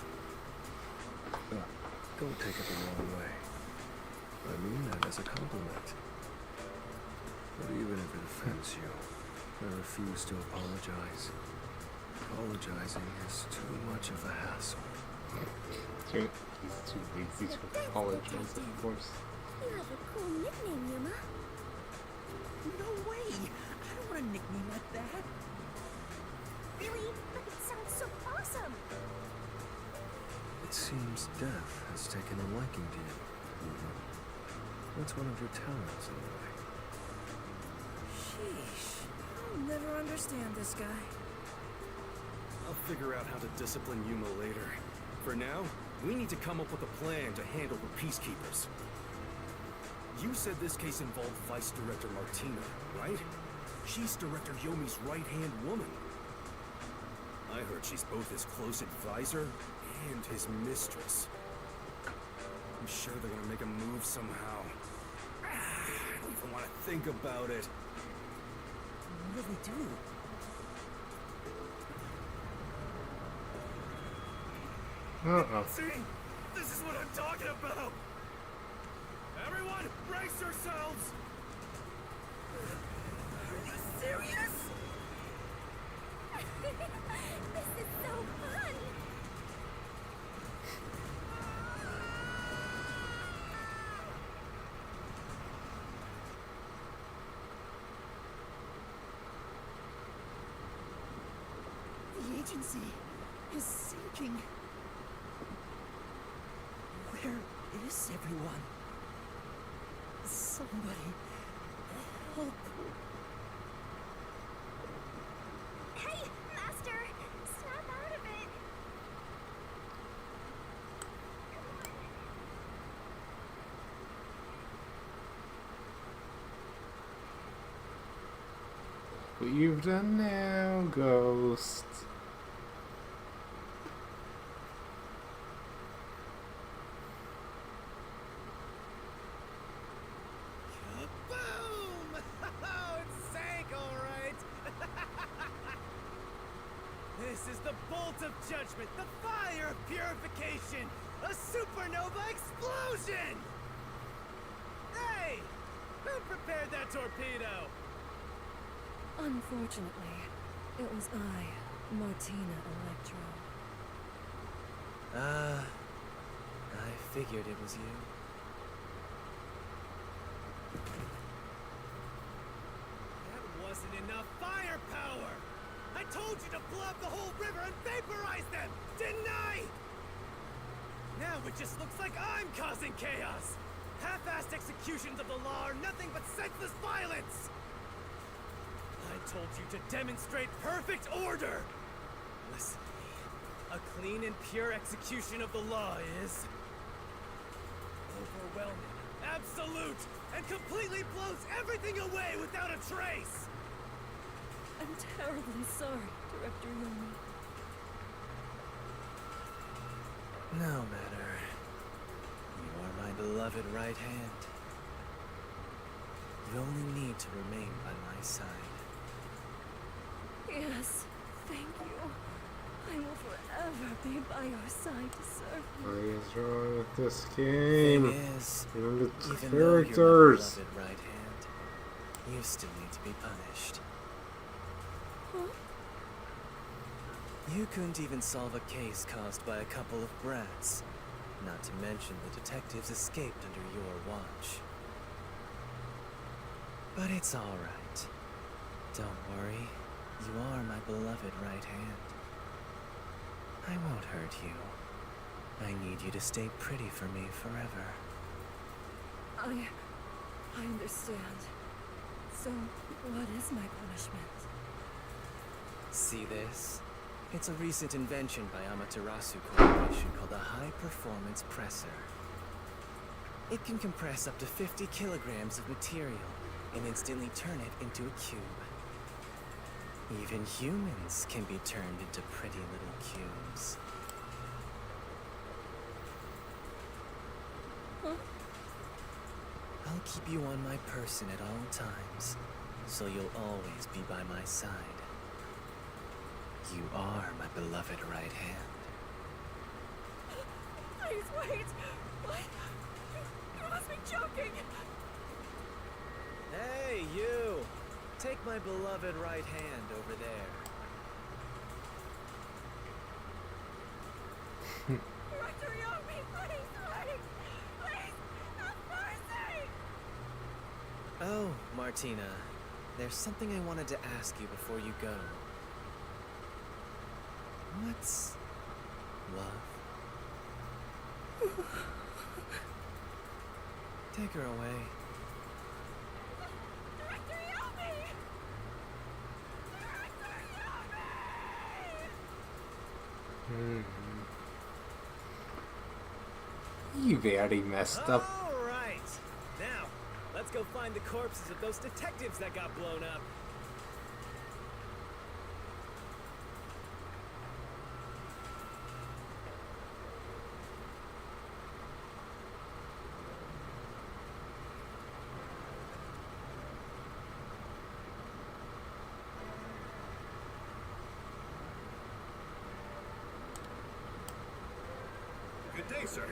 Don't take it the wrong way. I mean that as a compliment. But even if it offends you, I refuse to apologize. Apologizing is too much of a hassle.
He's too lazy to apologize, of course.
You have a cool nickname, Yuma.
No way! I don't want a nickname like that.
Really? But it sounds so awesome.
It seems death has taken a liking to you, Yuma. That's one of your talents, in a way.
Sheesh. I'll never understand this guy.
I'll figure out how to discipline Yuma later. For now, we need to come up with a plan to handle the peacekeepers. You said this case involved Vice Director Martina, right? She's Director Yomi's right-hand woman. I heard she's both his close advisor and his mistress. I'm sure they're gonna make a move somehow. I don't even want to think about it.
What do they do?
Uh-oh.
See? This is what I'm talking about! Everyone, brace yourselves!
Are you serious?
This is so fun.
The agency is sinking. Where is everyone? Somebody help.
Hey, Master! Snap out of it!
What you've done now, Ghost.
Boom! Oh, it sank, all right. This is the bolt of judgment, the fire of purification, a supernova explosion! Hey! Who prepared that torpedo?
Unfortunately, it was I, Martina Electro.
I figured it was you.
That wasn't enough firepower! I told you to blow up the whole river and vaporize them, didn't I? Now it just looks like I'm causing chaos! Half-assed executions of the law are nothing but senseless violence! I told you to demonstrate perfect order! Listen to me. A clean and pure execution of the law is... overwhelming, absolute, and completely blows everything away without a trace!
I'm terribly sorry, Director Yomi.
No matter. You are my beloved right hand. You only need to remain by my side.
Yes, thank you. I will forever be by your side to serve you.
What is wrong with this game?
Thing is,
Even the
even though you're my
characters.
beloved right hand, you still need to be punished.
Huh?
You couldn't even solve a case caused by a couple of brats. Not to mention the detectives escaped under your watch. But it's alright. Don't worry. You are my beloved right hand. I won't hurt you. I need you to stay pretty for me forever.
I understand. So, what is my punishment?
See this? It's a recent invention by Amaterasu Corporation called a high-performance presser. It can compress up to 50 kilograms of material and instantly turn it into a cube. Even humans can be turned into pretty little cubes. I'll keep you on my person at all times, so you'll always be by my side. You are my beloved right hand.
Please wait! What? You must be joking!
Hey, you! Take my beloved right hand over there.
Director Yomi, please wait! Please, have mercy!
Oh, Martina, there's something I wanted to ask you before you go. What's love? Take her away.
Director Yomi! Director Yomi!
You very messed up.
All right. Now, let's go find the corpses of those detectives that got blown up.
Good day, sir.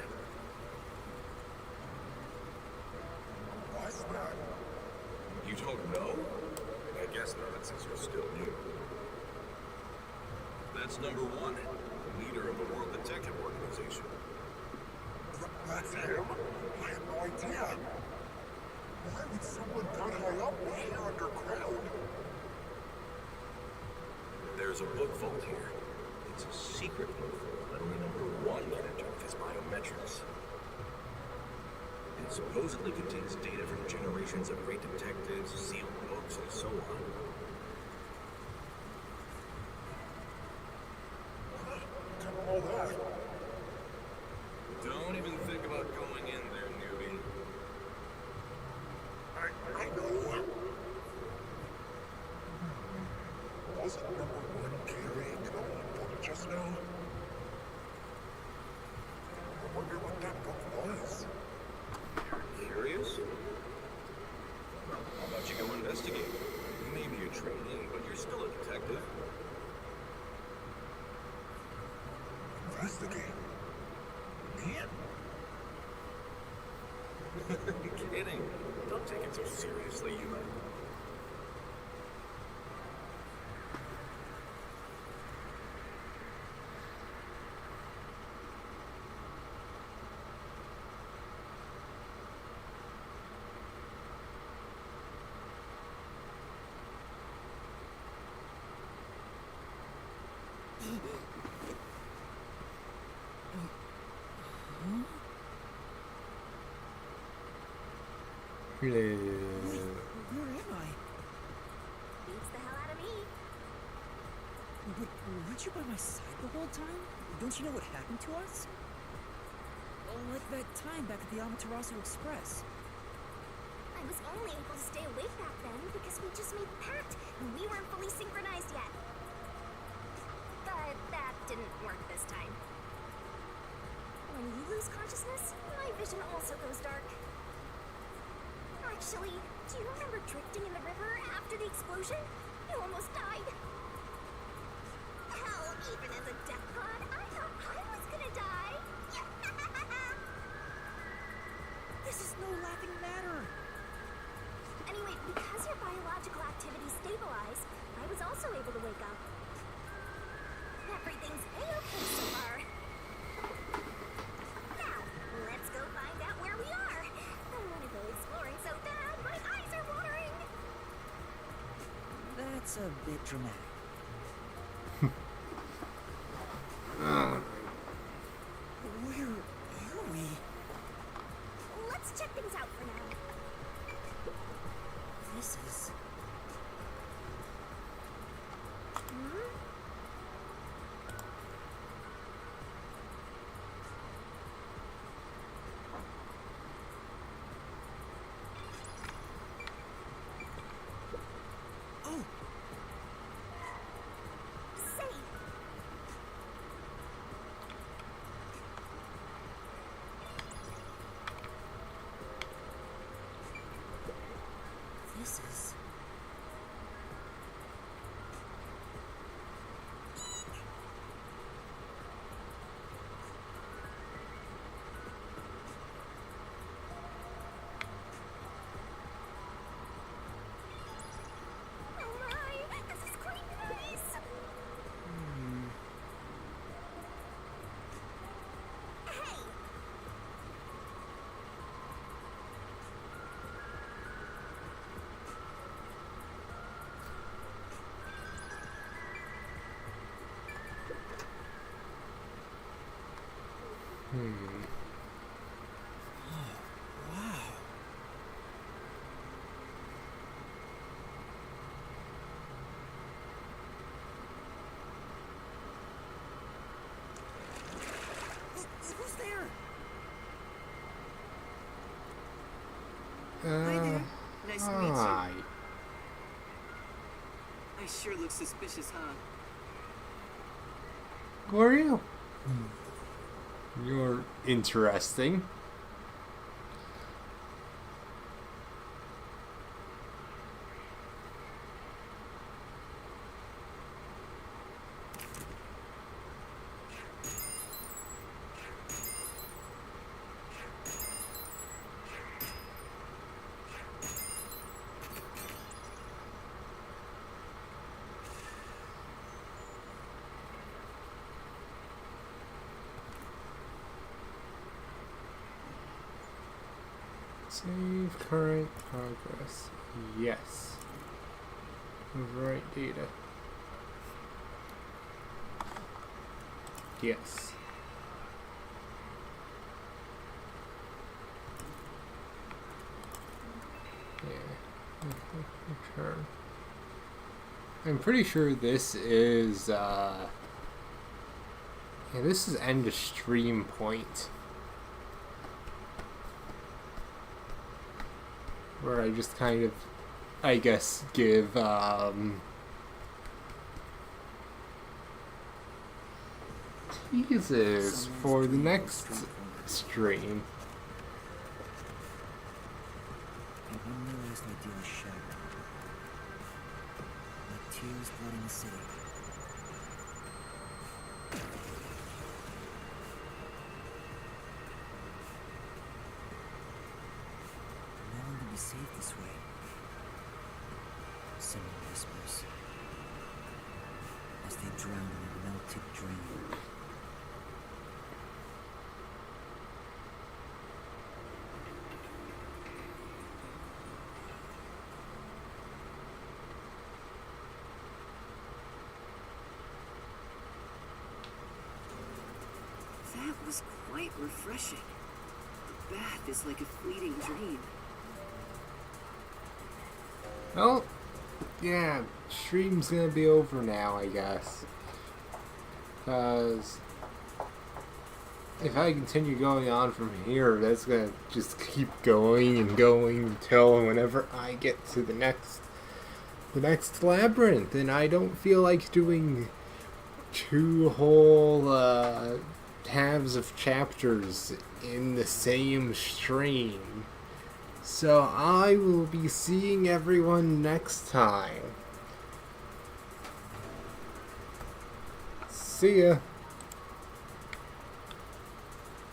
What's that?
You don't know? I guess not, since you're still new. That's number one, leader of the World Detective Organization.
That's him? I had no idea. Why would someone that high up be here underground?
There's a book vault here. It's a secret book vault that only number one can enter with his biometrics. It supposedly contains data from generations of great detectives, sealed books, and so on.
Didn't know that.
Don't even think about going in there, newbie.
I know. Wasn't number one carrying an old book just now? I wonder what that book was.
Curious? Well, how about you go investigate? You may be a trainee, but you're still a detective.
Investigate. Me?
Kidding. Don't take it so seriously, you know.
Where am I?
Beats the hell out of me.
But weren't you by my side the whole time? Don't you know what happened to us? Like that time back at the Amaterasu Express.
I was only able to stay awake back then because we just made the pact and we weren't fully synchronized yet. But that didn't work this time. When you lose consciousness, my vision also goes dark. Actually, do you remember drifting in the river after the explosion? You almost died. Hell, even as a death pod, I thought I was gonna die.
This is no laughing matter.
Anyway, because your biological activity stabilized, I was also able to wake up. Everything's A-okay so far. Now, let's go find out where we are. I want to go exploring so bad, my eyes are watering.
That That's a bit dramatic. Where are we?
Let's check things out for now.
This is... Oh!
Say,
This is...
oh my, this is quite nice. Hey,
Wow. Who's there?
Hi there. Nice to meet you.
Hi.
I sure look suspicious, huh?
Who are you? You're interesting. Save current progress. Yes. Overwrite data. Yes. Yeah. Return. I'm pretty sure this is yeah, this is end of stream point. Where I just kind of, I guess, give teasers for the next stream.
An unrealized ideal is shattered. Like tears flooding the city. No one can be saved this way. Someone whispers as they drown in a melted dream.
That was quite refreshing. The bath is like a fleeting dream.
Well, yeah, stream's gonna be over now, I guess. Because if I continue going on from here, that's gonna just keep going and going until whenever I get to the next labyrinth, and I don't feel like doing 2 whole halves of chapters in the same stream. So I will be seeing everyone next time. See ya.